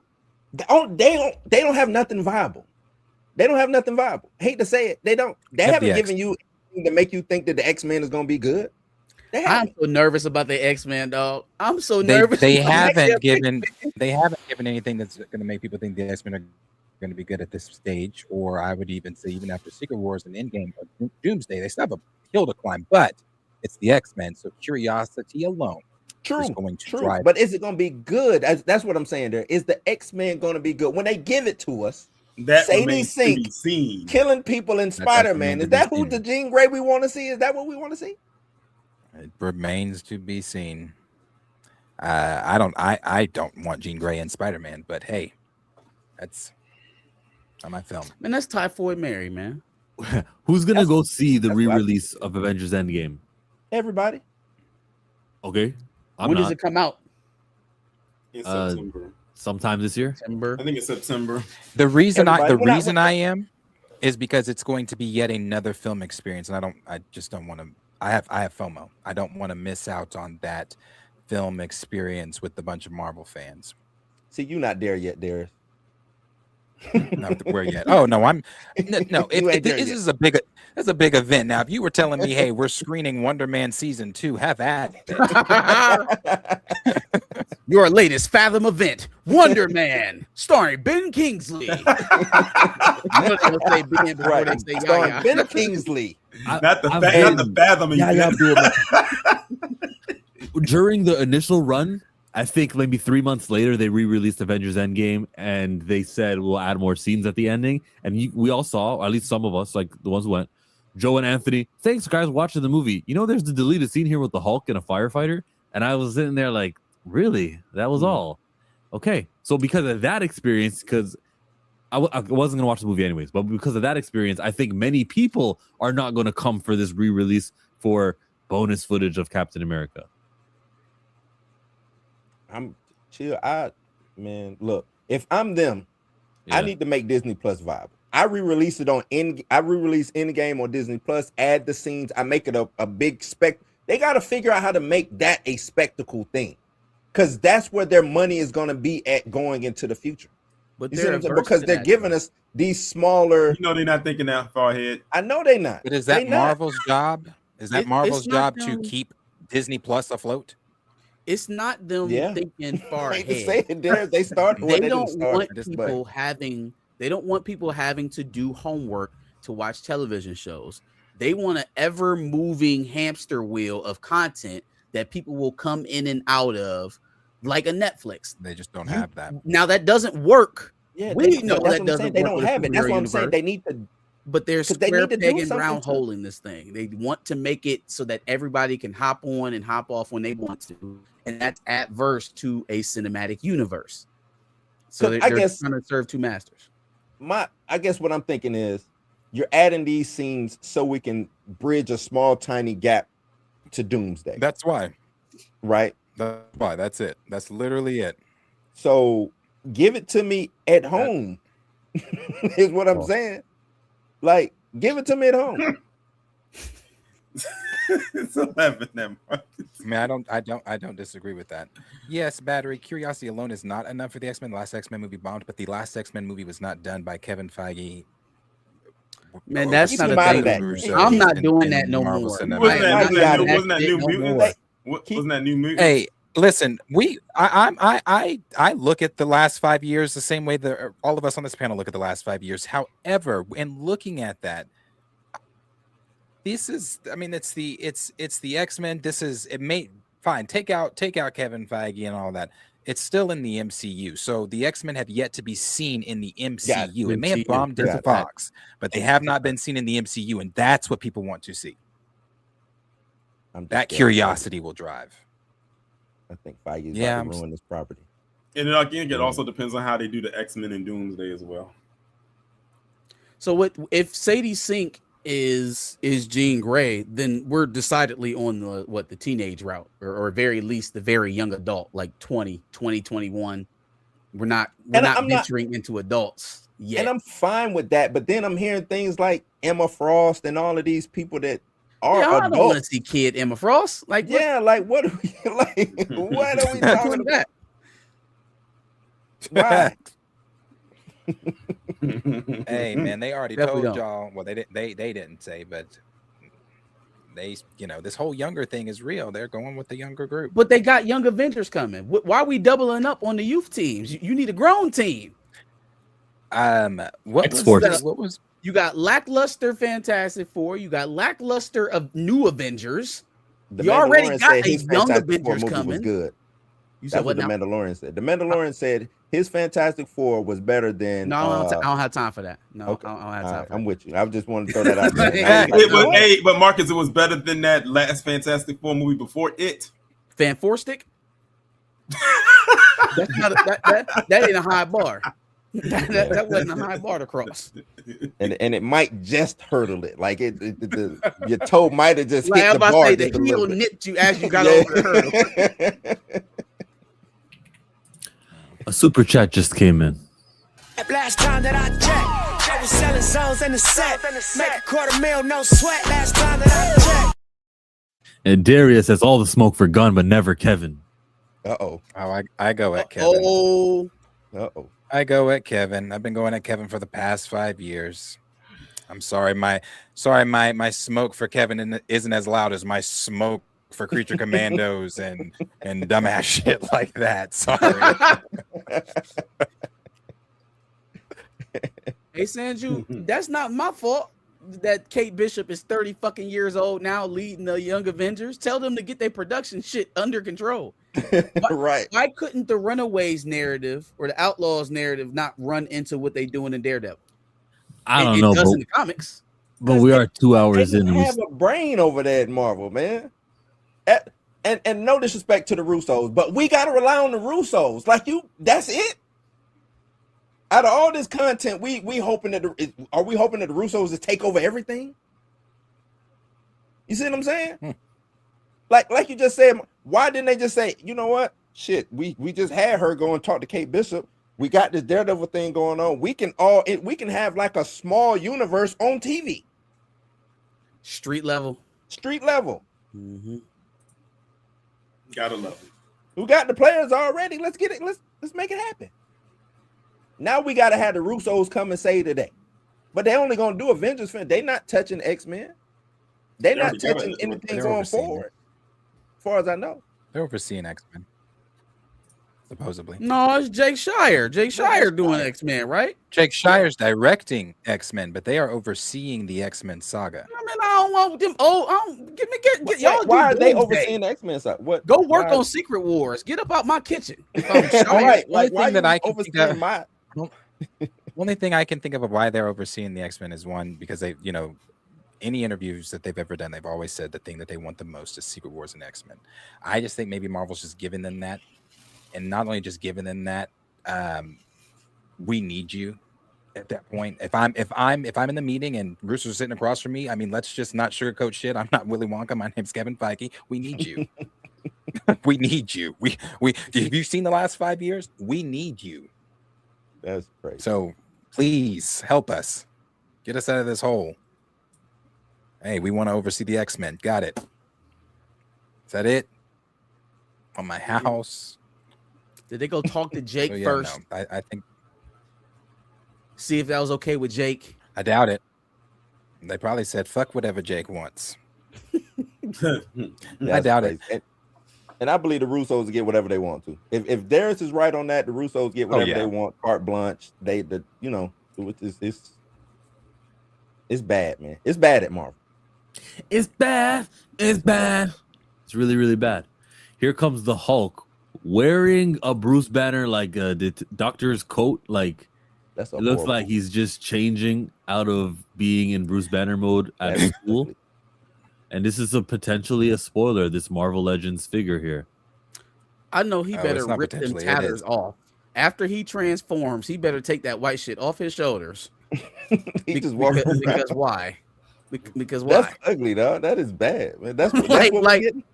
they don't have nothing viable. They don't have nothing viable. Hate to say it, they don't. They haven't given you anything to make you think that the X-Men is gonna be good. I'm so nervous about the X-Men, dog. I'm so nervous. They haven't given anything that's going to make people think the X-Men are going to be good at this stage. Or I would even say, even after Secret Wars and Endgame or Doomsday, they still have a hill to climb. But it's the X-Men, so curiosity alone is going to drive. But is it going to be good? That's what I'm saying. There is the X-Men going to be good when they give it to us. That Sadie Sink killing people in Spider-Man. Is that who the Jean Grey we want to see? Is that what we want to see? It remains to be seen. I don't want Jean Grey and Spider-Man, but hey, that's on my film. Man, that's Typhoid Mary, man. Who's gonna go see the re-release of Avengers Endgame? Everybody. Okay. When does it come out? In September. Sometime this year. September. I think it's September. The reason I am is because it's going to be yet another film experience, and I just don't want to. I have FOMO. I don't want to miss out on that film experience with a bunch of Marvel fans. See, you're not there yet, Darius. Not where yet. Oh no, I'm no. This is a big. That's a big event. Now, if you were telling me, hey, we're screening Wonder Man season 2, have at it. Your latest Fathom event, Wonder Man, starring Ben Kingsley. You know they don't say Ben before they say Starring Yaya. Ben Kingsley. Not the Fathom event. During the initial run, I think maybe 3 months later, they re-released Avengers Endgame, and they said we'll add more scenes at the ending. And we all saw, or at least some of us, like the ones who went, Joe and Anthony, thanks guys watching the movie. You know, there's the deleted scene here with the Hulk and a firefighter. And I was sitting there like, really? That was all? Okay. So because of that experience, because I wasn't going to watch the movie anyways, but because of that experience, I think many people are not going to come for this re-release for bonus footage of Captain America. I'm chill. Look, if I'm them, I need to make Disney Plus viable. I re-release it on Endgame on Disney Plus, add the scenes, I make it a big They got to figure out how to make that a spectacle thing, because that's where their money is going to be at going into the future. But because they're giving us these smaller. You know, they're not thinking that far ahead. I know they're not. But is that Marvel's job? Is that Marvel's job to keep Disney Plus afloat? It's not them thinking far ahead. They start. They don't want people having. They don't want people having to do homework to watch television shows. They want an ever-moving hamster wheel of content that people will come in and out of, like a Netflix. They just don't have that. Now that doesn't work. Yeah, we know that doesn't. They don't have it. That's what I'm saying. They need to. But they're square peg and round hole in this thing. They want to make it so that everybody can hop on and hop off when they want to, and that's adverse to a cinematic universe. So they're trying to serve two masters. I guess what I'm thinking is you're adding these scenes so we can bridge a small, tiny gap to Doomsday. That's why. Right? That's why. That's it. That's literally it. So give it to me at home, is what I'm saying. Like, give it to me at home. It's 11 then. I mean, I don't disagree with that. Yes, battery curiosity alone is not enough for the X-Men. The last X-Men movie bombed, but the last X-Men movie was not done by Kevin Feige. Man, that's not a thing. I'm not doing that no more. Wasn't that New Mutants? Wasn't that New Mutants? Hey, listen, I look at the last 5 years the same way that all of us on this panel look at the last 5 years. However, in looking at that, this is, I mean, it's the X-Men. Fine. Take out Kevin Feige and all that. It's still in the MCU. So the X-Men have yet to be seen in the MCU. It may have bombed into Fox, but they have not been seen in the MCU, and that's what people want to see. That curiosity will drive. I think Feige is about to ruin this property. And then again, it also depends on how they do the X-Men and Doomsday as well. So if Sadie Sink is Jean Grey, then we're decidedly on the teenage route, or at very least the very young adult, like 20, 21. We're not venturing into adults yet. And I'm fine with that, but then I'm hearing things like Emma Frost and all of these people that are adults. I don't want to see kid Emma Frost. Like, like what are we like? What are we talking about? Why? Hey man, they already told y'all. Well, they didn't say, but they, this whole younger thing is real. They're going with the younger group. But they got young Avengers coming. Why are we doubling up on the youth teams? You need a grown team. What was you got lackluster Fantastic Four? You got lackluster of new Avengers. You already got a young Avengers coming. Was good. You said what? The Mandalorian said. The Mandalorian said his Fantastic Four was better than. No, I don't have time for that. No, okay. I don't have time. I'm with you. I just wanted to throw that out there. But Marcus, it was better than that last Fantastic Four movie before it. Fan Four Stick. That's not that ain't a high bar. That wasn't a high bar to cross. And it might just hurdle it. Like your toe might have just hit the bar. The heel nipped you as you got over the hurdle. A super chat just came in. Last time that I checked, I was selling zones in the set. Make $250,000, no sweat. Last time that I checked. And Darius says all the smoke for Gunn, but never Kevin. Uh-oh. Oh, I go at Kevin. Uh-oh. I go at Kevin. I've been going at Kevin for the past 5 years. I'm sorry, my smoke for Kevin isn't as loud as my smoke for Creature Commandos and dumbass shit like that. Sorry. Hey Sanju, that's not my fault that Kate Bishop is 30 fucking years old now leading the Young Avengers. Tell them to get their production shit under control. Right. Why couldn't the Runaways narrative or the Outlaws narrative not run into what they doing in Daredevil? I don't know, it does in the comics. But we are 2 hours They in. have a brain over there at Marvel, man. And no disrespect to the Russos, but we gotta rely on the Russos. Like that's it. Out of all this content, we hoping that are we hoping that the Russos to take over everything? You see what I'm saying? Like you just said, why didn't they just say, you know what? Shit, we just had her go and talk to Kate Bishop. We got this Daredevil thing going on. We can have like a small universe on TV. Street level. Mm-hmm. Gotta love it. We got the players already. Let's get it. Let's make it happen. Now we gotta have the Russos come and say today. But they only gonna do Avengers film. They not touching X-Men. They're not touching anything going forward. As far as I know. They're overseeing X-Men. Supposedly. No, it's Jake Shire. Jake Shire doing X-Men, right? Jake Shire's directing X-Men, but they are overseeing the X-Men saga. I mean, I don't want them. Get y'all. Why are they overseeing the X-Men side? What? Go work on Secret Wars. Get up out my kitchen. All right. Like, Only thing that I can think of, only thing I can think of why they're overseeing the X-Men is one, because they, any interviews that they've ever done, they've always said the thing that they want the most is Secret Wars and X-Men. I just think maybe Marvel's just giving them that, and not only just giving them that, we need you at that point. If I'm in the meeting and Bruce is sitting across from me, I mean, let's just not sugarcoat shit. I'm not Willy Wonka. My name's Kevin Feige. We need you. We need you. We have you seen the last 5 years? We need you. That's great. So please help us. Get us out of this hole. Hey, we want to oversee the X-Men. Got it. Is that it? On my house. Did they go talk to Jake first? No, I think. See if that was okay with Jake. I doubt it. They probably said, fuck whatever Jake wants. I doubt it. And I believe the Russos get whatever they want to. If Darius is right on that, the Russos get whatever they want, carte blanche. It's bad, man. It's bad at Marvel. It's bad. It's bad. It's really, really bad. Here comes the Hulk wearing a Bruce Banner doctor's coat. Like, it looks like he's just changing out of being in Bruce Banner mode at school. And this is potentially a spoiler, this Marvel Legends figure here. I know he better rip them tatters off. After he transforms, he better take that white shit off his shoulders. Because why? Because why? That's ugly, dog. That is bad, man. That's what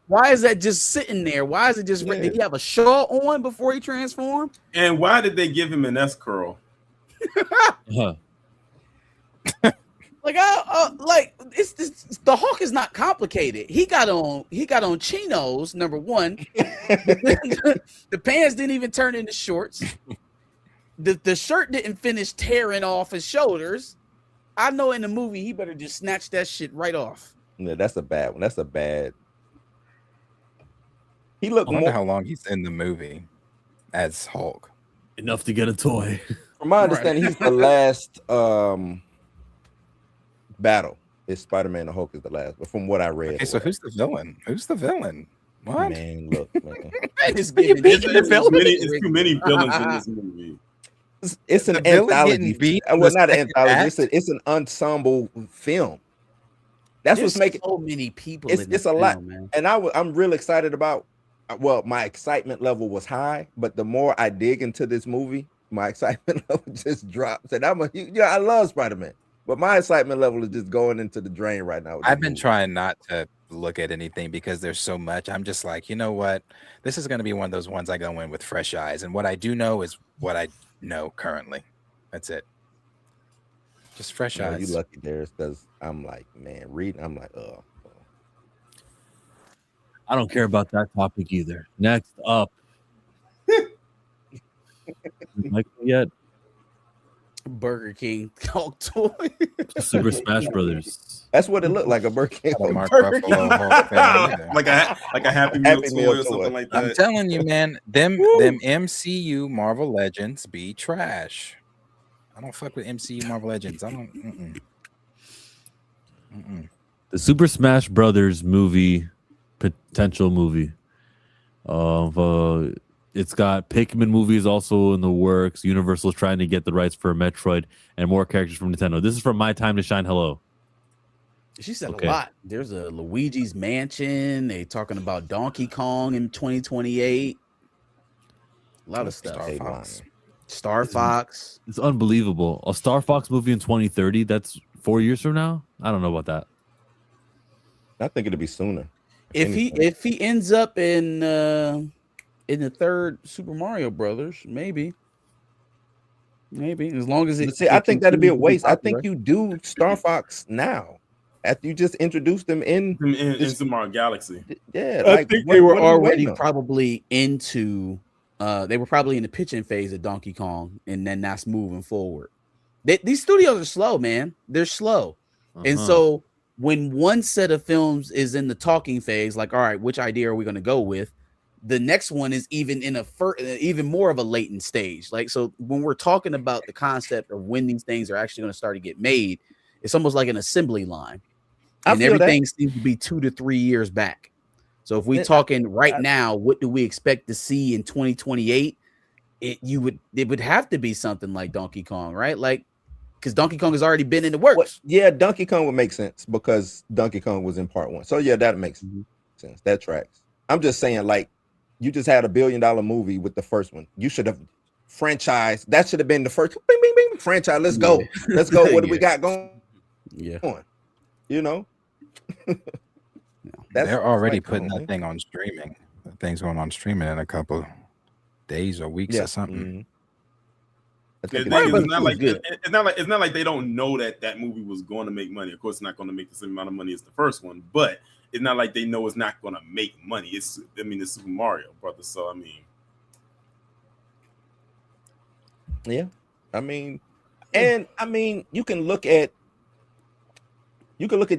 why is that just sitting there? Why is it just did he have a shawl on before he transformed? And why did they give him an S curl? It's the Hulk is not complicated. He got on chinos, number one. The pants didn't even turn into shorts. The shirt didn't finish tearing off his shoulders. I know in the movie he better just snatch that shit right off. Yeah, that's a bad one. That's a bad. I wonder how long he's in the movie as Hulk. Enough to get a toy. From my understanding, he's the last battle. Is Spider-Man and Hulk is the last, but from what I read. Okay, so who's the villain? Who's the villain? What? Man, look, man. It's too many villains in this movie. It's an anthology. Well, not an anthology. It's an ensemble film. That's what's making so many people. It's a lot, man. And I'm real excited about. Well, my excitement level was high, but the more I dig into this movie, my excitement level just drops. And I love Spider-Man, but my excitement level is just going into the drain right now. I've been trying not to look at anything because there's so much. I'm just like, you know what? This is going to be one of those ones I go in with fresh eyes, and what I do know is what I know currently. That's it. Just fresh eyes. You lucky, Darius, because I'm like, man, reading. I'm like, I don't care about that topic either. Next up. Like yet? Burger King Hulk toy. Super Smash Brothers. That's what it looked like, a Burger King. Mark Ruffalo Hulk fan either. like a Happy Meal toy or something like that. I'm telling you, man, them MCU Marvel Legends be trash. I don't fuck with MCU Marvel Legends. I don't. The Super Smash Brothers movie, potential movie. It's got Pikmin movies also in the works. Universal's trying to get the rights for Metroid and more characters from Nintendo. This is from My Time to Shine. Hello. She said a lot. There's a Luigi's Mansion. They talking about Donkey Kong in 2028. A lot of stuff. Star Fox. It's unbelievable. A Star Fox movie in 2030. That's 4 years from now. I don't know about that. I think it'll be sooner. If he ends up in the third Super Mario Brothers, maybe as long as it. I think that'd be a waste. I think you do Star Fox now. After you just introduced them in Super Mario Galaxy. Yeah, I think they were already probably into. They were probably in the pitching phase of Donkey Kong, and then that's moving forward. These studios are slow, man. They're slow, and so when one set of films is in the talking phase, like, all right, which idea are we going to go with? The next one is even in even more of a latent stage. Like, so when we're talking about the concept of when these things are actually going to start to get made, it's almost like an assembly line, and everything seems to be 2 to 3 years back. So if we're talking right now, what do we expect to see in 2028? It would have to be something like Donkey Kong, right? Like, because Donkey Kong has already been in the works. Yeah, Donkey Kong would make sense because Donkey Kong was in part 1. So yeah, that makes sense. That tracks. I'm just saying, like, you just had $1 billion movie with the first one. You should have franchised. That should have been the first bing, bing, bing, franchise. Let's go. Let's go. What do we got going? Yeah. You know? They're already putting that thing on streaming. That thing's going on streaming in a couple days or weeks or something. It's not like they don't know that movie was going to make money. Of course, it's not going to make the same amount of money as the first one, but it's not like they know it's not going to make money. It's Super Mario Brothers. So yeah, you can look at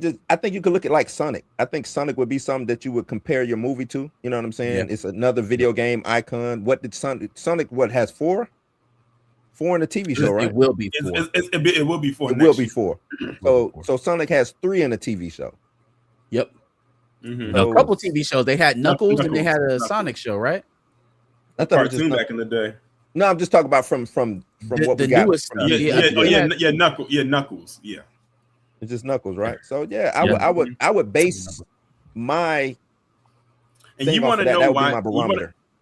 this. I think you could look at like Sonic. I think Sonic would be something that you would compare your movie to. You know what I'm saying? Yeah. It's another video game icon. What did Sonic? What has 4? 4 in the TV show, right? It will be 4. It will be 4. It will be 4. So Sonic has 3 in the TV show. Yep. A couple TV shows. They had Knuckles and they had a Sonic show, right? I thought cartoon back in the day. No, I'm just talking about from what we got. Newest stuff. Yeah, Knuckles. Yeah, Knuckles. Yeah. It's just Knuckles, right? So yeah, I would base my. And you want to know why?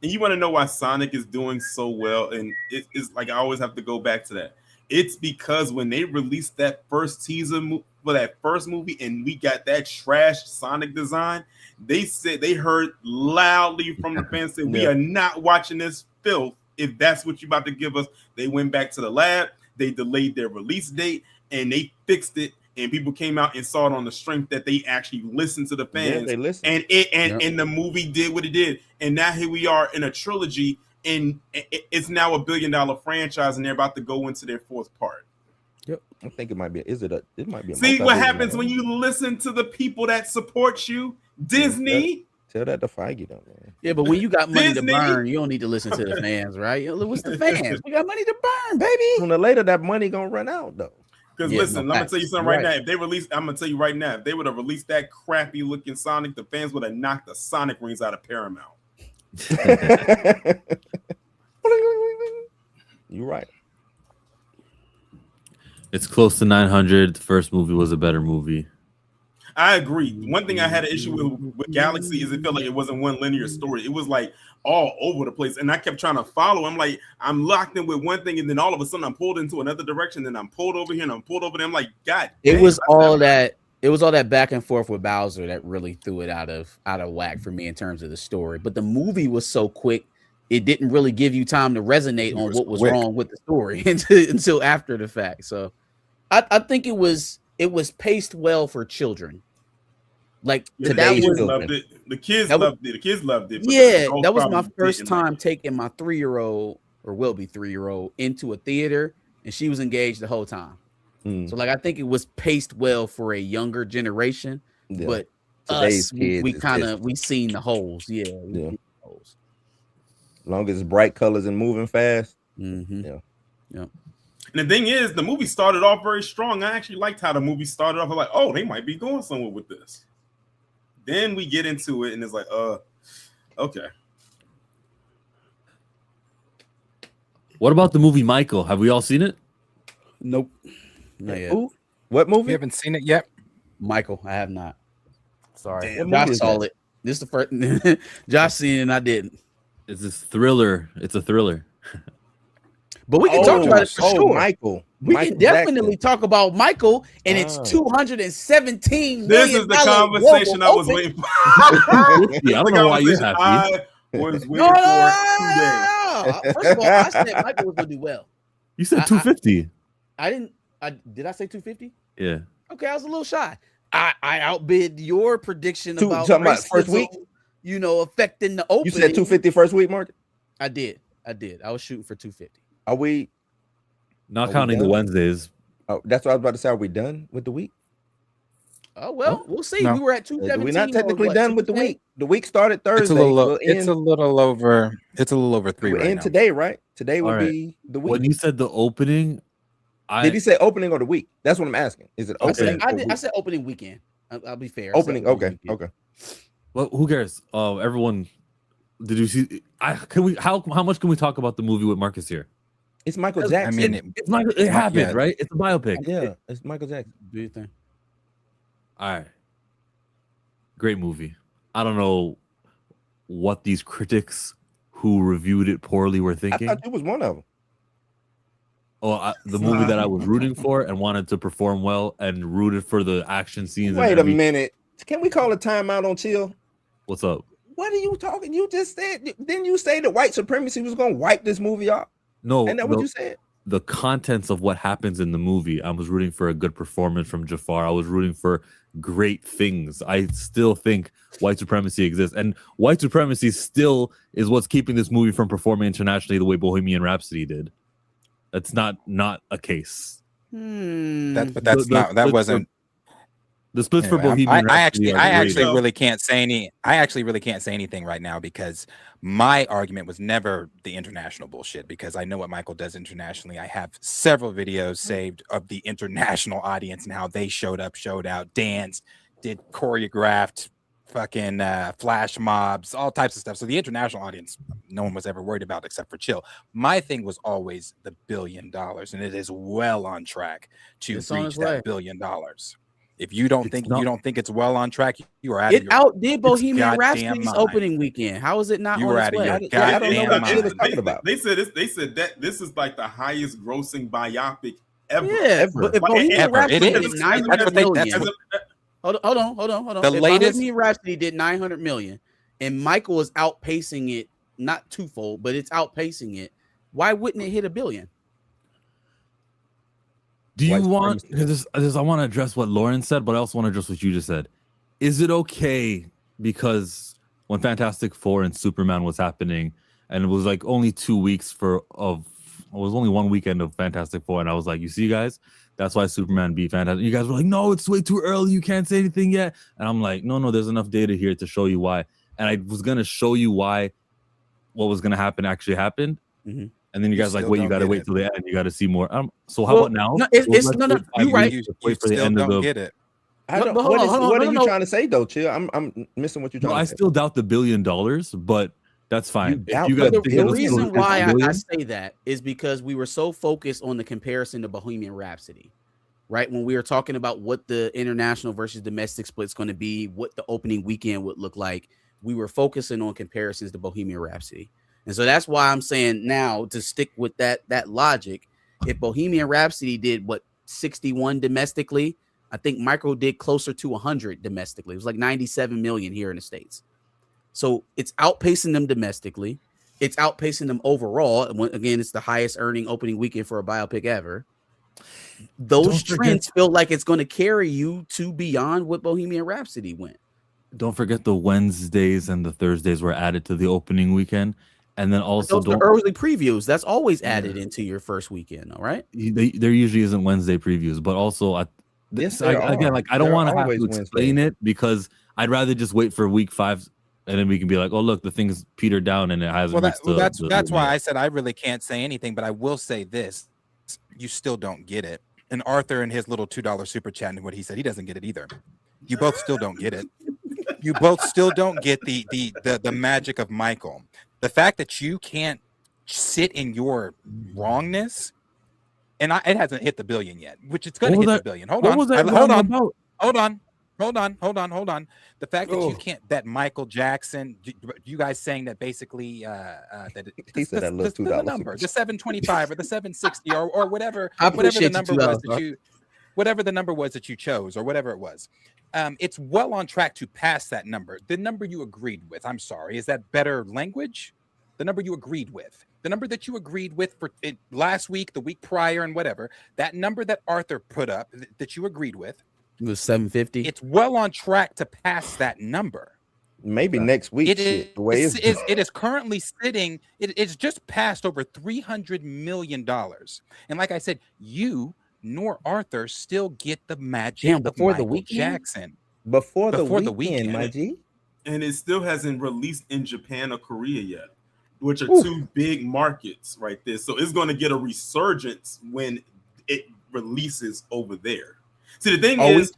You want to know why Sonic is doing so well, and it's like I always have to go back to that. It's because when they released that first teaser for that first movie, and we got that trash Sonic design, they said they heard loudly from the fans say, "We are not watching this filth. If that's what you're about to give us." They went back to the lab. They delayed their release date, and they fixed it. And people came out and saw it on the strength that they actually listened to the fans. Yeah, they listened. And the movie did what it did. And now here we are in a trilogy, and it's now $1 billion franchise, and they're about to go into their 4th part. Yep, I think it might be. It might be. See what happens when you listen to the people that support you, Disney. Tell that to Feige, though, man. Yeah, but when you got money to burn, you don't need to listen to the fans, right? What's the fans? We got money to burn, baby. Sooner or later, that money gonna run out, though. Because listen, I'm gonna tell you something right now. If they release, I'm gonna tell you right now, if they would have released that crappy looking Sonic, the fans would have knocked the Sonic rings out of Paramount. You're right. It's close to 900. The first movie was a better movie. I agree. One thing I had an issue with Galaxy is it felt like it wasn't one linear story. It was like all over the place, and I kept trying to follow. I'm like, I'm locked in with one thing, and then all of a sudden I'm pulled into another direction. Then I'm pulled over here, and I'm pulled over there. I'm like, God. It was all that back and forth with Bowser that really threw it out of whack for me in terms of the story. But the movie was so quick, it didn't really give you time to resonate on what was wrong with the story until after the fact. So, I think it was paced well for children. Like today's loved it. The kids loved it. The kids loved it. Yeah, that was my first time taking my 3-year-old, or will be 3-year-old, into a theater and she was engaged the whole time. Mm. So like I think it was paced well for a younger generation, Yeah. but Today's us kids we is kind just- of we seen the holes. Yeah. Yeah. Long as it's bright colors and moving fast. Mm-hmm. Yeah. Yep. And the thing is, the movie started off very strong. I actually liked how the movie started off. I was like, oh, they might be going somewhere with this. Then we get into it, and it's like, okay. What about the movie Michael? Have we all seen it? Nope. Not yet. Ooh, what movie? You haven't seen it yet? Michael, I have not. Sorry. Damn, Josh movie is saw that? it. This is the first Josh seen it and I didn't. It's this thriller. It's a thriller. But we can talk about it for sure. Michael. We Michael can definitely talk about Michael and its Ah. $217 million. This is the conversation I was global waiting for. I don't know why you're The conversation happy. I was waiting No, for 2 days. First of all, I said Michael was gonna do well. You said 250. I didn't. Did I say 250? Yeah. Okay, I was a little shy. I outbid your prediction Two- about talking about first racism, week? You know, affecting the opening. You said 250 first week, Mark? I did. I was shooting for 250. Are we Not we counting the done? Wednesdays. Oh, that's what I was about to say. Are we done with the week? Oh well, we'll see. No. We were at 217. We're not technically or what, done with the 210? week. The week started Thursday. It's a little. We'll It's end- a little over. It's a little over 3 we'll right end now. today, right? Today will All right. be the week. When you said the opening, Did he say opening or the week? That's what I'm asking. Is it I opening? said, I, or did, week? I said opening weekend. I'll be fair. I said Opening. Okay. weekend. Okay. well, who cares? Everyone, did you see? Can we? How much can we talk about the movie with Marcus here? It's Michael I Jackson. mean, It's Michael. It happened, yeah. right? It's a biopic. yeah, it's Michael Jackson. Do you think? All right. Great movie. I don't know what these critics who reviewed it poorly were I thinking. thought you was one of them. The movie that I was rooting for and wanted to perform well and rooted for the action scenes. and Wait a every- minute. Can we call a timeout on chill? What's up? What are you talking? You just said. Didn't you say that white supremacy was going to wipe this movie off? No, Ain't that what you said? the contents of what happens in the movie. I was rooting for a good performance from Jafar. I was rooting for great things. I still think white supremacy exists, and white supremacy still is what's keeping this movie from performing internationally the way Bohemian Rhapsody did. That's not a case. That wasn't. The splits for Anyway, Bohemian Rhapsody. I actually really can't say anything right now because my argument was never the international bullshit, because I know what Michael does internationally. I have several videos saved of the international audience and how they showed up, showed out, danced, did choreographed fucking flash mobs, all types of stuff. So the international audience, no one was ever worried about except for Chill. My thing was always the $1 billion, and it is well on track to reach that $1 billion. If you don't think it's well on track, you are out of It your outdid Bohemian goddamn Rhapsody's mind. opening weekend. How is it not? You on were its out of way? your I goddamn don't know what mind. Chill is talking about. They said that this is like the highest grossing biopic ever. Yeah, but if Bohemian Rhapsody did 900 million. Hold on. The If latest- Bohemian Rhapsody did 900 million, and Michael is outpacing it, not twofold, but it's outpacing it. Why wouldn't it hit $1 billion? Do you want? Because I want to address what Lauren said, but I also want to address what you just said. Is it okay because when Fantastic Four and Superman was happening, and it was like only 2 weeks it was only one weekend of Fantastic Four, and I was like, you see, guys, that's why Superman beat Fantastic. You guys were like, no, it's way too early. You can't say anything yet. And I'm like, no, there's enough data here to show you why. And I was gonna show you why what was gonna happen actually happened. Mm-hmm. And then you guys like, still wait, you don't gotta get wait it. till the end. You gotta see more. So how about now? No, Let's you're wait right. 5 weeks, wait for the still end of don't the. get it. I don't, But hold on, what are you no. trying to say though, Chill? I'm missing what you're trying No, to I say. still doubt the $1 billion, but that's fine. doubt If you guys But think the it'll reason still why hit $1 I billion, say that is because we were so focused on the comparison to Bohemian Rhapsody, right? When we were talking about what the international versus domestic split is going to be, what the opening weekend would look like, we were focusing on comparisons to Bohemian Rhapsody. And so that's why I'm saying now, to stick with that logic, if Bohemian Rhapsody did 61 domestically, I think Michael did closer to 100 domestically. It was like 97 million here in the States. So it's outpacing them domestically. It's outpacing them overall. And again, it's the highest earning opening weekend for a biopic ever. Those trends feel like it's going to carry you to beyond what Bohemian Rhapsody went. don't forget the Wednesdays and the Thursdays were added to the opening weekend. And then also those are early previews. That's always added into your first weekend, all right? There usually isn't Wednesday previews, but also again, like I don't want to have to explain it because I'd rather just wait for week 5 and then we can be like, oh look, the thing's petered down and it hasn't. That's why I said I really can't say anything, but I will say this: you still don't get it. And Arthur and his little $2 super chat and what he said, he doesn't get it either. You both still don't get it. You both still don't get the magic of Michael. The fact that you can't sit in your wrongness, and it hasn't hit the billion yet, which it's going to hit the billion. Hold on. The fact that you can't, that Michael Jackson, you guys saying that basically that he said that little $2 number, the 725 or the 760 or whatever the number was that you, whatever the number was that you chose or whatever it was. It's well on track to pass that number. The number you agreed with, I'm sorry, is that better language? The number you agreed with, the number that you agreed with for last week, the week prior, and whatever, that number that Arthur put up that you agreed with, it was 750. It's well on track to pass that number. Maybe next week. It is currently sitting. It's just passed over $300 million. And like I said, you nor Arthur still get the magic before of the Michael weekend? Jackson. Before the weekend, my G. And it still hasn't released in Japan or Korea yet, which are two big markets right there. So it's going to get a resurgence when it releases over there. See, the thing is,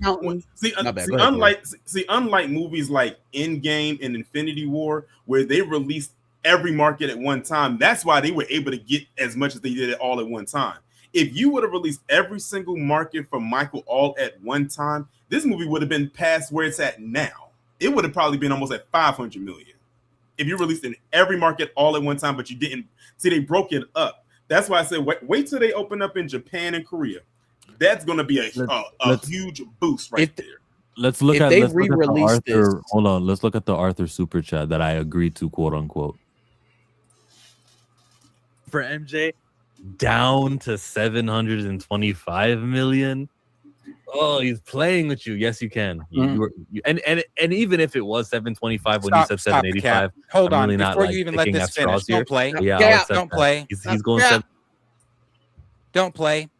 unlike movies like Endgame and Infinity War, where they released every market at one time, that's why they were able to get as much as they did it all at one time. If you would have released every single market for Michael all at one time, this movie would have been past where it's at now. It would have probably been almost at 500 million. If you released in every market all at one time, but you didn't. See, they broke it up. That's why I said wait till they open up in Japan and Korea. That's going to be a huge boost right there. Let's look at Arthur. Hold on. Let's look at the Arthur super chat that I agreed to, quote unquote. For MJ, down to 725 million. Oh, he's playing with you. Yes, you can. And even if it was 725 when you said 785, hold on. Really before you even let this finish, don't play. Yeah, don't play. He's going. Don't play.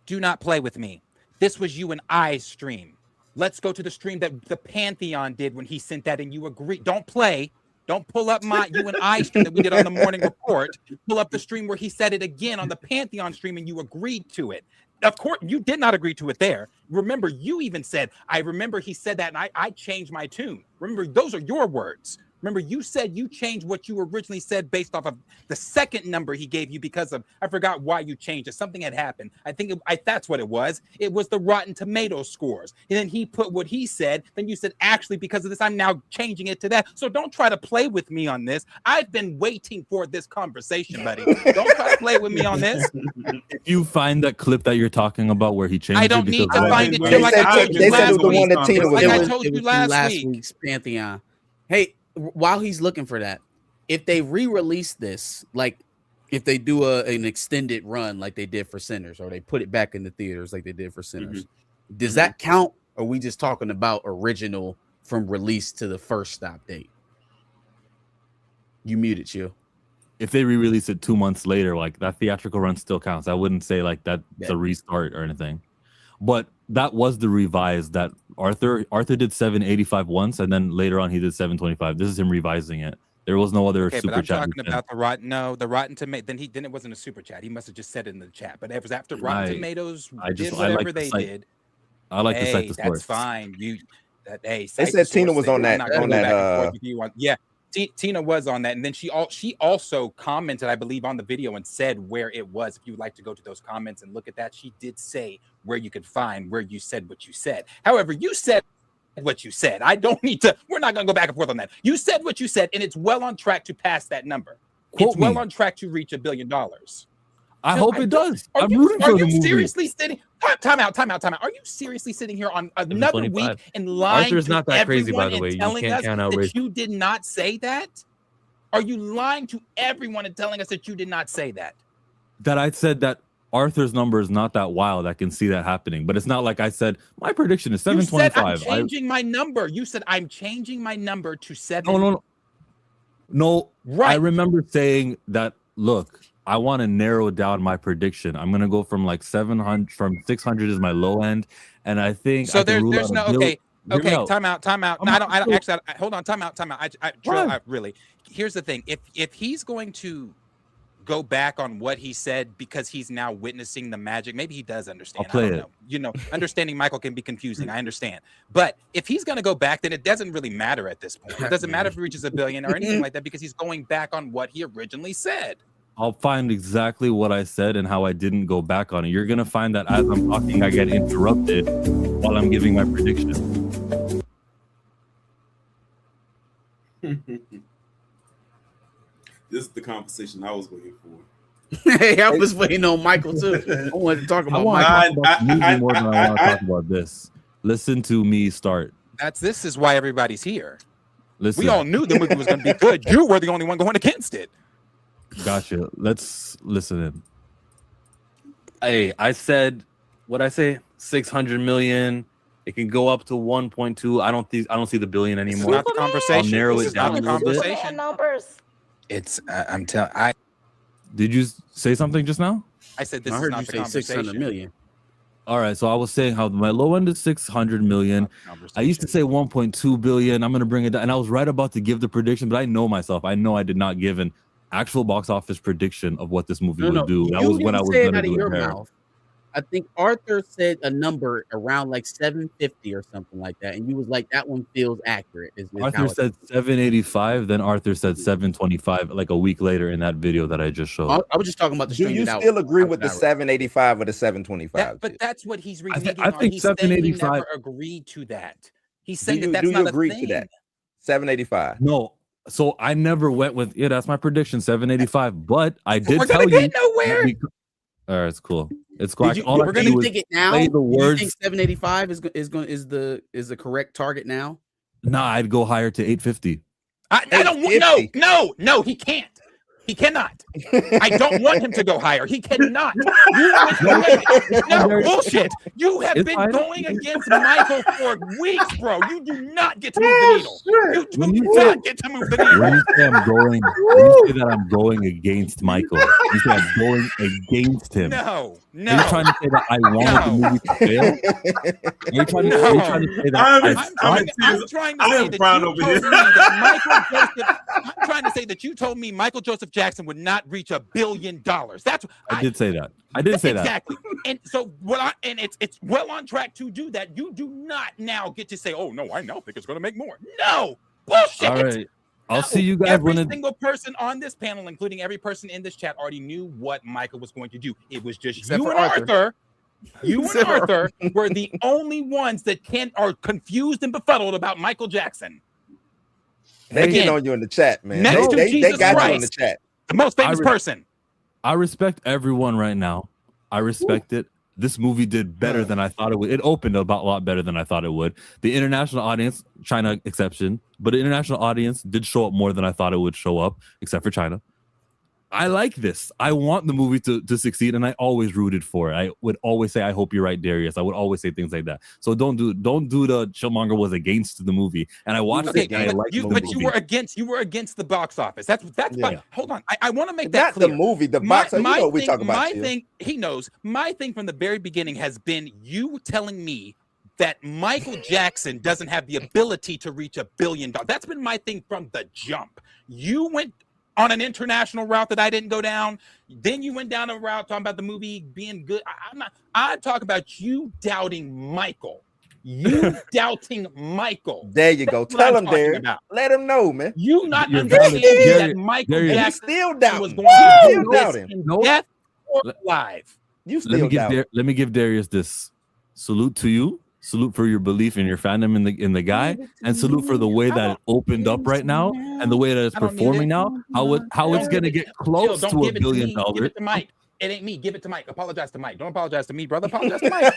Do not play with me. This was you and I's stream. Let's go to the stream that the Pantheon did when he sent that, and you agreed. Don't play. Don't pull up you and I stream that we did on the morning report. Pull up the stream where he said it again on the Pantheon stream, and you agreed to it. Of course, you did not agree to it there. Remember, you even said, I remember he said that, and I changed my tune. Remember, those are your words. Remember, you said you changed what you originally said based off of the second number he gave you because of, I forgot why you changed it. Something had happened. I think that's what it was. It was the Rotten Tomatoes scores. And then he put what he said. Then you said, actually, because of this, I'm now changing it to that. So don't try to play with me on this. I've been waiting for this conversation, buddy. Don't try to play with me on this. If you find that clip that you're talking about where he changed I don't need to find it. Like I told you last week's Pantheon. Hey, while he's looking for that, if they re-release this, like if they do an extended run like they did for Sinners, or they put it back in the theaters like they did for Sinners, does that count? Or are we just talking about original from release to the first stop date? You muted, Chill. If they re-release it 2 months later, like that theatrical run still counts. I wouldn't say like that's a restart or anything. But that was the revised that Arthur did 785 once, and then later on he did 725. This is him revising it. There was no other super chat. I'm talking about the Rotten Tomato. Then it wasn't a super chat. He must have just said it in the chat. But it was after Rotten Tomatoes did whatever they did. I like to cite the source. That's fine. They said Tina was on that. Yeah. Tina was on that, and then she also commented, I believe, on the video and said where it was. If you would like to go to those comments and look at that, she did say where you could find where you said what you said. However, you said what you said. I don't need to. We're not going to go back and forth on that. You said what you said, and it's well on track to pass that number. It's well on track to reach $1 billion. I hope it does. I'm rooting for the movie. Are you seriously sitting? Time out. Are you seriously sitting here on another week and lying Arthur's not that crazy, by the way. You telling us that you did not say that? Are you lying to everyone and telling us that you did not say that? That I said that Arthur's number is not that wild. I can see that happening, but it's not like I said my prediction is 725. You said I'm changing my number. You said I'm changing my number to 7. No. No, Right. I remember saying that. Look, I want to narrow down my prediction. I'm gonna go from like 700, from 600 is my low end, and I think So I can rule there's out no a bill. okay. Hear me Okay, out. time out. No, I don't actually. Hold on, time out. Trill, Why? really. Here's the thing: if he's going to go back on what he said because he's now witnessing the magic, maybe he does understand. I'll play I don't it. know. You know, understanding Michael can be confusing. I understand, but if he's going to go back, then it doesn't really matter at this point. It doesn't matter if he reaches $1 billion or anything like that because he's going back on what he originally said. I'll find exactly what I said and how I didn't go back on it. You're gonna find that as I'm talking, I get interrupted while I'm giving my prediction. This is the conversation I was waiting for. Hey, I was waiting on Michael too. I wanted to talk about Michael. More than I want to talk about this. Listen to me start. This is why everybody's here. Listen. We all knew the movie was going to be good. You were the only one going against it. Gotcha. Let's listen in. Hey, I said what I say, 600 million. It can go up to 1.2. I don't see the billion anymore. Not the conversation. I'll narrow This it is not down the a little bit. conversation. Numbers. It's I'm telling. Did you say something just now? I said this I is heard not you the say conversation. 600 million. All right, so I was saying how my low end is 600 million. I used to say 1.2 billion. I'm gonna bring it down, and I was right about to give the prediction, but I know myself. I know I did not give an actual box office prediction of what this movie would do. That was when I was gonna do it there. I think Arthur said a number around like 750 or something like that, and you was like, "That one feels accurate." Arthur said 785, then Arthur said 725, like a week later in that video that I just showed. I was just talking about the. Do you still agree with the 785 or the 725? But that's what he's reneging I on. think He said he 785. never agreed to that. He's saying Do that's you not agree a thing. to that? 785. No, so I never went with that's my prediction, 785. But I did We're tell gonna you. get nowhere. All right, it's cool. It's cool. We're going to take it now. Play the Do you words. think 785 is the correct target now? Nah, I'd go higher to 850. I don't want. No, he can't. He cannot. I don't want him to go higher. He cannot. No bullshit. You have been going against Michael for weeks, bro. You do not get to move the needle. You do not get to move the needle. When you say when you say that I'm going against Michael, you say I'm going against him. No. Are you trying to say that I wanted the movie to fail? Are you trying to say that I'm trying to say that you told me that I'm trying to say that you told me Michael Joseph Jackson would not reach $1 billion. That's I did say that. I did say that. Exactly. And so it's well on track to do that. You do not now get to say, "Oh no, I now think it's going to make more." No bullshit. All right. I'll see you guys Every when single person on this panel, including every person in this chat, already knew what Michael was going to do. It was just Except you for and Arthur. You and Arthur Arthur. were the only ones that are confused and befuddled about Michael Jackson. They get on you in the chat, man. Next to They Jesus got Christ, you in the chat. the most famous person. I respect everyone right now. I respect it. This movie did better than I thought it would. It opened a lot better than I thought it would. The international audience, China exception, but the international audience did show up more than I thought it would show up, except for China. I like this. I want the movie to succeed, and I always rooted for it. I would always say, "I hope you're right, Darius." I would always say things like that. So don't do the Chillmonger was against the movie, and I watched it. And I liked the movie. But you were against the box office. That's fine. Hold on. I want to make that Not clear. the movie, the box office. You know what we talk about. My thing, he knows. My thing from the very beginning has been you telling me that Michael Jackson doesn't have the ability to reach $1 billion. That's been my thing from the jump. You went on an international route that I didn't go down. Then you went down a route talking about the movie being good. I talk about you doubting Michael. You doubting Michael. There you go. Tell him there. Let him know, man. You not You're understanding valid. that Michael There you go. Jackson Still doubting. was going to Still do this doubting. in Nope. death or alive. You Let me give Darius this salute to you. Salute for your belief in your fandom in the guy, and salute for the way that it opened up right now and the way that it's performing now. How it's gonna get close to $1 billion. Give it to Mike. It ain't me. Give it to Mike. Apologize to Mike. Don't apologize to me, brother. Apologize to Mike.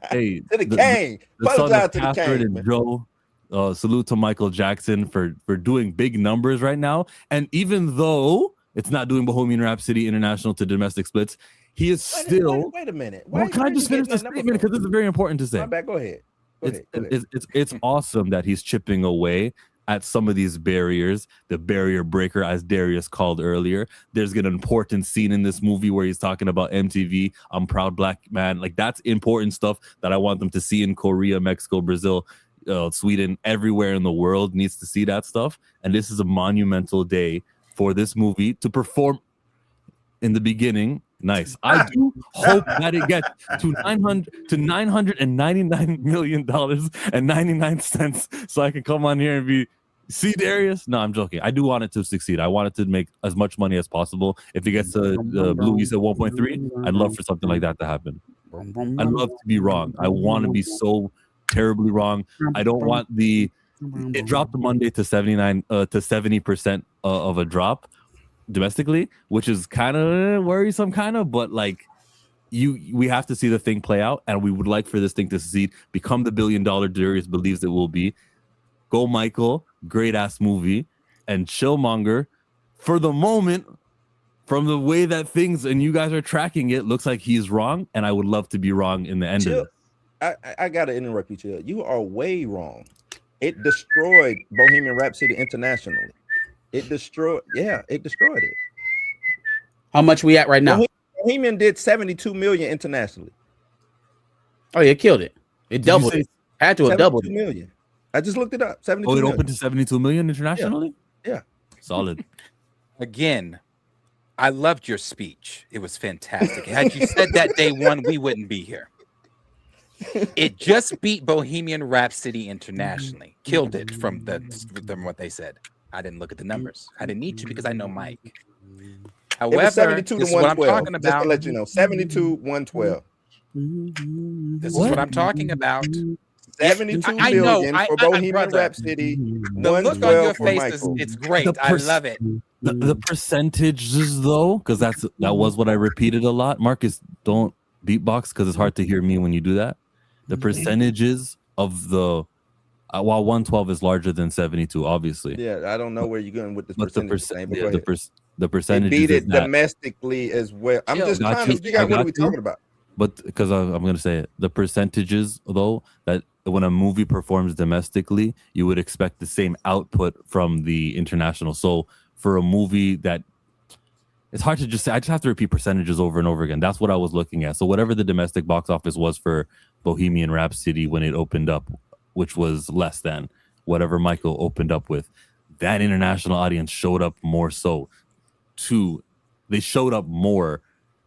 Hey, To the king. the son Apologize of to the Catherine king, and man. Joe. Salute to Michael Jackson for doing big numbers right now. And even though it's not doing Bohemian Rhapsody international to domestic splits, he is still. Wait a minute. Well, can I just finish the statement because this is very important to say. My bad. Go ahead. It's awesome that he's chipping away at some of these barriers, the barrier breaker, as Darius called earlier. There's an important scene in this movie where he's talking about MTV, I'm proud black man. Like, that's important stuff that I want them to see in Korea, Mexico, Brazil, Sweden, everywhere in the world needs to see that stuff. And this is a monumental day for this movie to perform in the beginning. Nice. I do hope that it gets to $999 million and 99 cents, so I can come on here and be, see, Darius. No, I'm joking. I do want it to succeed. I want it to make as much money as possible. If it gets to Blue, you said 1.3. I'd love for something like that to happen. I'd love to be wrong. I want to be so terribly wrong. I don't want it dropped Monday to 70% of a drop domestically, which is kind of worrisome, but like we have to see the thing play out, and we would like for this thing to succeed, become the $1 billion Darius believes it will be. Go Michael, great ass movie. And Chillmonger, for the moment, from the way that things and you guys are tracking it, looks like he's wrong, and I would love to be wrong in the end of it. I gotta interrupt you, Chill. You are way wrong. It destroyed Bohemian Rhapsody internationally. It destroyed it. How much we at right now? Bohemian did 72 million internationally. Oh, yeah, it killed it. It doubled it. Had to have doubled it. Million. I just looked it up. 72 it million. opened to 72 million internationally? Yeah. Solid. Again, I loved your speech. It was fantastic. Had you said that day one, we wouldn't be here. It just beat Bohemian Rhapsody internationally. Killed it from what they said. I didn't look at the numbers. I didn't need to because I know Mike. However, 72 this to is what I'm 112. talking about. Just to let you know, 72 112. This is what I'm talking about. 72 million for Bohemian Rhapsody. The look on your face it's great. I love it. The percentages, though, because that was what I repeated a lot. Marcus, don't beatbox because it's hard to hear me when you do that. The percentages of the while 112 is larger than 72, obviously. Yeah, I don't know where you're going with this but percentage. The percentage beat it domestically as well. I'm just trying to figure out what are we talking about. But because I'm going to say it, the percentages, though, that when a movie performs domestically, you would expect the same output from the international. So for a movie that, it's hard to just say, I just have to repeat percentages over and over again. That's what I was looking at. So whatever the domestic box office was for Bohemian Rhapsody when it opened up, which was less than whatever Michael opened up with, that international audience showed up more so. They showed up more,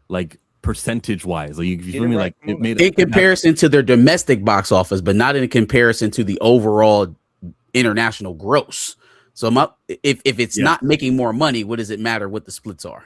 like, percentage wise. Like, you feel me? Like, it made in comparison to their domestic box office, but not in comparison to the overall international gross. So if it's not making more money, what does it matter what the splits are?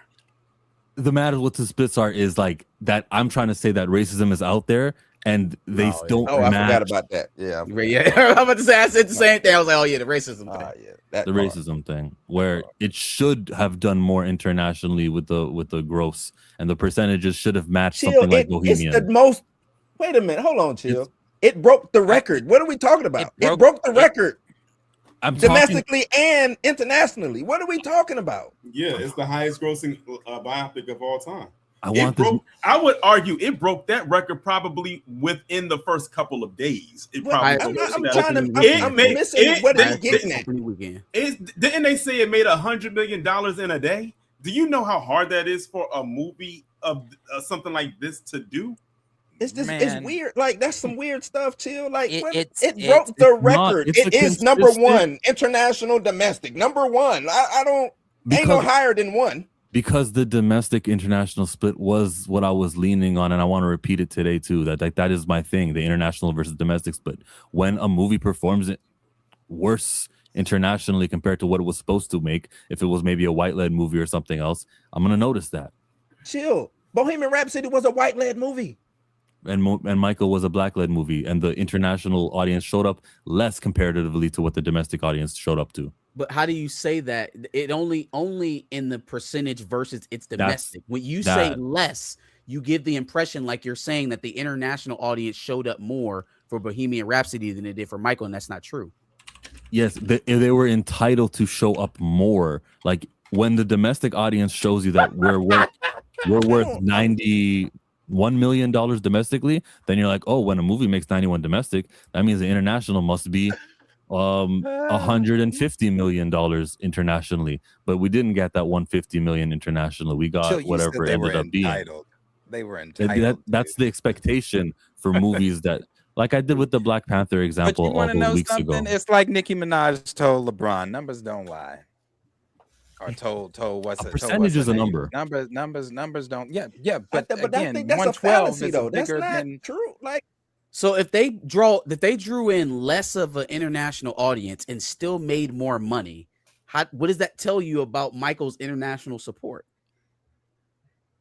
The matter what the splits are is like that. I'm trying to say that racism is out there, and they don't. Oh, I forgot about that. Yeah, I'm about to say I said the same thing. I was like, oh yeah, the racism thing. Yeah, the racism thing, where it should have done more internationally with the gross, and the percentages should have matched something like Bohemian. It's the most. Wait a minute, hold on, Chill. It broke the record. What are we talking about? It broke the record. Domestically and internationally. What are we talking about? Yeah, it's the highest grossing biopic of all time. I would argue it broke that record probably within the first couple of days. It probably. I'm missing what it's getting at. Didn't they say it made $100 million in a day? Do you know how hard that is for a movie of something like this to do? It's just it's weird. Like, that's some weird stuff, Chill. Like, it broke the record. It is number one, international, domestic. Number one. I don't ain't no higher than one. Because the domestic international split was what I was leaning on, and I want to repeat it today too. That is my thing, the international versus domestic split. When a movie performs it worse internationally compared to what it was supposed to make, if it was maybe a white-led movie or something else, I'm gonna notice that. Chill. Bohemian Rhapsody was a white-led movie. And Michael was a black-led movie, and the international audience showed up less comparatively to what the domestic audience showed up to. But how do you say that? It only in the percentage versus its domestic. When you say less, you give the impression like you're saying that the international audience showed up more for Bohemian Rhapsody than it did for Michael, and that's not true. Yes, they were entitled to show up more. Like, when the domestic audience shows you that we're worth $91 million domestically, then you're like, oh, when a movie makes 91 domestic, that means the international must be $150 million internationally, but we didn't get that 150 million internationally. We got whatever it ended up being. They were entitled. That's the expectation for movies that, like I did with the Black Panther example all those weeks ago. It's like Nicki Minaj told LeBron, numbers don't lie. Or told what's it? Percentage is a number. Numbers don't. Yeah. But I again, think that's a 112 fallacy, is though. That's bigger not than true. Like, so if they drew in less of an international audience and still made more money, what does that tell you about Michael's international support?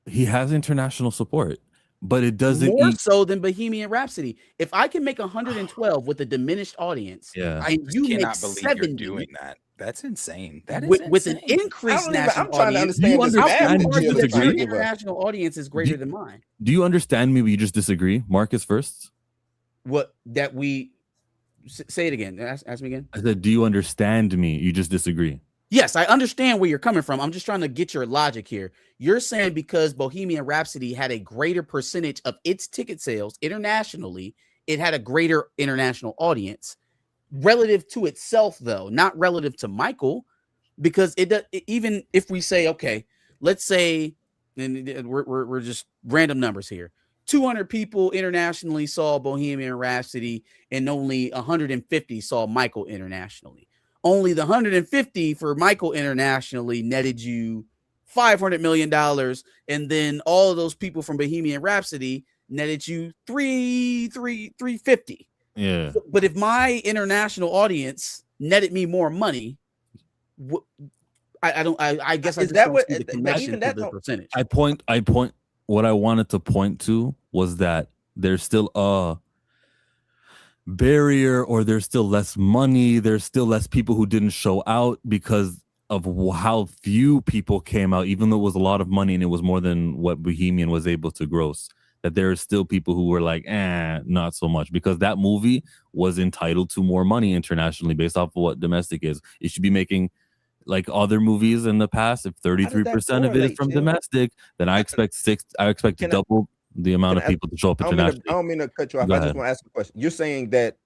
He has international support, but it doesn't more so than Bohemian Rhapsody. If I can make 112 with a diminished audience, I you cannot make believe 70 you're doing that. That's insane. That is with an insane. increased I'm national trying to audience. understand. Your disagree? international audience is greater than mine. Do you understand me? But you just disagree. Marcus first. What that we say it again. Ask me again. I said, do you understand me? You just disagree. Yes, I understand where you're coming from. I'm just trying to get your logic here. You're saying because Bohemian Rhapsody had a greater percentage of its ticket sales internationally, it had a greater international audience relative to itself, though, not relative to Michael, because even if we say, okay, let's say, and we're just random numbers here. 200 people internationally saw Bohemian Rhapsody and only 150 saw Michael internationally. Only the 150 for Michael internationally netted you $500 million. And then all of those people from Bohemian Rhapsody netted you 350. Yeah. But if my international audience netted me more money, I guess I just don't see the connection to the percentage. I point what I wanted to point to was that there's still a barrier, or there's still less money, there's still less people who didn't show out because of how few people came out, even though it was a lot of money and it was more than what Bohemian was able to gross. That there are still people who were like, not so much, because that movie was entitled to more money internationally based off of what domestic is. It should be making like other movies in the past. If 33% of it is from domestic, then I expect double the amount of people to show up internationally. I don't mean to cut you off. I just want to ask a question. You're saying that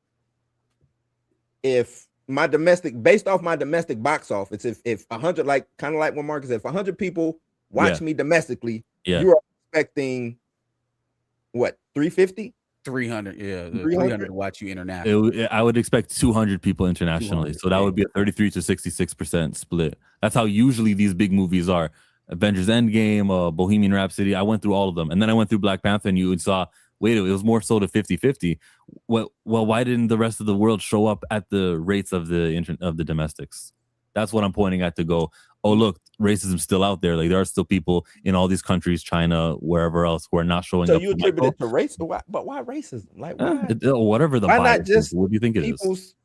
if my domestic, based off my domestic box office, if 100, like kind of like what Marcus said, if 100 people watch me domestically, you are expecting what, 350? 300, 300 to watch you internationally. I would expect 200 people internationally. So that would be a 33 to 66% split. That's how usually these big movies are. Avengers Endgame, Bohemian Rhapsody. I went through all of them. And then I went through Black Panther and you saw, wait, it was more so to 50-50. Well, why didn't the rest of the world show up at the rates of the domestics? That's what I'm pointing at to go, oh, look, racism's still out there. Like there are still people in all these countries, China, wherever else, who are not showing up. So you attribute it to race? But why racism? Like whatever the bias is. What do you think it is?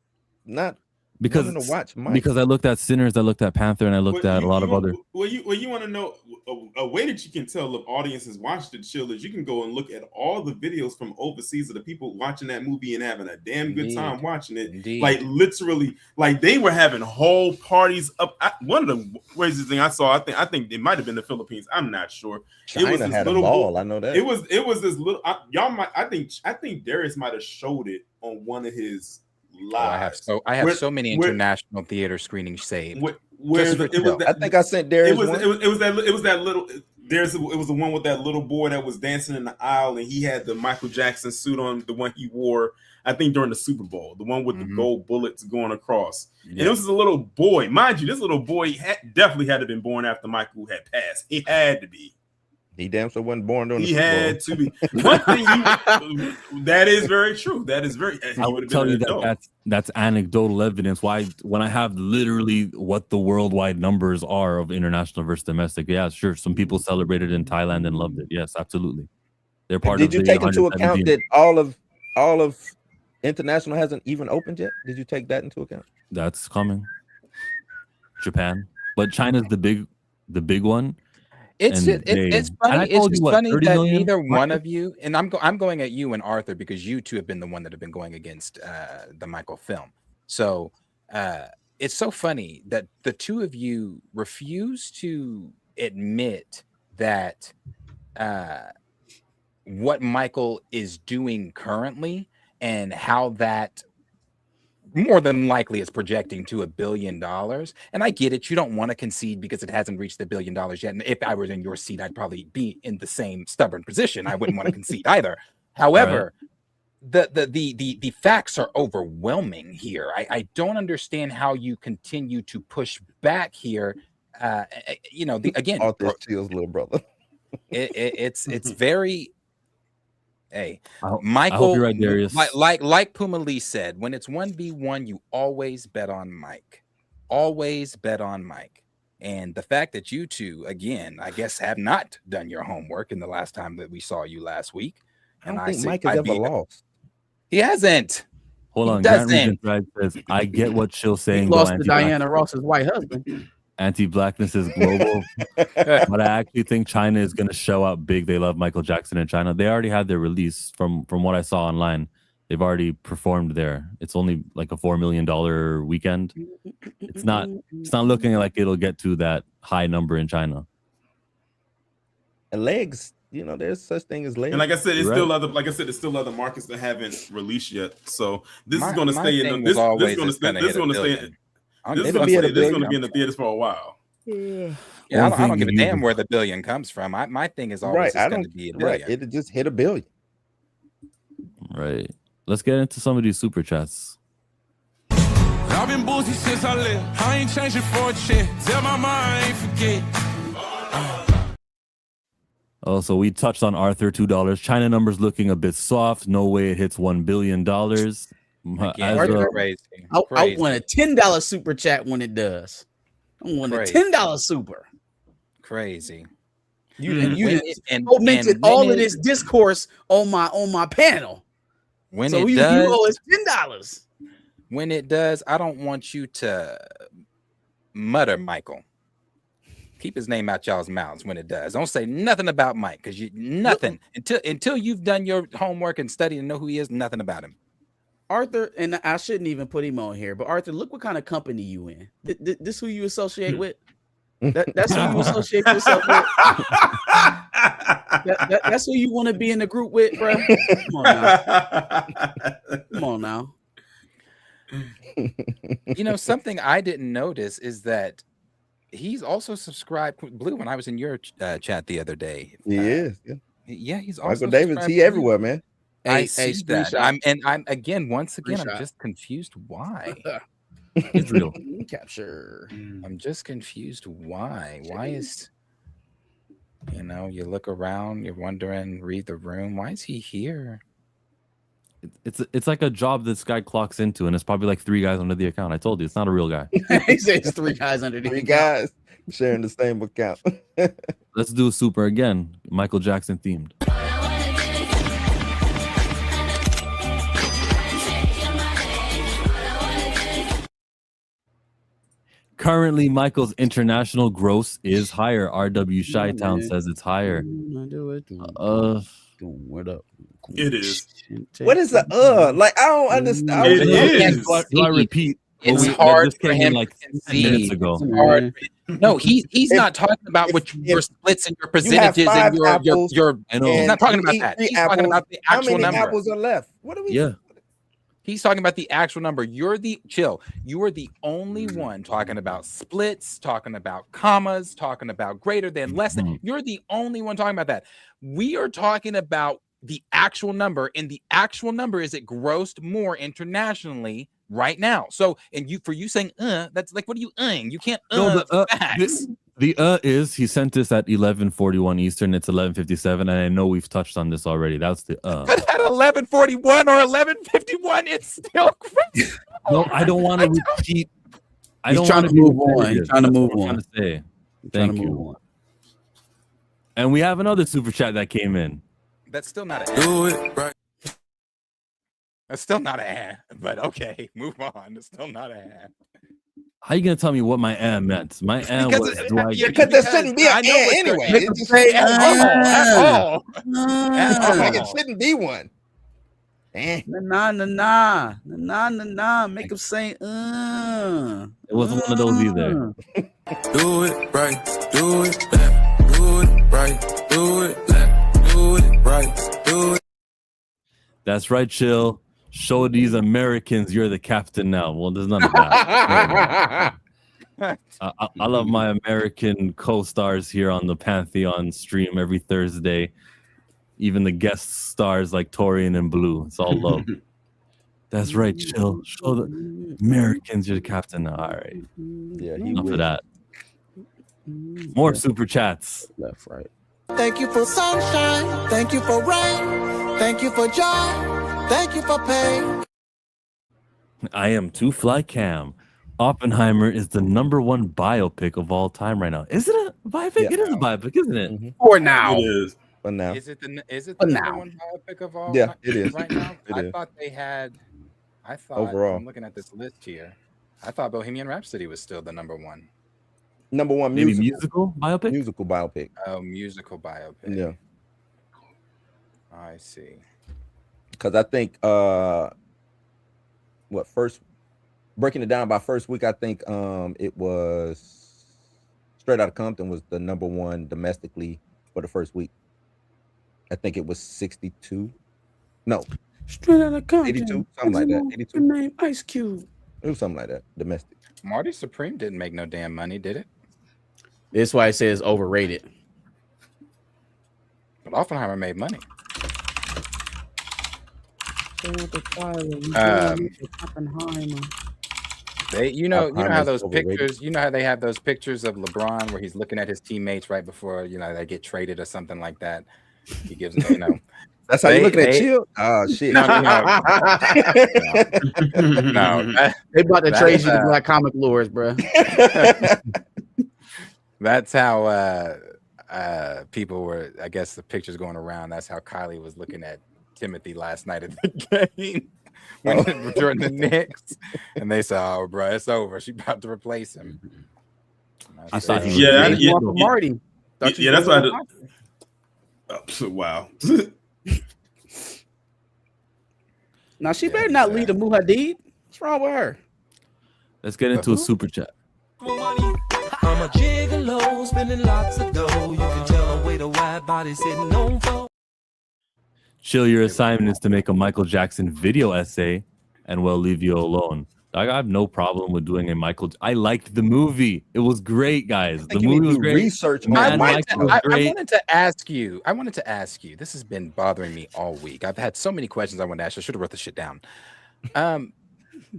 Not because to watch because I looked at Sinners, I looked at Panther, and I looked at a lot of other. Well, you want to know a way that you can tell if audiences watch the chill is you can go and look at all the videos from overseas of the people watching that movie and having a damn good time watching it. Indeed. Like literally, like they were having whole parties up. One of the craziest thing I saw, I think it might have been the Philippines. I'm not sure. China it was this had little a ball. I know that. It was this little. Y'all might. I think Darius might have showed it on one of his. I have so many international theater screenings saved. I think I sent Darius. It was that little. It was the one with that little boy that was dancing in the aisle, and he had the Michael Jackson suit on, the one he wore, I think during the Super Bowl, the one with the gold bullets going across. Yeah. And it was a little boy, mind you. This little boy definitely had to have been born after Michael had passed. He had to be. He damn sure wasn't born during the Super Bowl. He had to be. One thing that is very true. That is very. I would tell you that's anecdotal evidence. Why, when I have literally what the worldwide numbers are of international versus domestic, yeah, sure. Some people celebrated in Thailand and loved it. Yes, absolutely. They're part of. Did you take into account that all of international hasn't even opened yet? Did you take that into account? That's coming. Japan, but China's the big one. It's funny. It's funny that neither one of you, and I'm going at you and Arthur because you two have been the one that have been going against the Michael film. So it's so funny that the two of you refuse to admit that what Michael is doing currently and how that more than likely is projecting to $1 billion. And I get it. You don't want to concede because it hasn't reached $1 billion yet. And if I was in your seat, I'd probably be in the same stubborn position. I wouldn't want to concede either. However, the facts are overwhelming here. I don't understand how you continue to push back here. Again, Arthur Steele's little brother. It's very. Hey, I Michael, hope you're right, Darius. Like Puma Lee said, when it's 1v1, you always bet on Mike. Always bet on Mike. And the fact that you two, again, I guess, have not done your homework in the last time that we saw you last week. I don't think Mike has ever lost. He hasn't. Hold on. Grant Regent Drag says, I get what Chill's saying. He lost to Diana Ross's white husband. Anti-blackness is global. But I actually think China is going to show up big. They love Michael Jackson in China. They already had their release from what I saw online. They've already performed there. It's only like a $4 million weekend. It's not looking like it'll get to that high number in China. And legs, there's such thing as legs. And like I said, it's still other markets that haven't released yet. So this is going to stay in. This is going to stay. This is going to stay. This is going to be in the theaters for a while. Yeah, I don't give a damn where the billion comes from. My thing is always going to be a billion. Right, it just hit $1 billion. Right. Let's get into some of these super chats. I've been boozy since I left. I ain't changing for a check. Tell my mind I ain't forget. Oh, so we touched on Arthur, $2. China numbers looking a bit soft. No way it hits $1 billion. I want a $10 super chat when it does. I want a $10 super. Crazy. You fomented all of this discourse on my panel. When so it you does, owe us $10. When it does, I don't want you to mutter Michael. Keep his name out y'all's mouths when it does. Don't say nothing about Mike because nothing until you've done your homework and studied and know who he is. Nothing about him. Arthur, and I shouldn't even put him on here, but Arthur, look what kind of company you in. This who you associate with. That's who you associate yourself with. That's who you want to be in the group with, bro. Come on now. Something I didn't notice is that he's also subscribed. Blue, when I was in your chat the other day, he is. Yeah, he's also Michael Davis. He everywhere, man. I see that. I'm just confused why. Israel capture. I'm just confused why. Why is you look around, you're wondering, read the room. Why is he here? It's like a job this guy clocks into, and it's probably like 3 guys under the account. I told you, it's not a real guy. He says 3 guys under the account. 3 guys sharing the same account. Let's do a super again. Michael Jackson themed. Currently, Michael's international gross is higher. RW Chi-Town says it's higher. What up? It is. What is the Like, I don't understand. It is. Do I repeat? It's hard for him like to 10 minutes ago. No, he's not talking about your splits and your percentages and your. He's not talking about that. He's talking about the actual number. How many apples are left? What are we? Yeah. He's talking about the actual number. You are the only one talking about splits, talking about commas, talking about greater than, less than. You're the only one talking about that. We are talking about the actual number, and the actual number is it grossed more internationally right now. So, and you saying that's like, what are you You can't facts. The is he sent this at 11:41 Eastern. It's 11:57, and I know we've touched on this already. That's the But at 11:41 or 11:51, it's still crazy. No, I don't want to repeat. He's trying to move on. He's trying to move on. To say. Thank you. And we have another super chat that came in. That's still not a Do it right. That's still not a but okay, move on. It's still not a How you gonna tell me what my meant? My was because there shouldn't be an anyway. It just say it shouldn't be one. Nah. Make him say It wasn't one of those either. Do it right. Do it left. Do it right. Do it left. Do it right. Do it. That's right, Chill. Show these Americans you're the captain now. Well, there's none of that. I love my American co-stars here on the Pantheon stream every Thursday. Even the guest stars like Taurean and Blue. It's all love. That's right, chill. Show the Americans you're the captain now. All right. Yeah, enough of that. More super chats. Left, right. Thank you for sunshine. Thank you for rain. Thank you for joy. Thank you for pain. I am Two Fly Cam. Oppenheimer is the #1 biopic of all time right now. Is it a biopic? Yeah. It is a biopic, isn't it? For now. It is. For now. Is it the But number now. one biopic of all? Yeah, it is. Right now, It I is. thought they had. I thought Overall. I'm looking at this list here. I thought Bohemian Rhapsody was still the #1. #1 Maybe musical. musical biopic? Musical biopic. Oh, musical biopic. Yeah. I see. Because I think first breaking it down by first week, I think it was Straight Outta Compton was the #1 domestically for the first week. I think it was 62. No, Straight Outta Compton. 82, something like that. 82. Name Ice Cube. It was something like that. Domestic. Marty Supreme didn't make no damn money, did it? That's why it says overrated. But Oppenheimer made money. You know how those pictures, you know how they have those pictures of LeBron where he's looking at his teammates right before, they get traded or something like that. He gives them, That's how you looking at Chill? Oh shit. No. They bought the trade you to Black Comic Lures, bro. That's how people were, I guess the pictures going around. That's how Kylie was looking at Timothy last night at the game during the Knicks. And they said, oh, bro, it's over. She's about to replace him. I thought he was Marty. Yeah, that's what I did. Wow. Now she better not lead a Muhadid. What's wrong with her? Let's get into a super chat. I'm a gigolo, spending lots of dough. You can tell the way the wide body's hitting on flow. Chill, your assignment is to make a Michael Jackson video essay, and we'll leave you alone. I have no problem with doing a Michael. I liked the movie. It was great, guys. The movie was great. Research. I wanted to ask you. This has been bothering me all week. I've had so many questions I wanted to ask. I should have wrote this shit down.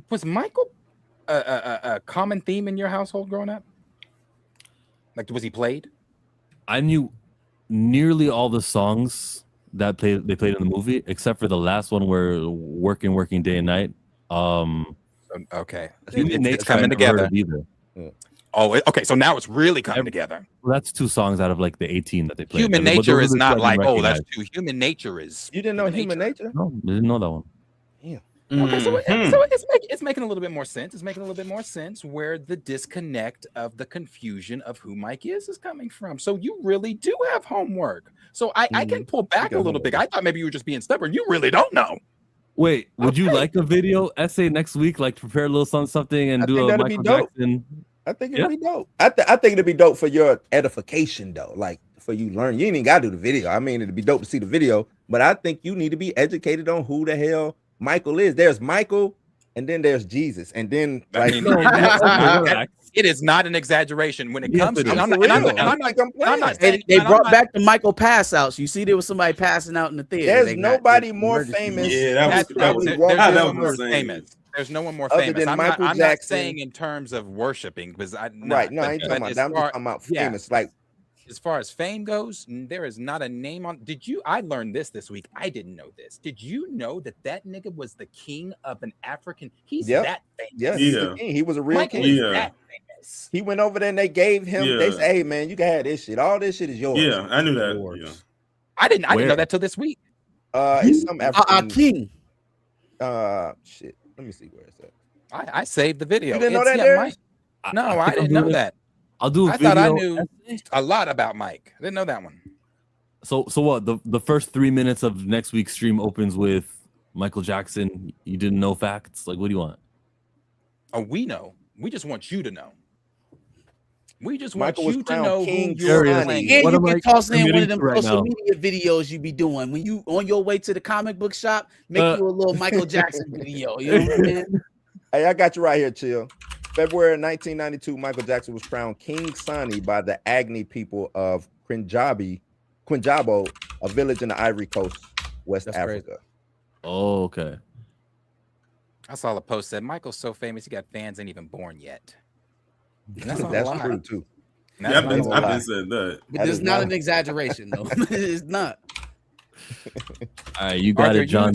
Was Michael a common theme in your household growing up? Like, was he played? I knew nearly all the songs that they played in the movie, except for the last one where working day and night. Okay, it's coming together. Yeah. Oh, okay. So now it's really coming together. Well, that's 2 songs out of like the 18 that they played. Human Nature is not like, oh, that's 2. Human Nature is. You didn't know Human Nature? No, I didn't know that one. Yeah. Okay, so it's making a little bit more sense. It's making a little bit more sense where the disconnect of the confusion of who Mike is coming from. So you really do have homework. So I can pull back a little bit. I thought maybe you were just being stubborn. You really don't know. Wait, would you like a video essay next week? Like prepare a little something and do a Michael Jackson? I think it'd be dope. I think it'd be dope for your edification though. Like for you learn. You ain't even gotta do the video. I mean, it'd be dope to see the video, but I think you need to be educated on who the hell Michael is. There's Michael, and then there's Jesus, and then like it is not an exaggeration when it comes to. I'm not saying they brought back the Michael pass outs. You see, there was somebody passing out in the theater. There's nobody more famous. Yeah, that was more famous. There's no one more famous. I'm not saying in terms of worshiping, because I ain't talking about. I'm just talking about famous. Like as far as fame goes, there is not a name on. I learned this week. I didn't know this. Did you know that nigga was the king of an African? He's that famous. Yeah, he was a real king. That famous. He went over there and they gave him. They said, "Hey man, you can have this shit. All this shit is yours." Yeah, I knew that. Yeah. I didn't know that till this week. It's some African king. Shit. Let me see where it's at. I saved the video. You didn't know that, Derek? No, I didn't know that. I'll do a I video. thought I knew a lot about Mike. I didn't know that one. So what? The first 3 minutes of next week's stream opens with Michael Jackson. You didn't know facts? Like, what do you want? Oh, we know. We just want you to know. We just want Michael was you to crowned know King who you're Darius. playing. And What you am can I toss in one of committing them to right social now? media videos you be doing when you on your way to the comic book shop. Make you a little Michael Jackson video. You know what I'm saying? Hey, I got you right here, chill. February 1992, Michael Jackson was crowned King Sani by the Agni people of Kwinjabo, a village in the Ivory Coast, West Africa. Crazy. Oh, okay. I saw a post said Michael's so famous he got fans ain't even born yet. And that's not a That's lie. true too. Yeah, I've been saying that. But it's not an exaggeration, though. It's not. All right, you got Arthur, it, John.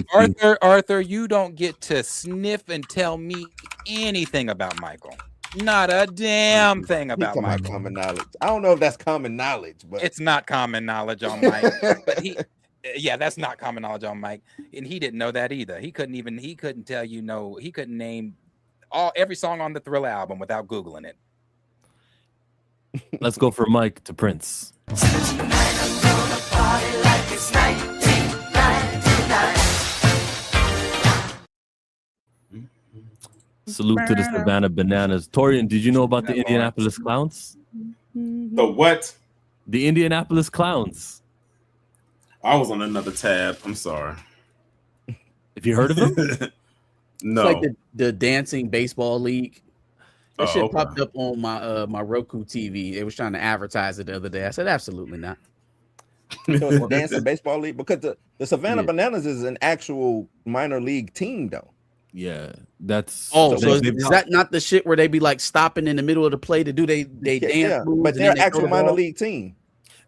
Arthur, you don't get to sniff and tell me anything about Michael. Not a damn thing about Michael. Common knowledge. I don't know if that's common knowledge, but It's not common knowledge on Mike. But that's not common knowledge on Mike, and he didn't know that either. He couldn't tell you he couldn't name every song on the Thriller album without Googling it. Let's go from Mike to Prince. Salute to the Savannah Bananas. Torian, did you know about the Indianapolis Clowns? The what? The Indianapolis Clowns. I was on another tab. I'm sorry. Have you heard of them? No. It's like the dancing baseball league. That shit okay. popped up on my Roku TV. They was trying to advertise it the other day. I said, absolutely not. the dancing baseball league, because the Savannah Bananas is an actual minor league team, though. Yeah, that's so is that not the shit where they be like stopping in the middle of the play to do they dance moves, but they're actual minor league team.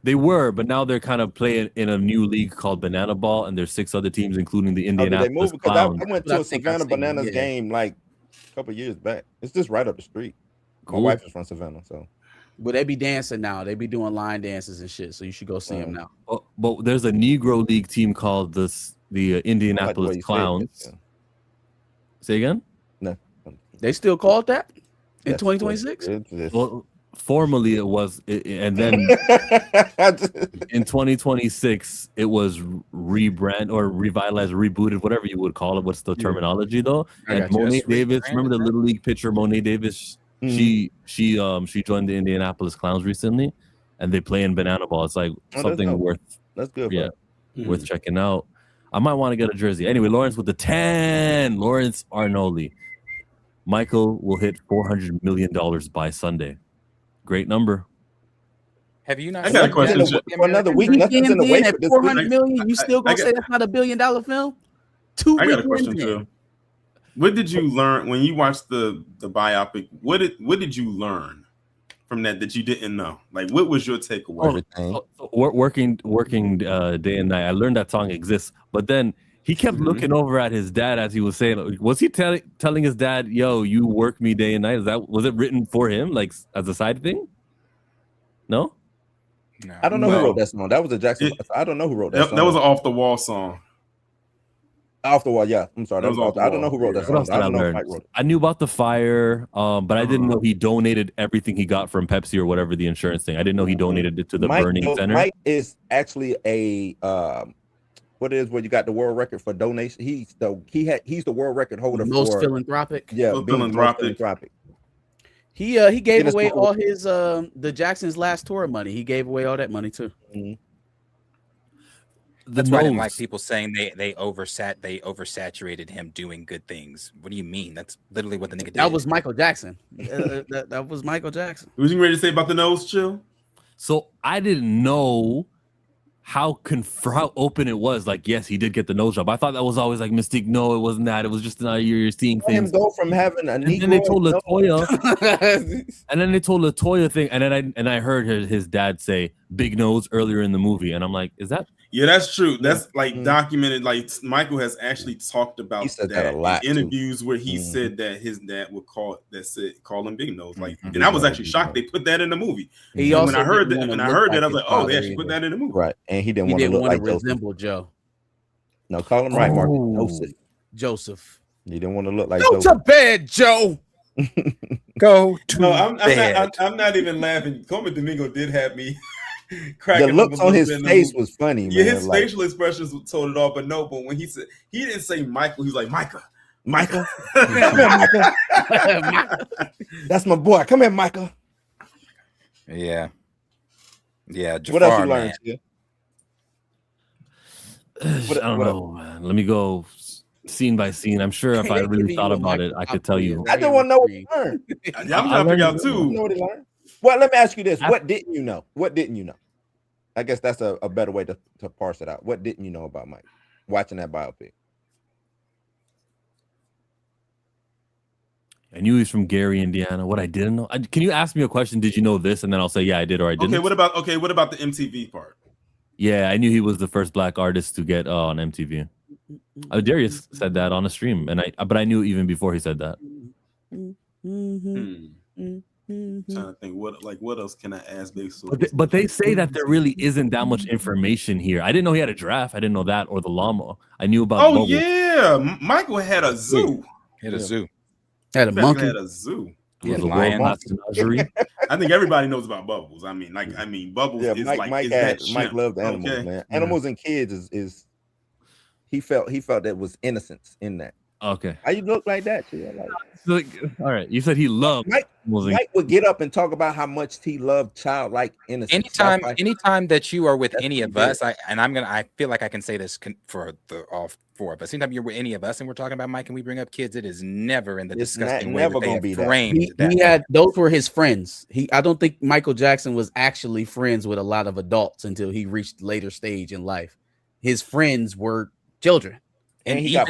They were, but now they're kind of playing in a new league called Banana Ball, and there's 6 other teams, including the Indianapolis Clowns. I went to a Savannah Bananas game like a couple years back. It's just right up the street. Cool. My wife is from Savannah, so. But they be dancing now. They be doing line dances and shit. So you should go see them now. But there's a Negro League team called the Indianapolis Clowns. Say again? No. They still call it that in 2026? Well, formerly it was, and then in 2026 it was rebrand or revitalized, rebooted, whatever you would call it. What's the terminology though? And Monet Davis, remember the Little League pitcher Monet Davis? She joined the Indianapolis Clowns recently, and they play in Banana Ball. It's like something worth. That's good. Yeah, worth checking out. I might want to get a jersey. Anyway, Lawrence with the 10. Lawrence Arnoli. Michael will hit $400 million by Sunday. Great number. Have you not? I got a question for another week. Nothing's in the way for this 400 million. You still gonna say that's not $1 billion film? I got a question too. What did you learn when you watched the biopic? What did you learn from that you didn't know? Like, what was your takeaway? Working day and night. I learned that song exists, but then he kept looking over at his dad as he was saying. Was he telling his dad, "Yo, you work me day and night"? Was it written for him, like as a side thing? No. I don't know who wrote that song. That was a Jackson. I don't know who wrote that song. That was an off the wall song. Off the wall, yeah. I'm sorry. That was off the I don't know wall. who wrote that song. I don't know if Mike wrote it. I knew about the fire, but I didn't know he donated everything he got from Pepsi or whatever the insurance thing. I didn't know he donated it to the burning center. Mike is actually a what is where you got the world record for donation. He's the world record holder Most for philanthropic. Yeah, philanthropic. He gave away all his the Jackson's last tour money. He gave away all that money too. That's why I didn't like people saying they oversaturated him doing good things. What do you mean? That's literally what the nigga did. That was Michael Jackson. that was Michael Jackson. Was you ready to say about the nose, Chill? So I didn't know how open it was. Like, yes, he did get the nose job. I thought that was always like Mystique. No, it wasn't that. It was just you're seeing things. Him go from having a and then they told Latoya, and then they told Latoya thing, and then I heard his dad say big nose earlier in the movie, and I'm like, is that? Yeah, that's true. That's like documented. Like Michael has actually talked about that a lot in interviews where he said that his dad would call him big nose. Like, and I was actually shocked they put that in the movie. He also when I heard that, I was like, oh, they actually put that in the movie. Right, and he didn't want to look like resemble Joe. No, call him right, Mark. Joseph. He didn't want to look like Go to bed, Joe. Go to bed. I'm not even laughing. Coleman Domingo did have me. The looks on his face was funny. Yeah, man. his facial expressions told it all. But no, but when he said he didn't say Michael, he was like Micah. Come here, Micah. That's my boy. Come here, Micah. Yeah. Jafar, What else you learned? I don't know, man. Let me go scene by scene. I'm sure if I really thought about it, I could tell you. I just want to know what you learned. I'm trying to figure out too. You know what he learned? Well, let me ask you this: what didn't you know? What didn't you know? I guess that's a better way to parse it out. What didn't you know about Mike watching that biopic? I knew he's from Gary, Indiana. What I didn't know? Can you ask me a question? Did you know this? And then I'll say, yeah, I did or I didn't. Okay, what about the MTV part? Yeah, I knew he was the first black artist to get on MTV. Darius said that on a stream, but I knew even before he said that. Trying to think what else can I ask Big Soul? But they say that there really isn't that much information here. I didn't know he had a giraffe. I didn't know that, or the llama. I knew about. Oh Bubbles. yeah, Michael had a zoo. Had a zoo. Had a monkey. Had a zoo. He had a lion. I think everybody knows about Bubbles. I mean, Bubbles is Mike loved animals, man. Animals and kids is he felt that was innocence in that. Okay. How you look like that? All right. You said he loved Mike would get up and talk about how much he loved childlike innocence. Anytime that you are with any of us, I feel like I can say this for all four of us. Anytime you're with any of us and we're talking about Mike and we bring up kids, it is never in the disgusting way that they have framed that. He had those were his friends. I don't think Michael Jackson was actually friends with a lot of adults until he reached later stage in life. His friends were children. And even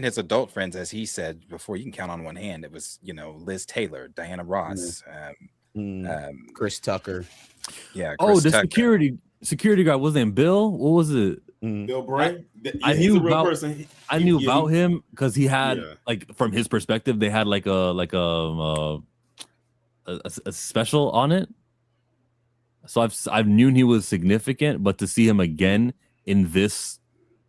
his adult friends, as he said before, you can count on one hand. It was, Liz Taylor, Diana Ross, Chris Tucker. Yeah. Chris Tucker. security guard was named Bill. What was it? Bill Bray. I knew about him because he had like from his perspective, they had like a special on it. So I've known he was significant, but to see him again in this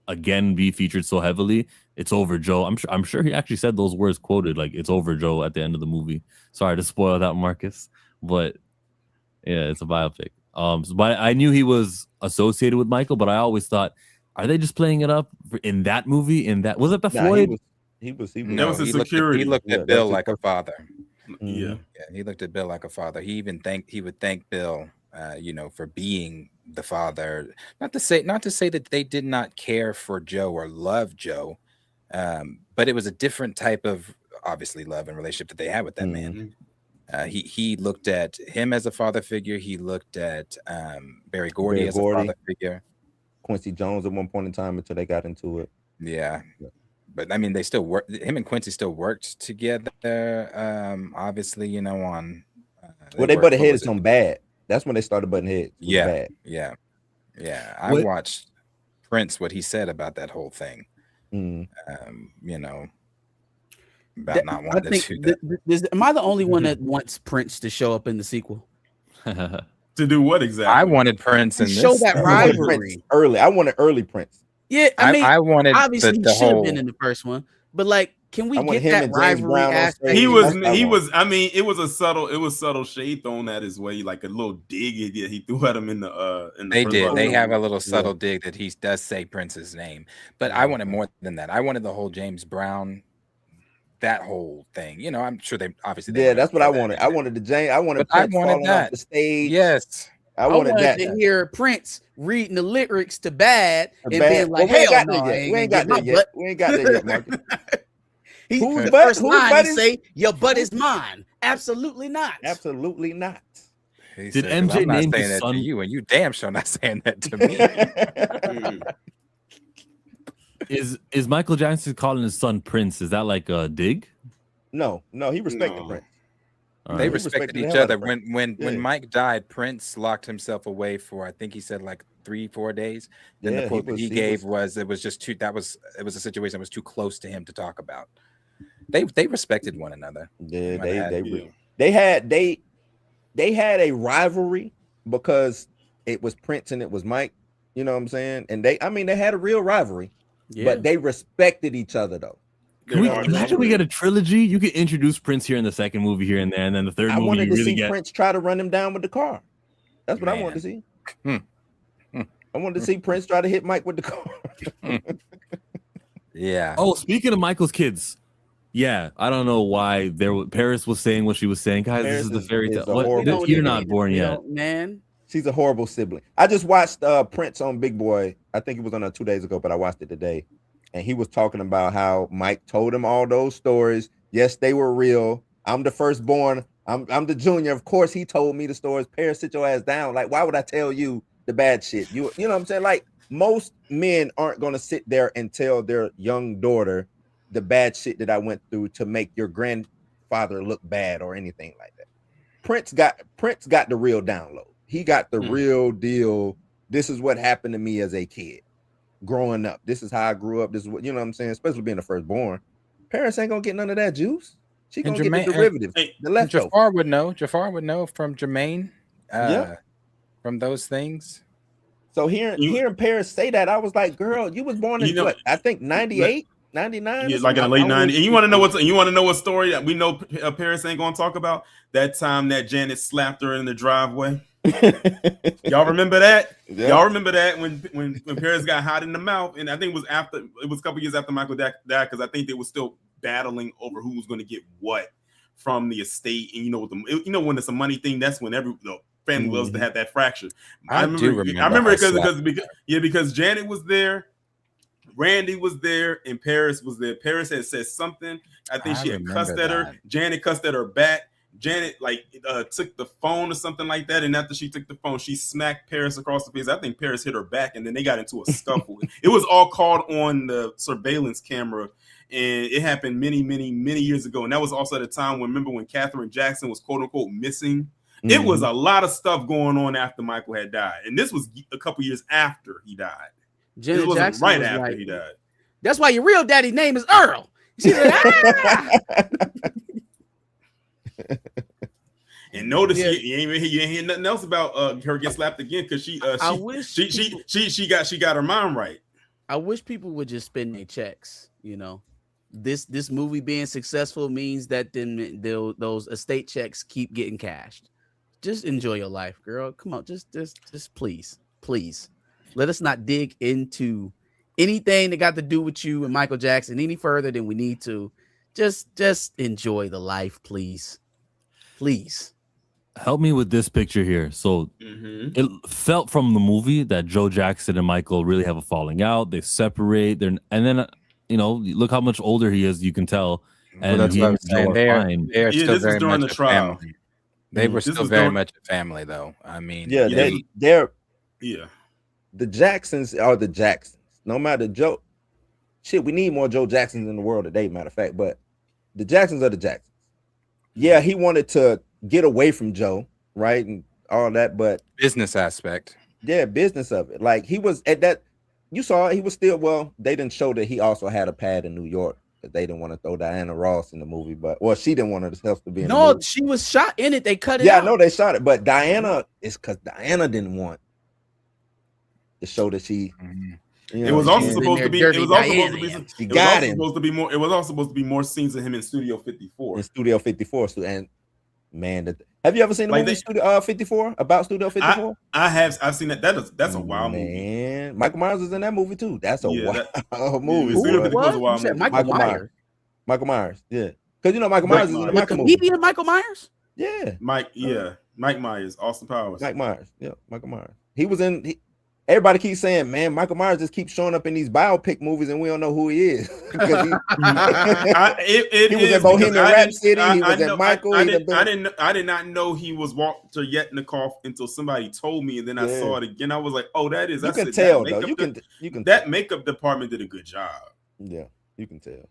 be featured so heavily, it's over, Joe. I'm sure he actually said those words quoted, like it's over, Joe, at the end of the movie. Sorry to spoil that, Marcus, but yeah, it's a biopic. But I knew he was associated with Michael, but I always thought, are they just playing it up in that movie? Was it the Floyd? He was security. He looked at Bill like a father. Yeah, he looked at Bill like a father. He would thank Bill, for being the father. Not to say that they did not care for Joe or love Joe, but it was a different type of obviously love and relationship that they had with that man. He looked at him as a father figure. He looked at Barry Gordy as a father figure. Quincy Jones at one point in time until they got into it. Yeah. But I mean, they still work. Him and Quincy still worked together. Obviously, on. They butted heads on Bad. That's when they started butting heads. Yeah. I watched Prince, what he said about that whole thing. About not wanting to do that. Am I the only one that wants Prince to show up in the sequel? To do what exactly? I wanted Prince and show that rivalry early. I wanted early Prince. Yeah, I wanted obviously he should have been in the first one, but like, can we get that rivalry aspect? He was. I mean, it was subtle shade thrown at his way, like a little dig he threw at him in the. They did. They have a little subtle dig that he does say Prince's name, but I wanted more than that. I wanted the whole James Brown, that whole thing. I'm sure they obviously. That's what I wanted. I wanted the James. I wanted Prince falling off the stage. Yes. I wanted that to hear Prince reading the lyrics to Bad and being like, "Hell no, we ain't got that yet. We ain't got that yet, Marcus." The first line he say, "Your butt is mine." Absolutely not. Absolutely not. Did MJ name his that son to you, and you damn sure not saying that to me? Is Michael Jackson calling his son Prince? Is that like a dig? No, he respected Prince. They respected each other. When Mike died, Prince locked himself away for, I think he said like 3-4 days. Then the quote he gave was it was just too. It was a situation that was too close to him to talk about. They respected one another. Yeah, they had a rivalry because it was Prince and it was Mike. You know what I'm saying? And they had a real rivalry, but they respected each other though. Imagine we get a trilogy. You could introduce Prince here in the second movie here and there, and then the third movie. I wanted to see get Prince try to run him down with the car. That's what I wanted to see. I wanted to see Prince try to hit Mike with the car. Yeah. Oh, speaking of Michael's kids, Yeah, I don't know why Paris was saying what she was saying. Guys, Paris this is the is- fairy is tale. a What? horrible You're sibling. not born yet. Man. She's a horrible sibling. I just watched Prince on Big Boy. I think it was on 2 days ago, but I watched it today. And he was talking about how Mike told him all those stories. Yes, they were real. I'm the firstborn. I'm the junior. Of course, he told me the stories. Paris, sit your ass down. Like, why would I tell you the bad shit? You know what I'm saying? Like, most men aren't gonna sit there and tell their young daughter the bad shit that I went through to make your grandfather look bad or anything like that. Prince got the real download. He got the real deal. This is what happened to me as a kid growing up. This is how I grew up. This is what, you know what I'm saying, especially being the firstborn. Paris ain't gonna get none of that juice. She gonna get the derivative, the leftover. Jafar would know. Jafar would know from Jermaine. Yeah. From those things. So hearing Paris say that, I was like, girl, you was born in what? I think 98, 99. Yeah, like in the late 90s. And you want to know what story that we know Paris ain't gonna talk about? That time that Janet slapped her in the driveway. Y'all remember that? Yeah. Y'all remember that when Paris got hot in the mouth? And I think it was a couple years after Michael died, because I think they were still battling over who was going to get what from the estate. And when it's a money thing, that's when the family loves to have that fracture. I remember because Janet was there, Randy was there, and Paris was there. Paris had said something. I think she had cussed at her. Janet cussed at her back. Janet took the phone or something like that, and after she took the phone, she smacked Paris across the face. I think Paris hit her back, and then they got into a scuffle. It was all caught on the surveillance camera, and it happened many, many, many years ago. And that was also at a time when Katherine Jackson was quote unquote missing. Mm-hmm. It was a lot of stuff going on after Michael had died, and this was a couple years after he died. Janet wasn't Jackson right was after like, he died. That's why your real daddy's name is Earl. She's like, And notice you ain't hear nothing else about her get slapped again, because she got her mind right. I wish people would just spend their checks. This movie being successful means that then those estate checks keep getting cashed. Just enjoy your life, girl. Come on, just please let us not dig into anything that got to do with you and Michael Jackson any further than we need to. Just enjoy the life, please. Help me with this picture here. So it felt from the movie that Joe Jackson and Michael really have a falling out. They separate. And then look how much older he is. You can tell. And that's what I'm saying. They are still very during much the trial. family. They were still very much a family, though. I mean, they're the Jacksons are the Jacksons. No matter Joe, we need more Joe Jacksons in the world today. Matter of fact, but the Jacksons are the Jacksons. Yeah, he wanted to get away from Joe, right, and all that, but business aspect. Yeah, business of it. Like he was at that. You saw he was still. They didn't show that he also had a pad in New York. They didn't want to throw Diana Ross in the movie, she didn't want herself to be in the movie. She was shot in it. They cut it out. Yeah, I know they shot it, but Diana is because Diana didn't want to show that she. It was also supposed to be. It was also supposed to be more scenes of him in Studio 54. In Studio 54, and man, have you ever seen the movie Studio 54 about Studio 54? I have. I've seen that. That's a wild movie. Michael Myers is in that movie too. That's a wild movie. Studio 54 is a wild movie. Michael Myers. Yeah, because Michael Myers is in the Michael movie. Comedian Michael Myers. Yeah, Mike Myers, Austin Powers. Mike Myers. Yeah, Michael Myers. He was in. Everybody keeps saying, man, Michael Myers just keeps showing up in these biopic movies and we don't know who he is. He was in Bohemian Rhapsody. He was in Michael. I did not know he was Walter Yetnikoff until somebody told me, and then I saw it again. I was like, oh, that is. You can tell, though. You can. That makeup department did a good job. Yeah, you can tell.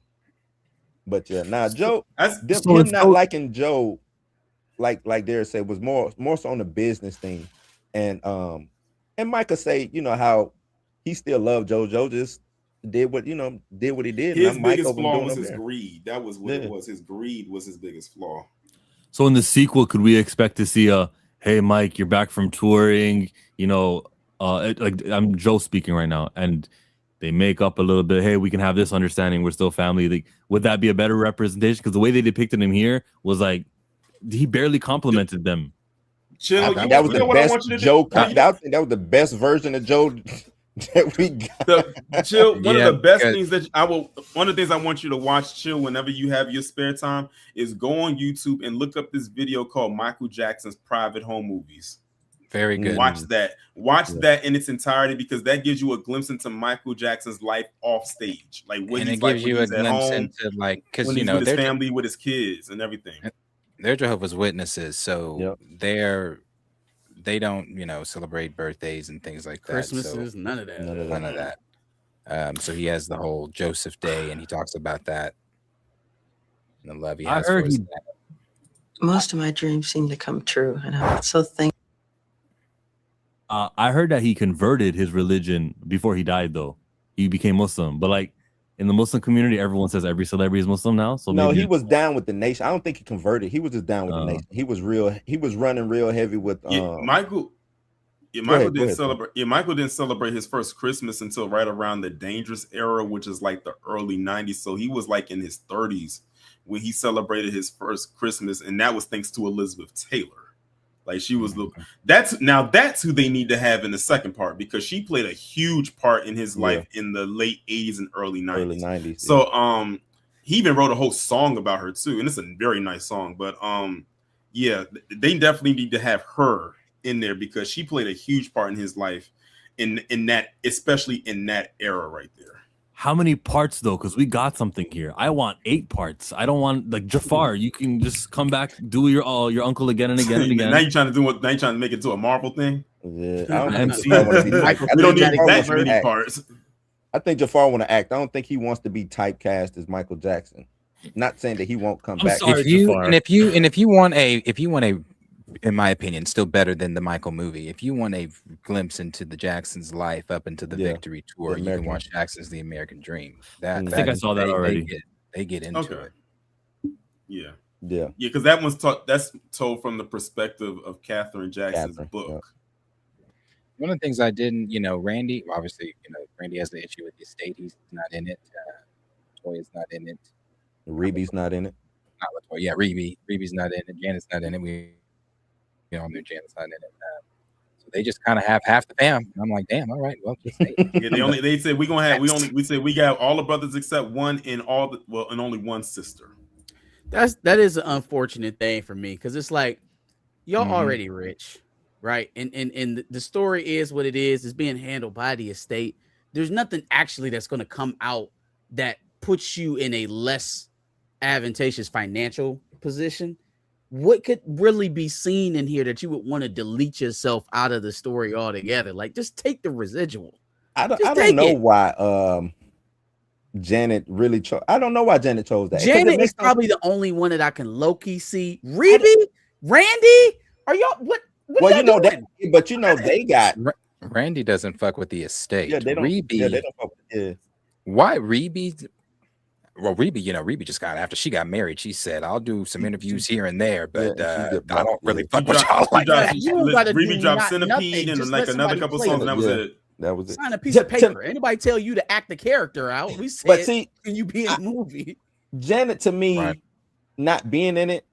But yeah, now Joe, him not liking Joe, like Derek said, was more so on the business thing, and Micah say, how he still loved Joe. Joe just did what he did. His biggest flaw was his greed. That was what it was. His greed was his biggest flaw. So in the sequel, could we expect to see hey Mike, you're back from touring? I'm Joe speaking right now, and they make up a little bit. Hey, we can have this understanding. We're still family. Would that be a better representation? Because the way they depicted him here was like he barely complimented them. Chill. That was the best Joe. That was the best version of Joe that we got. Chill. One Yeah, of the best because- things that one of the things I want you to watch, Chill, whenever you have your spare time, is go on YouTube and look up this video called Michael Jackson's Private Home Movies. Very good. Watch that. Watch that in its entirety, because that gives you a glimpse into Michael Jackson's life off stage, like what And he's it like gives when you a he's at glimpse home, into like, because when you he's know with his they're family, with his kids, and everything. they're Jehovah's Witnesses, so they don't celebrate birthdays and things like that. Christmases, none of that. None of that. So he has the whole Joseph Day, and he talks about that and the love he has for his dad. Most of my dreams seem to come true, and I'm so thankful. I heard that he converted his religion before he died, though. He became Muslim. But like in the Muslim community, everyone says every celebrity is Muslim now. So no, maybe he was down with the nation. I don't think he converted. He was just down with the nation. He was running real heavy with Michael didn't celebrate. Yeah, Michael didn't celebrate his first Christmas until right around the Dangerous era, which is like the early 90s. So he was like in his 30s when he celebrated his first Christmas, and that was thanks to Elizabeth Taylor. Like she was that's who they need to have in the second part, because she played a huge part in his life in the late 80s and early 90s. So he even wrote a whole song about her too, and it's a very nice song. But yeah, they definitely need to have her in there because she played a huge part in his life in that, especially in that era right there. How many parts though? Because we got something here. I want 8 parts. I don't want like Jafar. You can just come back, do your uncle again and again and again. Now you're trying to make it to a Marvel thing. Yeah, I don't need that many parts. I think Jafar want to act. I don't think he wants to be typecast as Michael Jackson. Not saying that he won't come back. If you want a, in my opinion, still better than the Michael movie, if you want a glimpse into the Jackson's life up into the Victory Tour, you can watch Jackson's The American Dream. I think I saw that already. They get into it. Yeah, yeah, because that one's that's told from the perspective of Katherine Jackson's book. Yeah. One of the things I didn't, Randy, obviously, Randy has the issue with the estate. He's not in it. Toya's not in it. Reeby's not in it. Not Latoya. Yeah, Reeby's not in it. Janet's not in it. We all knew Janet's not in it. So they just kind of have half the fam. I'm like, damn, all right, well, just yeah, they said we got all the brothers except one and only one sister. That is an unfortunate thing for me, because it's like y'all already rich, right? And the story is what it is. It's being handled by the estate. There's nothing actually that's going to come out that puts you in a less advantageous financial position. What could really be seen in here that you would want to delete yourself out of the story altogether? Like, just take the residual. I don't know why Janet really chose. I don't know why Janet chose that. Janet is probably the only one that I can low-key see. Reeby, Randy, are y'all what well, you know that, but you know they got Randy doesn't fuck with the estate. Yeah, they don't. Reeby, Yeah, they don't fuck with it. Why Reeby? Well, Reeby just got, after she got married, she said, I'll do some interviews here and there, but I don't really fuck with y'all like that. Reeby dropped Centipede and like another couple songs, and that was it. That was it. Sign a piece of paper. Anybody tell you to act the character out? We said, but see, can you be in the movie? Janet, to me, not being in it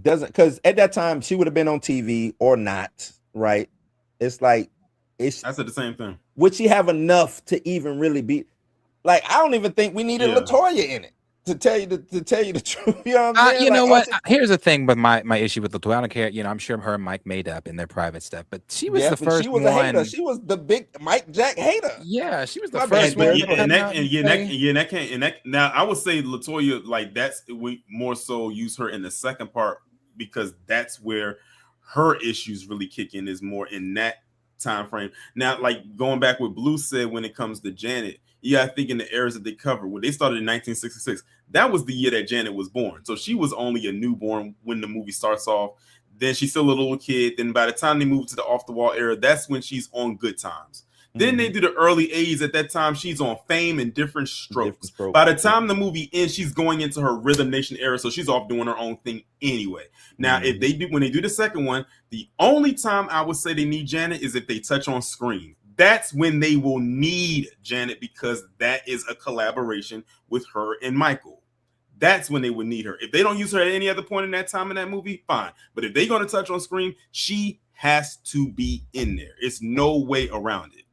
doesn't, because at that time she would have been on TV or not, right? It's like I said the same thing. Would she have enough to even really be? Like, I don't even think we needed Latoya in it to tell you the truth. You know what I'm saying? You know what? Here's the thing with my issue with Latoya. I don't care. I'm sure her and Mike made up in their private stuff, but she was the first she was one. A hater. She was the big Mike Jack hater. Yeah, she was the first one. Now I would say Latoya, like we more so use her in the second part, because that's where her issues really kick in, is more in that time frame. Now, like going back what Blue said when it comes to Janet. Yeah, I think in the eras that they covered, when they started in 1966, that was the year that Janet was born. So she was only a newborn when the movie starts off. Then she's still a little kid. Then by the time they move to the Off the Wall era, that's when she's on Good Times. Then they do the early 80s. At that time, she's on Fame and Different Strokes. By the time the movie ends, she's going into her Rhythm Nation era, so she's off doing her own thing anyway. Now, when they do the second one, the only time I would say they need Janet is if they touch on Scream. That's when they will need Janet, because that is a collaboration with her and Michael. That's when they would need her. If they don't use her at any other point in that time in that movie, fine. But if they're going to touch on Scream, she has to be in there. It's no way around it.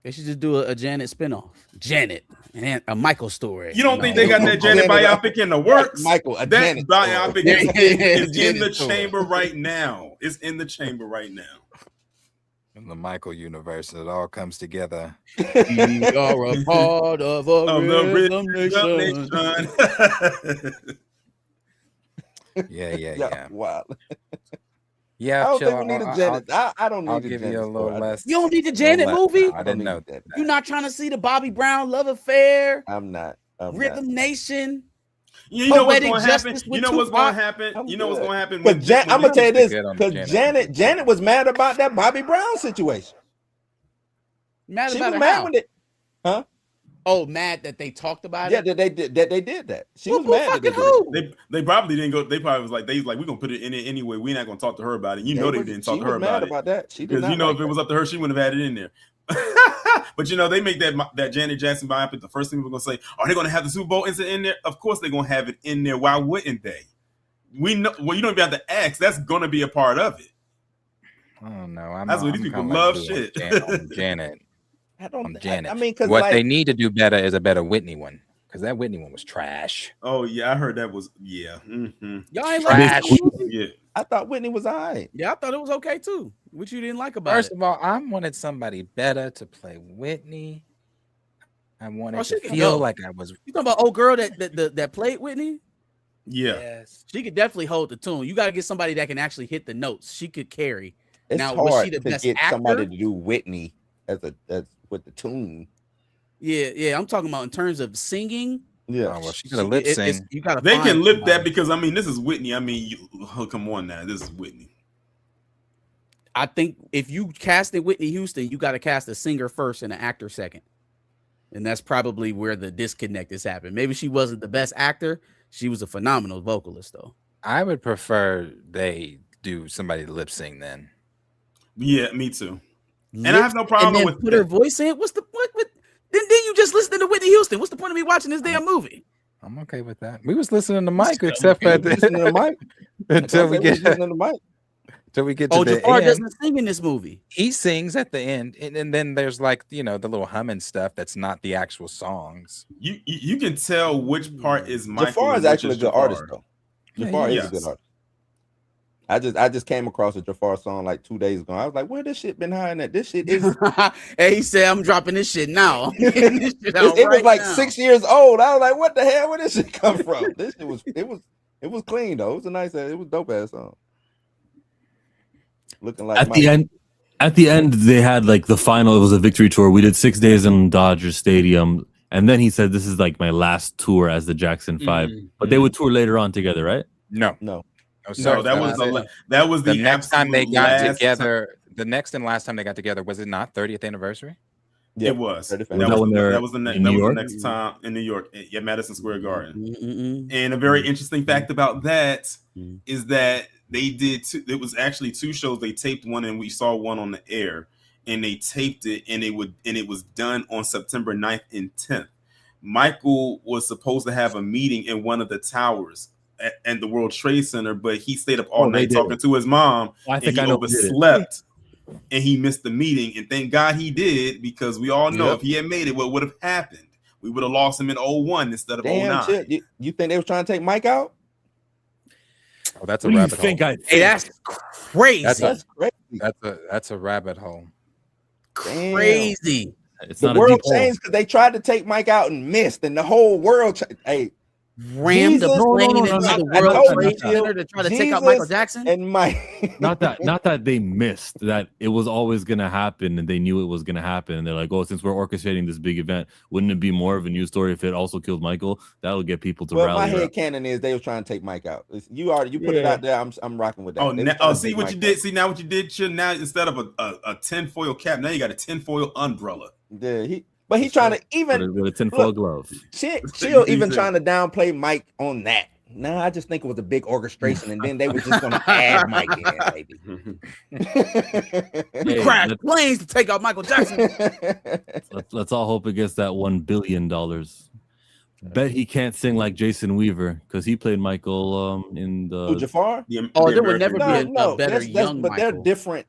They should just do a Janet spinoff. Janet and a Michael story. You don't think they got that Janet biopic in the works? Michael, that Janet biopic is in the story. chamber right now. It's in the chamber right now. In the Michael universe, it all comes together. We are a part of a rhythm nation. Yeah. Wow. Yeah, I don't chill. think we need a Janet. I don't need I'll a give Janet you a little story. less. You don't need the Janet movie? I didn't know that. You're not trying to see the Bobby Brown love affair? I'm not. Rhythm Nation. You know what's Poetic going to happen? Justice You with know what's Tupac? going to happen? You know what's going to happen? But I'm gonna tell you this, Get on because Janet. Janet was mad about that Bobby Brown situation. Mad She about was it mad how? with it, huh? Oh, mad that they talked about Yeah, it? that they did that. She was Who mad that they fucking did who? They probably didn't go. They probably was like, we're gonna put it in it anyway. We're not gonna talk to her about it. You know, they didn't talk to her about it. that. She did Because not you know, like if it was up to her, she wouldn't have had it in there. But you know, they make that Janet Jackson biopic. The first thing we're gonna say, are they gonna have the Super Bowl incident in there? Of course, they're gonna have it in there. Why wouldn't they? We know. Well, you don't even have to ask. That's gonna be a part of it. Oh no, That's what these people love. Shit, Janet. Janet. I mean, because what they need to do better is a better Whitney one, because that Whitney one was trash. Oh yeah, I heard that was Mm-hmm. Y'all ain't trash. like Yeah, I thought Whitney was all right. Yeah, I thought it was okay too. What you didn't like about First it? of all, I wanted somebody better to play Whitney. I wanted she to could feel go. like I was. You talking about old girl that played Whitney? Yeah. Yes. She could definitely hold the tune. You got to get somebody that can actually hit the notes. She could carry. It's Now, was hard she the to best get actor? somebody to do Whitney as with the tune. Yeah. I'm talking about in terms of singing. Yeah. Oh, well, she could have lip sing. You got to. They can lip that because I mean, this is Whitney. I mean, come on now, this is Whitney. I think if you casted Whitney Houston, you got to cast a singer first and an actor second. And that's probably where the disconnect has happened. Maybe she wasn't the best actor. She was a phenomenal vocalist, though. I would prefer they do somebody lip sing then. Yeah, me too. And I have no problem and then with put her voice in. What's the what? Then you just listen to Whitney Houston. What's the point of me watching this damn movie? I'm okay with that. We was listening to Mike, except for listening to Mike until we get listening to Mike. Till we get to the Jafar end. doesn't sing in this movie. He sings at the end, and then there's like the little humming stuff that's not the actual songs. You can tell which part is Michael. Jafar is actually a good artist, though. Jafar is yes. a good artist. I just came across a Jafar song like 2 days ago. I was like, where this shit been hiding at? This shit is. Hey, he said, I'm dropping this shit now. It was like 6 years old. I was like, what the hell? Where this shit come from? This shit was it was clean though. It was a nice, it was dope ass song. Looking like at the end, they had like the final. It was a victory tour. We did 6 days in Dodger Stadium, and then he said, "This is like my last tour as the Jackson 5." But they would tour later on together, right? No. No, that was the next time they got last together. The next and last time they got together, was it not 30th anniversary? Yeah, it was. That was the next time in New York at Madison Square Garden. And a very interesting fact about that is that they did it was actually two shows. They taped one and we saw one on the air, and they taped it and it was done on September 9th and 10th. Michael was supposed to have a meeting in one of the towers at the World Trade Center, but he stayed up all night talking to his mom. I think and he overslept. And he missed the meeting, and thank God he did, because we all know if he had made it, what would have happened? We would have lost him in 01 instead of 09. Shit. You think they were trying to take Mike out? Oh, that's a rabbit hole. Hey, that's crazy. That's crazy. That's a rabbit hole. Crazy. It's the not world changed because they tried to take Mike out and missed, and the whole world. Hey, rammed the plane into the World Trade Center to try to take out Michael Jackson and Mike. not that they missed, that it was always going to happen, and they knew it was going to happen, and they're like, oh, since we're orchestrating this big event, wouldn't it be more of a news story if it also killed Michael? That'll get people to rally. My head canon is they were trying to take Mike out. You put it out there. I'm rocking with that. See what you did. See now what you did. Now instead of a tinfoil cap, now you got a tinfoil umbrella. Yeah, he's trying to even with a tinfoil glove. Chill even trying to downplay Mike on that. No, I just think it was a big orchestration, and then they were just going to add Mike in, baby. Crash planes to take out Michael Jackson. Let's all hope it gets that $1 billion. Bet he can't sing like Jason Weaver because he played Michael in the Jafar. There would never be a better young but Michael. they're different.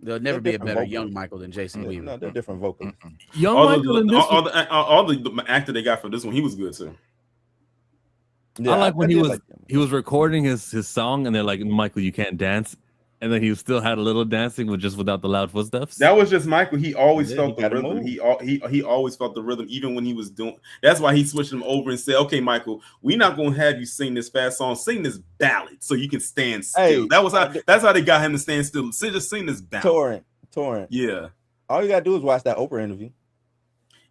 There'll never be a better young Michael than Jason Weaver. No, they're different vocals. Young Michael in this one, all the actor they got for this one, he was good too. I like when he was recording his song, and they're like, Michael, you can't dance, and then he still had a little dancing without the loud footsteps. That was just Michael. He always felt the rhythm. He always felt the rhythm, even when he was doing. That's why he switched him over and said, "Okay, Michael, we're not gonna have you sing this fast song. Sing this ballad so you can stand still." Hey, that's how they got him to stand still. Just sing this ballad. Taurean. Yeah. All you gotta do is watch that Oprah interview.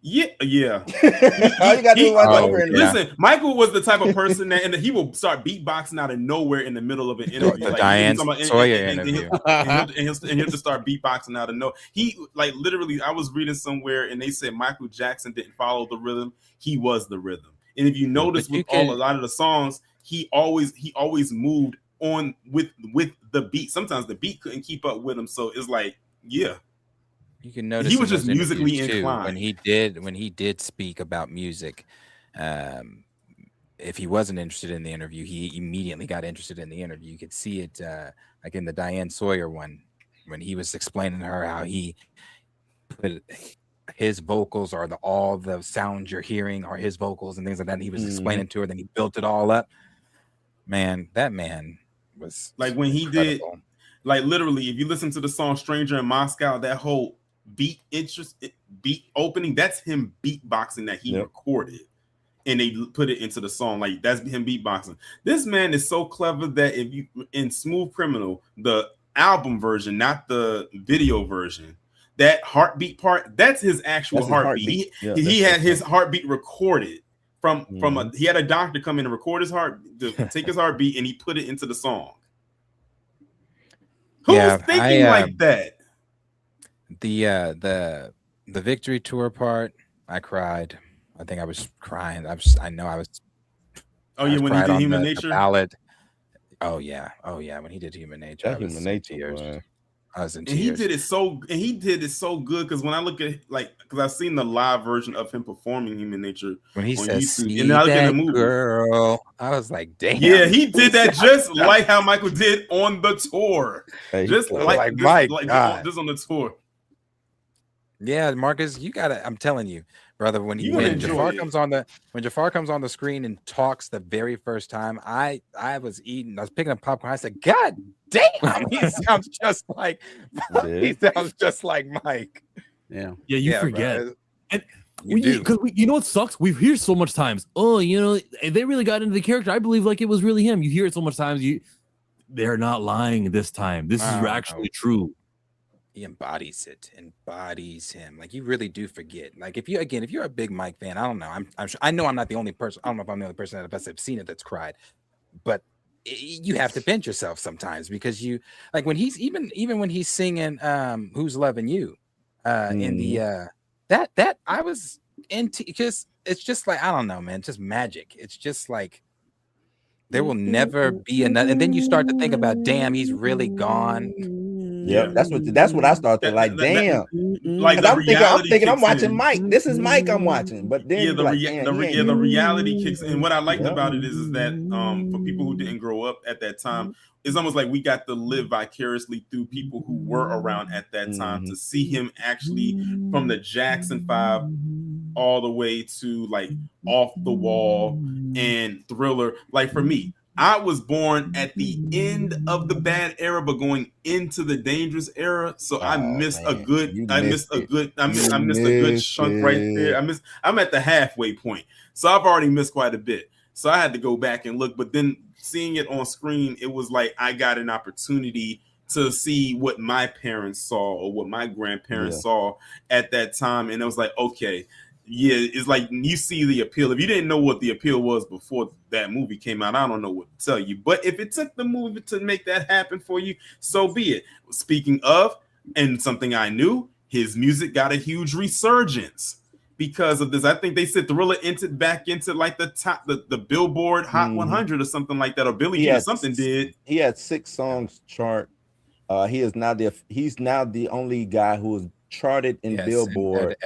Yeah. All you gotta do is watch the Oprah interview. Listen, Michael was the type of person that he will start beatboxing out of nowhere in the middle of an interview. The Diane Sawyer interview. And he'll just start beatboxing out of nowhere. He like literally, I was reading somewhere and they said Michael Jackson didn't follow the rhythm. He was the rhythm. And if you notice with a lot of the songs, he always moved on with the beat. Sometimes the beat couldn't keep up with him. So it's like, yeah. You can notice he was just musically inclined when he did speak about music. If he wasn't interested in the interview, he immediately got interested in the interview. You could see it like in the Diane Sawyer one when he was explaining to her how he put his vocals or all the sounds you're hearing are his vocals and things like that. And he was explaining to her, then he built it all up. Man, that man was like when he did, like literally, if you listen to the song "Stranger in Moscow," that whole beat opening, that's him beatboxing that he recorded and they put it into the song. Like that's him beatboxing. This man is so clever that if you in Smooth Criminal, the album version, not the video version, that heartbeat part, that's his actual heartbeat. He had his heartbeat recorded from he had a doctor come in and record his heart, take his heartbeat, and he put it into the song. Who's thinking like that? The Victory Tour part, I cried. I think I was crying. I know I was. Oh yeah, when he did Human Nature. The ballad. Oh yeah. When he did Human Nature, Human Nature. I was in tears. And he did it so good because when I look at because I've seen the live version of him performing Human Nature when he says YouTube, and then I look at the movie, girl, I was like, damn. Yeah, he did that just like how Michael did on the tour. Hey, just on the tour. Yeah, Marcus, you gotta. I'm telling you, brother. When Jafar comes on the screen and talks the very first time, I was picking up popcorn. I said, God damn, he sounds just like Mike. Yeah, you forget. Bro. And because you know what sucks? We hear so much times. Oh, they really got into the character. I believe like it was really him. You hear it so much times. They're not lying this time. This is actually true. He embodies him. Like you really do forget. Like if you're a big Mike fan, I don't know. I'm sure, I know I'm not the only person. I don't know if I'm the only person that have seen it that's cried, but you have to pinch yourself sometimes because you like when he's even when he's singing "Who's Loving You" in the that I was into because it's just like I don't know, man. It's just magic. It's just like there will never be another. And then you start to think about, damn, he's really gone. Yeah, that's what I started to like. Damn, like I'm thinking I'm watching Mike. This is Mike I'm watching. But then the reality kicks in. What I liked about it is that for people who didn't grow up at that time, it's almost like we got to live vicariously through people who were around at that time to see him actually from the Jackson 5 all the way to like Off the Wall and Thriller. Like for me, I was born at the end of the bad era, but going into the dangerous era. So I missed a good chunk right there. I'm at the halfway point. So I've already missed quite a bit. So I had to go back and look, but then seeing it on screen, it was like I got an opportunity to see what my parents saw or what my grandparents saw at that time. And it was like, okay, yeah, it's like you see the appeal. If you didn't know what the appeal was before that movie came out, I don't know what to tell you. But if it took the movie to make that happen for you, so be it. Speaking of, and something I knew, his music got a huge resurgence because of this. I think they said Thriller entered back into like the top, the Billboard Hot 100 or something like that, or Billie Jean or something did. He had 6 songs chart. He's now the only guy who is charted in Billboard.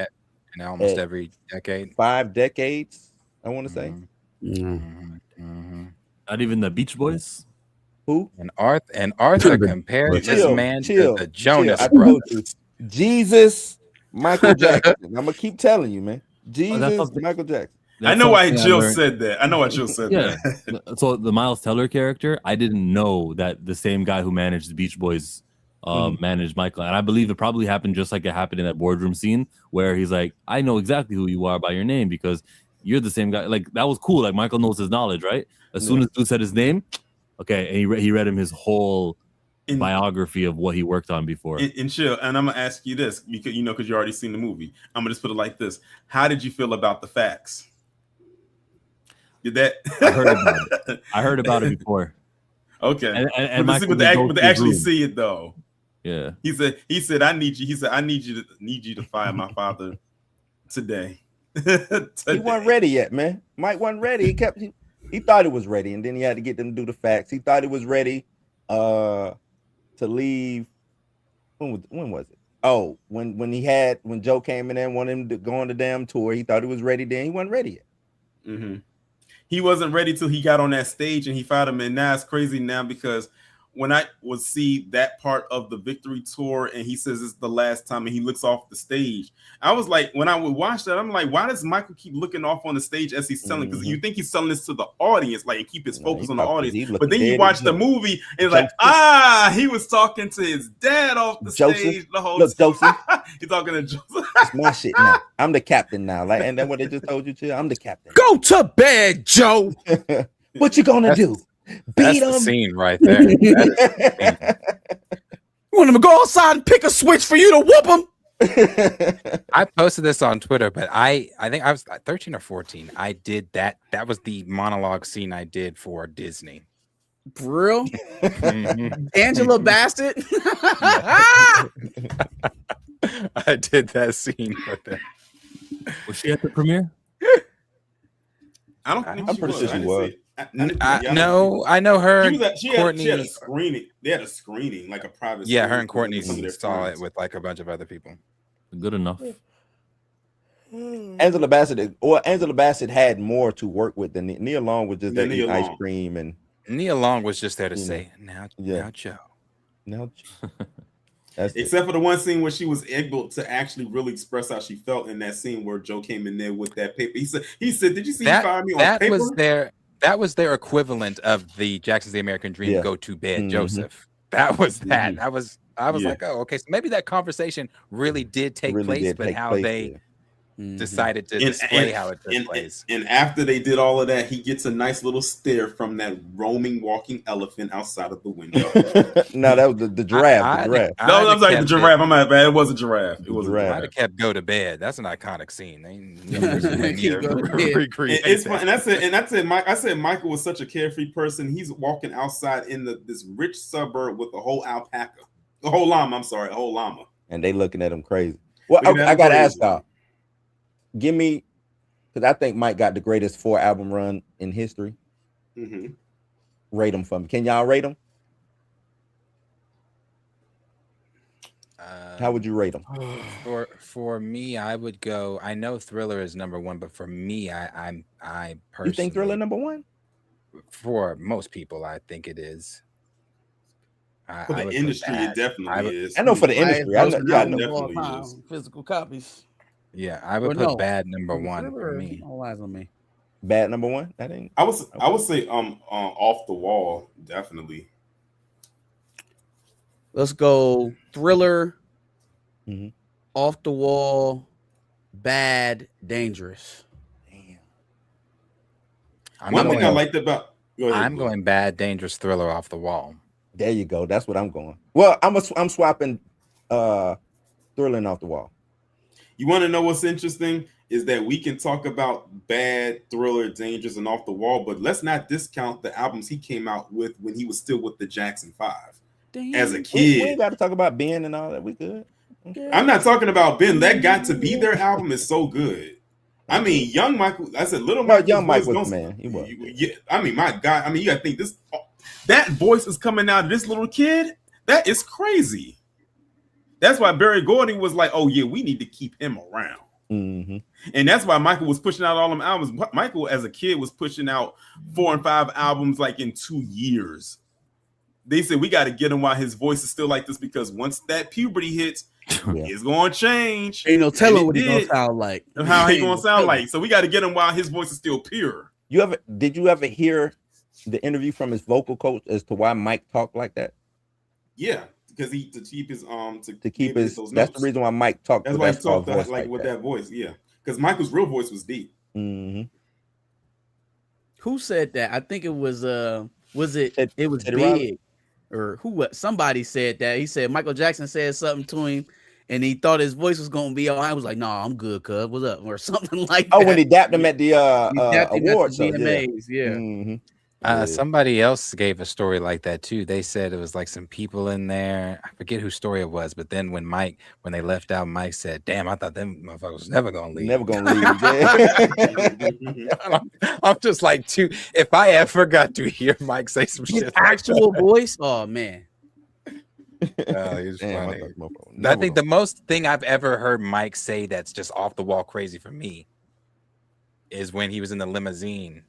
And almost every decade, 5 decades, I want to say. Not even the Beach Boys. Who? And Arthur compared this man to the Jonas I Brothers. told you. Jesus, Michael Jackson. I'm gonna keep telling you, man. Jesus, Michael Jackson. I know why Jill said that. I know why Jill said that. So the Miles Teller character, I didn't know that the same guy who managed the Beach Boys managed Michael, and I believe it probably happened just like it happened in that boardroom scene where he's like, "I know exactly who you are by your name because you're the same guy." Like that was cool. Like Michael knows his knowledge, right? As soon as dude said his name, okay, and he read him his whole biography of what he worked on before. And chill. And I'm gonna ask you this because you already seen the movie. I'm gonna just put it like this: how did you feel about the facts? Did that? I heard about it before. Okay, and but to actually see it though. Yeah. He said, I need you. He said, I need you to fire my father today. He wasn't ready yet, man. Mike wasn't ready. He thought it was ready, and then he had to get them to do the facts. He thought it was ready to leave. When was it? Oh, when Joe came in there and wanted him to go on the damn tour, he thought he was ready. Then he wasn't ready yet. Mm-hmm. He wasn't ready till he got on that stage and he fired him. And now it's crazy now because when I would see that part of the victory tour and he says it's the last time and he looks off the stage, I was like, when I would watch that, I'm like, why does Michael keep looking off on the stage as he's selling? Because you think he's selling this to the audience, like, and keep his focus on the audience. But then you watch the movie and it's like, he was talking to his dad off the stage the whole time. Joseph. He's talking to Joseph. It's my shit now. I'm the captain now. Like, and then what they just told you, Chill? I'm the captain. Go to bed, Joe. What you gonna do? That's the scene right there. You want him to go outside and pick a switch for you to whoop him? I posted this on Twitter, but I think I was 13 or 14. I did that. That was the monologue scene I did for Disney. For real? Angela Bassett? I did that scene with her. Was she at the premiere? I don't think I'm pretty sure she was. No, I know her. She Courtney had a screening. They had a screening, like a private. Yeah, her and Courtney saw it with like a bunch of other people. Good enough. Angela Bassett had more to work with than Nia Long was just there eating ice cream, and Nia Long was just there to say, now Joe. Now Joe. Except for the one scene where she was able to actually really express how she felt in that scene where Joe came in there with that paper. He said, did you see you find me on paper? That was their equivalent of the Jackson's The American Dream go to bed, Joseph. That was that. I was like, oh, okay. So maybe that conversation really did take place, but how they decided to display how it took place. And after they did all of that, he gets a nice little stare from that roaming walking elephant outside of the window. No, that was the giraffe. No, I'm sorry, the giraffe. I'm not bad. It was a giraffe. It was a giraffe. I'd have kept go to bed. That's an iconic scene. It's fun. And I said Michael was such a carefree person. He's walking outside in this rich suburb with a whole alpaca. A whole llama. And they looking at him crazy. Well, I gotta ask y'all. Give me, because I think Mike got the greatest 4-album run in history. Mm-hmm. Rate them for me. Can y'all rate them? How would you rate them? For me, I would go. I know Thriller is number one, but for me, I personally, you think Thriller number one? For most people, I think it is. For the industry, it definitely is. I know for the industry, I know definitely is. Physical copies. Yeah, I would put Bad number one for me. All eyes on me. Bad number one. That ain't. I would say Off the Wall, definitely. Let's go Thriller, Off the Wall, Bad, Dangerous. Damn. One thing I liked about I'm going Bad, Dangerous, Thriller, Off the Wall. There you go. That's what I'm going. Well, I'm swapping Thriller and Off the Wall. You want to know what's interesting is that we can talk about Bad, Thriller, Dangerous, and Off the Wall, but let's not discount the albums he came out with when he was still with the Jackson 5. Damn. As a kid. We ain't got to talk about Ben and all that. We good. Okay. I'm not talking about Ben. That Got to Be There album is so good. I mean, Young Michael. I said Little Michael. Young Mike was the man. He was. Yeah, I mean, my God. I mean, you got to think this. That voice is coming out of this little kid. That is crazy. That's why Barry Gordy was like, "Oh yeah, we need to keep him around." Mm-hmm. And that's why Michael was pushing out all them albums. Michael, as a kid, was pushing out 4 and 5 albums like in 2 years. they said we got to get him while his voice is still like this, because once that puberty hits, it's going to change. Ain't no telling what he's going to sound like. How he going to sound like. So we got to get him while his voice is still pure. Did you ever hear the interview from his vocal coach as to why Mike talked like that? Yeah, because to keep his that's the reason why Mike talked. That's why he talked like with that voice. Yeah, because Michael's real voice was deep. Mm-hmm. Who said that? I think it was it was Big Riley? or who? Somebody said that. He said Michael Jackson said something to him, and he thought his voice was gonna be all right. I was like, "No, I'm good, cuz. What's up?" or something like that. Oh, when he dapped him at the awards, VMAs, yeah. Mm-hmm. Somebody else gave a story like that too. They said it was like some people in there. I forget whose story it was, but then when they left out, Mike said, "Damn, I thought them motherfuckers was never gonna leave. Never gonna leave." I'm just like, if I ever got to hear Mike say some shit, actual voice, oh man, he's funny. I think the most thing I've ever heard Mike say that's just off the wall crazy for me is when he was in the limousine.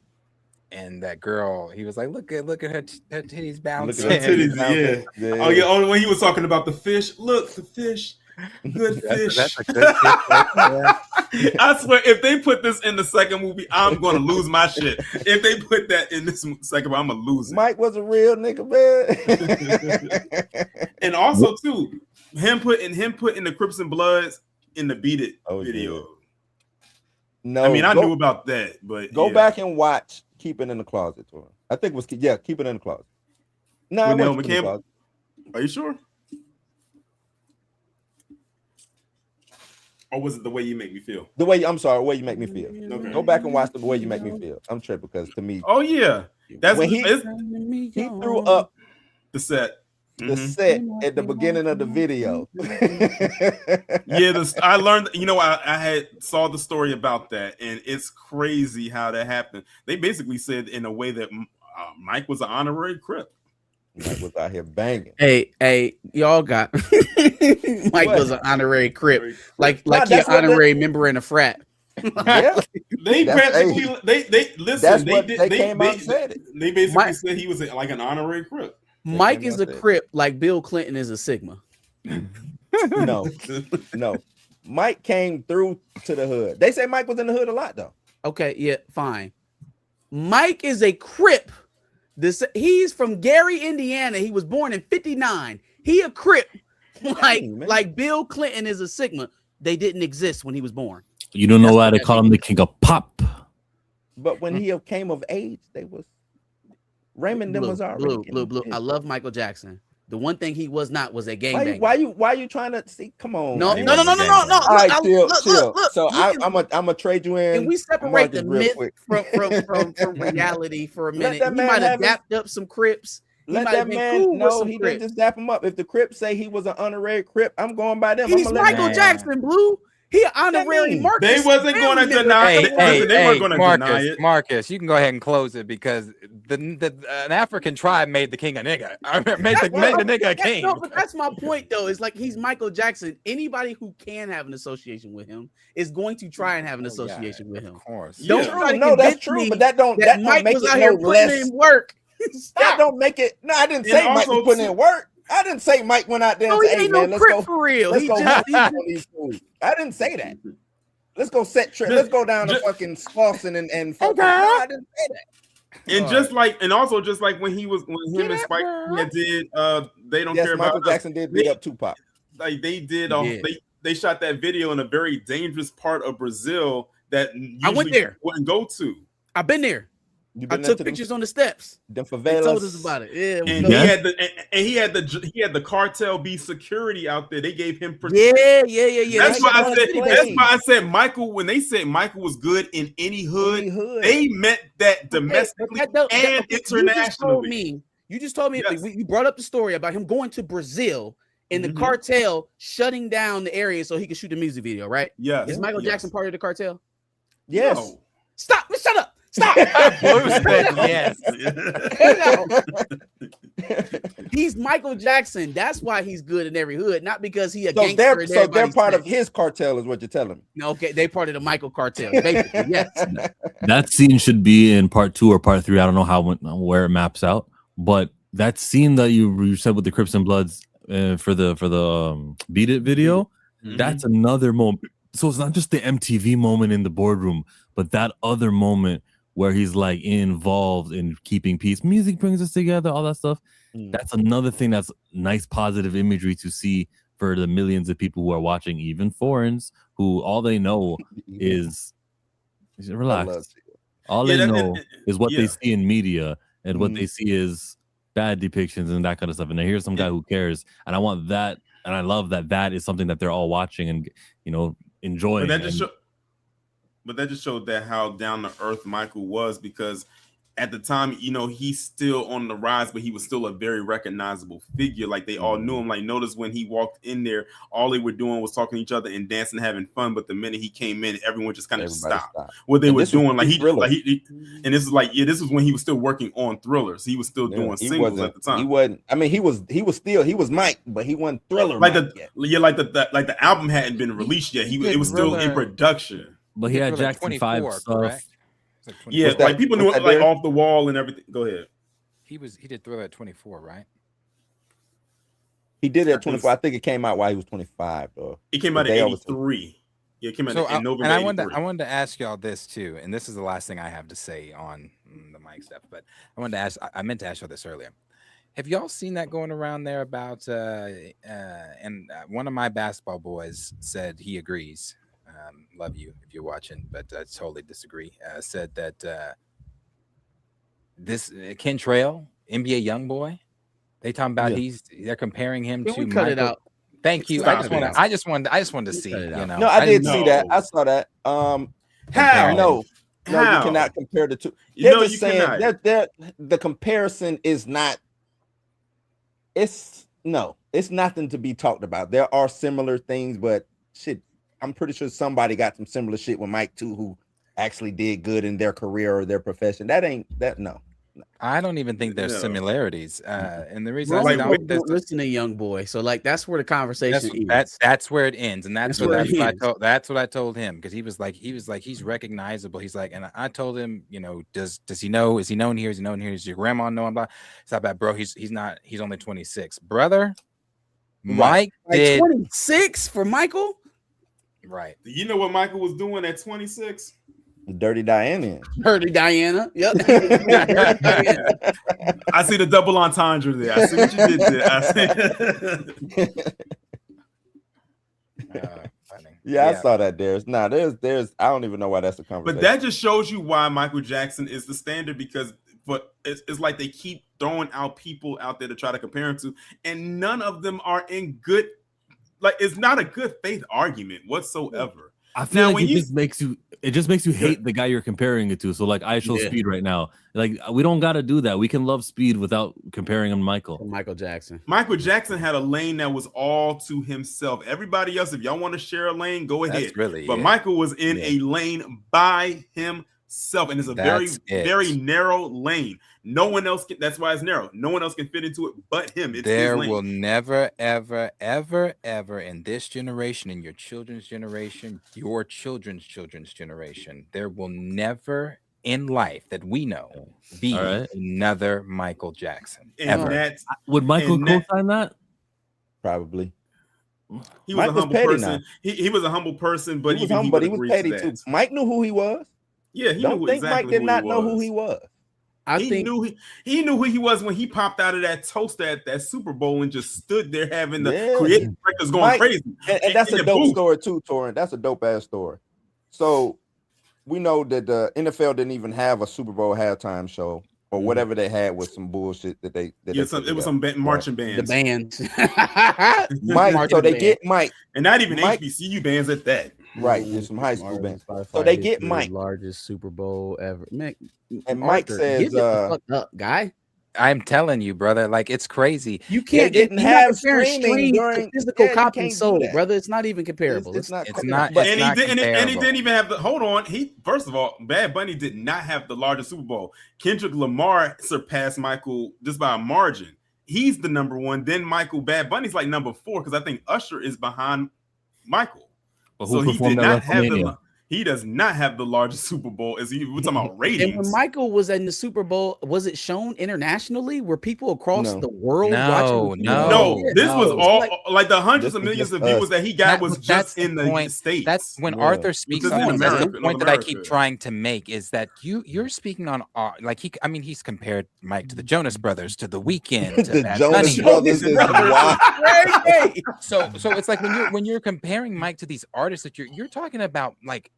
And that girl, he was like, "Look at her titties bouncing." Look at her titties, yeah. Oh yeah. Only when he was talking about the fish. Look, the fish, good fish. That's a good fish. I swear, if they put this in the second movie, I'm gonna lose my shit. If they put that in this second movie, I'm gonna lose it. Mike was a real nigga, man. And also too, him putting the Crips and Bloods in the Beat It video. Yeah. No, I mean I knew about that, but go back and watch Keep It in the Closet. I think it was Keep It in the Closet. No, it wasn't Keep It in the Closet. Are you sure? Or was it The Way You Make Me Feel? The Way You Make Me Feel. Okay. Go back and watch The Way You Make Me Feel. I'm tripping because to me, oh yeah, that's when he threw up the set. Set at the beginning of the video. Yeah, I learned. I had saw the story about that, and it's crazy how that happened. They basically said in a way that Mike was an honorary Crip. Mike was out here banging. Hey, y'all got Mike was an honorary Crip, like he an honorary member in a frat. Yeah, they listen. They came out and said it. They basically said he was like an honorary Crip. Mike is a Crip, like Bill Clinton is a Sigma. No. Mike came through to the hood. They say Mike was in the hood a lot, though. Okay, yeah, fine. Mike is a Crip. He's from Gary, Indiana. He was born in '59. He a Crip, like Bill Clinton is a Sigma. They didn't exist when he was born. You don't know why they call him the King of Pop. But when he came of age, they was. Raymond them was already blue. I love Michael Jackson. The one thing he was not was a gangbanger. Why you trying to see? Come on. No. All right, chill. So I'm gonna trade you in. Can we separate the myth from reality for a minute? He might have dapped up some Crips. Let that man know he didn't just dap him up. If the Crips say he was an honorary Crip, I'm going by them. He's Michael Jackson, Blue. He honorary Marcus. They wasn't going to deny it. They weren't going to deny it. Marcus, you can go ahead and close it because an African tribe made the king a nigga. Made the nigga a king. No, but that's my point, though. It's like he's Michael Jackson. Anybody who can have an association with him is going to try and have an association with him. Of course. No, that's true. But that don't make it no less work. That don't make it. No, I didn't say Mike was putting in work. I didn't say Mike went out there and said, "Hey man, let's go for real." Let's go on these foods. I didn't say that. Let's go set trip. Let's go down to fucking Slauson and fuck. No, I didn't say that. And also just like when him and Spike did They Don't Care About Michael Jackson did beat up Tupac. Like they did they shot that video in a very dangerous part of Brazil that I went there. Wouldn't go to. I've been there. I took pictures on the steps. The favelas. They told us about it. Yeah, he had the cartel be security out there. They gave him protection. Yeah. That's why I said Michael. When they said Michael was good in any hood, they meant that domestically and internationally. You just told me you brought up the story about him going to Brazil and the cartel shutting down the area so he could shoot the music video, right? Yes. Is Michael Jackson part of the cartel? Yes. No. Stop! Shut up! Stop! Yes. He's Michael Jackson. That's why he's good in every hood, not because he a gangster. So they're part of his cartel, is what you're telling me. Okay, they part of the Michael cartel. Basically, yes. That scene should be in part 2 or part 3. I don't know where it maps out, but that scene that you said with the Crips and Bloods for the Beat It video, that's another moment. So it's not just the MTV moment in the boardroom, but that other moment where he's like involved in keeping peace. Music brings us together, all that stuff. That's another thing that's nice, positive imagery to see for the millions of people who are watching, even foreigners, who all they know is relax. All they know is what they see in media, and what they see is bad depictions and that kind of stuff. And here's some guy who cares, and I want that, and I love that is something that they're all watching and enjoying. But that just showed that how down to earth Michael was, because at the time, he's still on the rise, but he was still a very recognizable figure. Like they all knew him. Like notice when he walked in there, all they were doing was talking to each other and dancing, having fun. But the minute he came in, everyone just kind of stopped what they were doing. Like and this is this is when he was still working on Thrillers. He was still doing singles at the time. He wasn't. I mean, he was Mike, but he wasn't Thriller. Like the album hadn't been released yet. It was still in production. But he had Jackson 5 stuff. Yeah, like people knew it like Off the Wall and everything. Go ahead. He did Thriller at 24, right? He did it at 24. I think it came out while he was 25, though. It came out in 83. Yeah, it came out in November. And I wanted to ask y'all this too, and this is the last thing I have to say on the Mike stuff. But I meant to ask y'all this earlier. Have y'all seen that going around there about? And one of my basketball boys said he agrees. Love you if you're watching, but I totally disagree. Said that this Ken Trail, NBA young boy, they talking about they're comparing him to Michael. Cut it out. Thank you. I just wanted to see. No, I did see that. I saw that. How? No, you cannot compare the two. They're just saying that the comparison is not. It's nothing to be talked about. There are similar things, but shit. I'm pretty sure somebody got some similar shit with Mike too, who actually did good in their career or their profession. No. I don't even think there's similarities. And the reason listen to young boy. So like that's where the conversation is. That's where it ends, and that's what I told him, because he was like he's recognizable. He's like, and I told him, does he know? Is he known here? Is he known here? Does your grandma know him? Blah. It's not bad, bro. He's not. He's only 26, brother. Mike did 26 for Michael. Right. Do you know what Michael was doing at 26? Dirty Diana. Dirty Diana. Yep. I see the double entendre there. I see what you did there. I saw that. There's I don't even know why that's a conversation. But that just shows you why Michael Jackson is the standard, because it's like they keep throwing out people out there to try to compare him to, and none of them are in good. Like, it's not a good faith argument whatsoever. I feel like it just makes you hate the guy you're comparing it to. So like I show Speed right now. Like we don't gotta do that. We can love Speed without comparing him to Michael Jackson. Michael Jackson had a lane that was all to himself. Everybody else, if y'all want to share a lane, go ahead. But Michael was in a lane by himself, and it's a very narrow lane. No one else can. That's why it's narrow. No one else can fit into it but him. There will never, ever, ever, ever in this generation, in your children's generation, your children's generation, there will never in life that we know be another Michael Jackson. And would Michael co-sign that? Probably. He was a humble person. He was a humble person, but he was petty too. Mike knew who he was. Yeah, he don't think Mike did not know who he was. He knew who he was when he popped out of that toaster at that Super Bowl and just stood there having the creative directors going crazy. And that's a dope story too, Taurean. That's a dope ass story. So we know that the NFL didn't even have a Super Bowl halftime show or whatever they had with some bullshit that they. It was some marching bands. The bands. Mike. So they get Mike, and not even HBCU bands at that. Right, there's some high school bands. So they get Mike, largest Super Bowl ever. And Mike says, "Get the fuck up, guy." I'm telling you, brother, like it's crazy. You can't have streaming during physical copy and sold, brother. It's not even comparable. It's not. And he didn't even have the. Hold on, first of all, Bad Bunny did not have the largest Super Bowl. Kendrick Lamar surpassed Michael just by a margin. He's the number one. Then Michael. Bad Bunny's like number 4 because I think Usher is behind Michael. But who performed that WrestleMania? He does not have the largest Super Bowl. We're talking about ratings. And when Michael was in the Super Bowl, was it shown internationally? Were people across the world watching? No. This was all like the hundreds of millions of viewers that he got was just in the States. That's when Arthur speaks on. That's the point that I keep trying to make is that you're speaking on like he's compared Mike to the Jonas Brothers, to the Weeknd, to The Bad Jonas Bunny. Brothers is wild. So it's like when you're comparing Mike to these artists that you're talking about like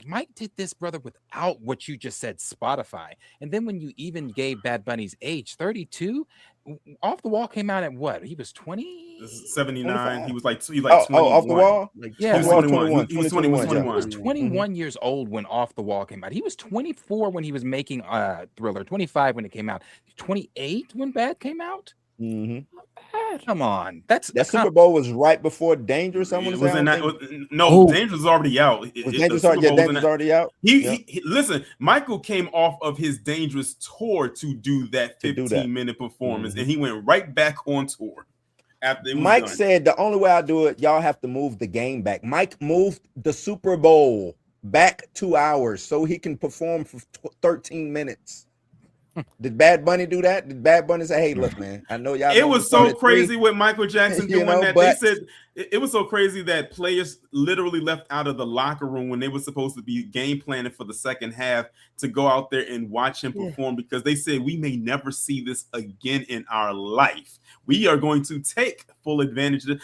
Mike did this, brother, without what you just said, Spotify. And then when you even gave Bad Bunny's age, 32, Off the Wall came out at what? He was 20? 79. He was like 21. Off the Wall? Yeah. He was 21. He was 21. 21. He was 21 years old when Off the Wall came out. He was 24 when he was making Thriller, 25 when it came out, 28 when Bad came out. Come on, that Super Bowl was right before Dangerous. Dangerous was already out. Dangerous already out. He listen. Michael came off of his Dangerous tour to do that 15-minute performance, and he went right back on tour. After Mike said, "The only way I do it, y'all have to move the game back." Mike moved the Super Bowl back 2 hours so he can perform for 13 minutes. Did Bad Bunny do that? Did Bad Bunny say, "Hey, look, man, I know y'all"? It was so crazy with Michael Jackson doing that. But they said it was so crazy that players literally left out of the locker room when they were supposed to be game planning for the second half to go out there and watch him perform because they said we may never see this again in our life. We are going to take full advantage of it.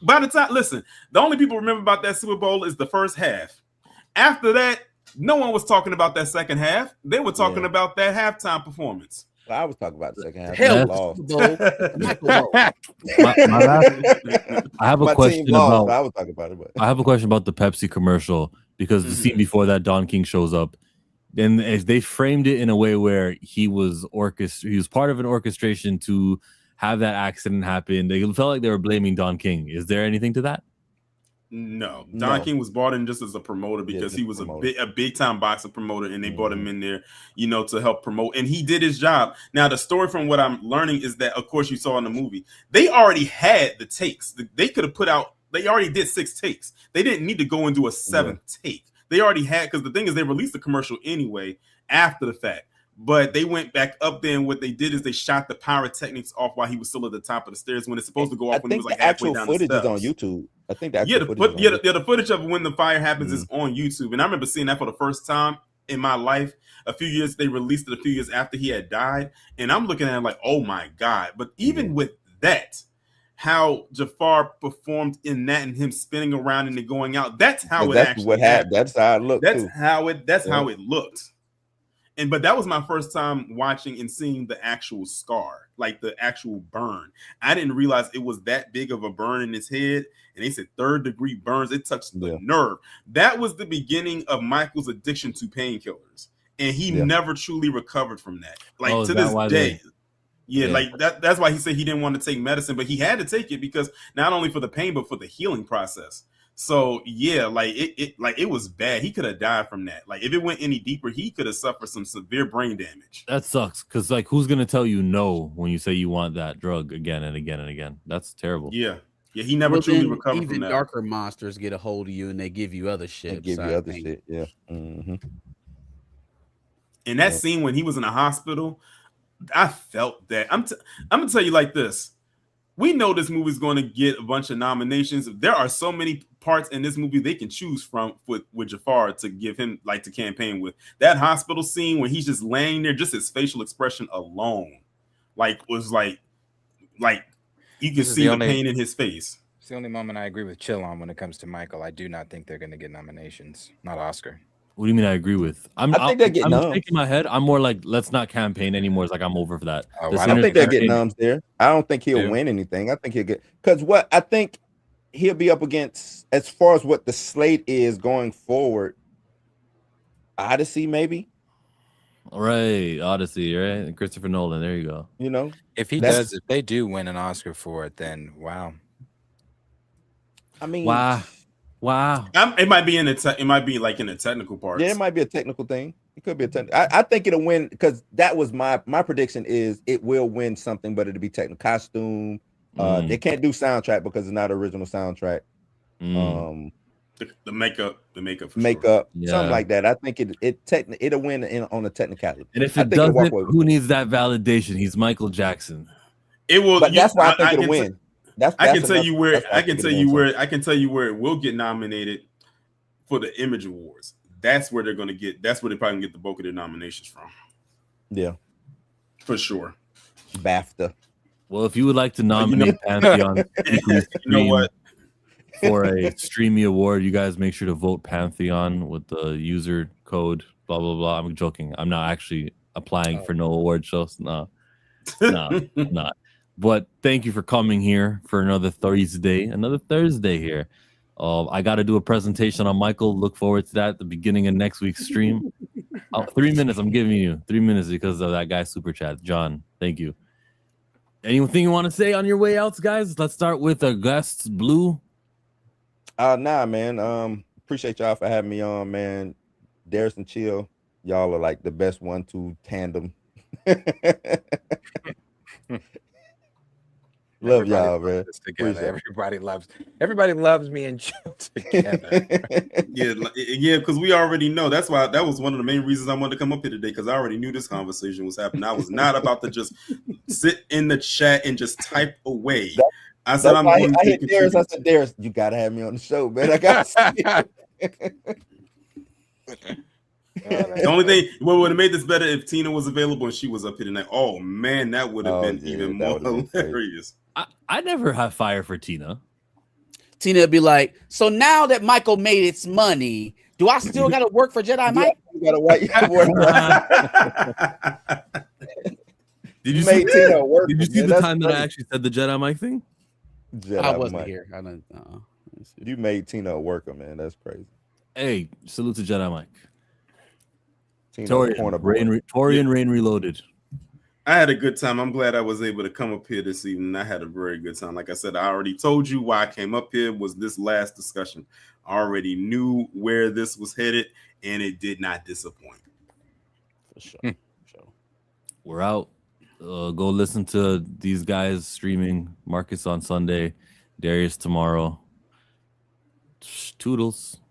By the time, listen, the only people remember about that Super Bowl is the first half. After that, no one was talking about that second half. They were talking about that halftime performance. Well, I was talking about the second half. I have a question about. I was talking about it. But. I have a question about the Pepsi commercial because the scene before that, Don King shows up, and they framed it in a way where he was part of an orchestration to have that accident happen. They felt like they were blaming Don King. Is there anything to that? No, Don King was brought in just as a promoter because he was a big time boxing promoter, and they brought him in there, to help promote, and he did his job. Now, the story from what I'm learning is that, of course, you saw in the movie, they already had the takes. They could have put out. They already did 6 takes. They didn't need to go and do a 7th take. They already had, because the thing is, they released the commercial anyway after the fact. But they went back up there, and what they did is they shot the pyrotechnics off while he was still at the top of the stairs when it's supposed to go off when he was like halfway down the steps. The actual footage is on YouTube. I think that the footage of when the fire happens is on YouTube, and I remember seeing that for the first time in my life. They released it a few years after he had died, and I'm looking at it like, oh my god! But even with that, how Jafar performed in that and him spinning around and then going out, that's how it actually happened. That's how it looked. That's how it looked. But that was my first time watching and seeing the actual scar, like the actual burn. I didn't realize it was that big of a burn in his head. And they said 3rd-degree burns. It touched the nerve. That was the beginning of Michael's addiction to painkillers. And he never truly recovered from that. Like to this day. Like that's why he said he didn't want to take medicine, but he had to take it because not only for the pain, but for the healing process. So it was bad. He could have died from that. Like if it went any deeper, he could have suffered some severe brain damage. That sucks because who's gonna tell you no when you say you want that drug again and again and again? That's terrible. Yeah, he never truly recovered from that. Even darker monsters get a hold of you and they give you other shit. Yeah. And that scene when he was in the hospital, I felt that. I'm gonna tell you like this. We know this movie is going to get a bunch of nominations. There are so many parts in this movie they can choose from with Jafar to give him to campaign with. That hospital scene when he's just laying there, just his facial expression alone, was like you can see the pain in his face. It's the only moment I agree with Chill on when it comes to Michael. I do not think they're going to get nominations, not Oscar. What do you mean? I agree with. I think they're getting noms. Shaking my head. I'm more like, let's not campaign anymore. It's like I'm over for that. I don't think they're getting noms there. I don't think he'll win anything. I think he'll get I think he'll be up against as far as what the slate is going forward. Odyssey, maybe. Right, Odyssey, right? Christopher Nolan. There you go. If they do win an Oscar for it, then wow. I mean, Wow. It might be in the technical parts. Yeah, it might be a technical thing. It could be a technical. I think it'll win because that was my prediction is it will win something, but it'll be technical costume. They can't do soundtrack because it's not original soundtrack. The makeup, for makeup, Yeah. something like that. I think it'll win on a technicality. And if I it think it'll walk doesn't, away with who needs that validation? He's Michael Jackson. It will, But that's why I think it'll win. I can tell you where I can tell you where it will get nominated for the Image Awards. That's where they're gonna get. That's where they're probably gonna get the bulk of their nominations from. Yeah, for sure. BAFTA. Well, if you would like to nominate Pantheon, you know what? For a Streamy Award, you guys make sure to vote Pantheon with the user code. Blah blah blah. I'm joking. I'm not actually applying for no award shows. No, not. But thank you for coming here for another Thursday here. I got to do a presentation on Michael. Look forward to that at the beginning of next week's stream. 3 minutes. I'm giving you 3 minutes because of that guy's super chat. John, thank you. Anything you want to say on your way out, guys? Let's start with our guests, Blue. Nah, man. Appreciate y'all for having me on, man. Darius and Chill, y'all are like the best 1-2 tandem. Love y'all, man. Everybody loves me and Chill together. yeah, because we already know. That's why that was one of the main reasons I wanted to come up here today, because I already knew this conversation was happening. I was not about to just sit in the chat and just type away. I said I'm going to hit Darius. I said, Darius, you gotta have me on the show, man. I got The only thing what would have made this better if Tina was available and she was up here tonight. Oh man, that would have been even more hilarious. I never have fire for Tina. Tina would be like, so now that Michael made its money, do I still got to work for Jedi Mike? You got to work. Did you see the time that I actually said the Jedi Mike thing? I wasn't here. I don't. You made Tina a worker, man. That's crazy. Hey, salute to Jedi Mike. Taurean Rain Reloaded. I had a good time. I'm glad I was able to come up here this evening. I had a very good time. Like I said, I already told you why I came up here was this last discussion. I already knew where this was headed, and it did not disappoint. For sure. We're out. Go listen to these guys streaming. Marcus on Sunday, Darius tomorrow. Toodles.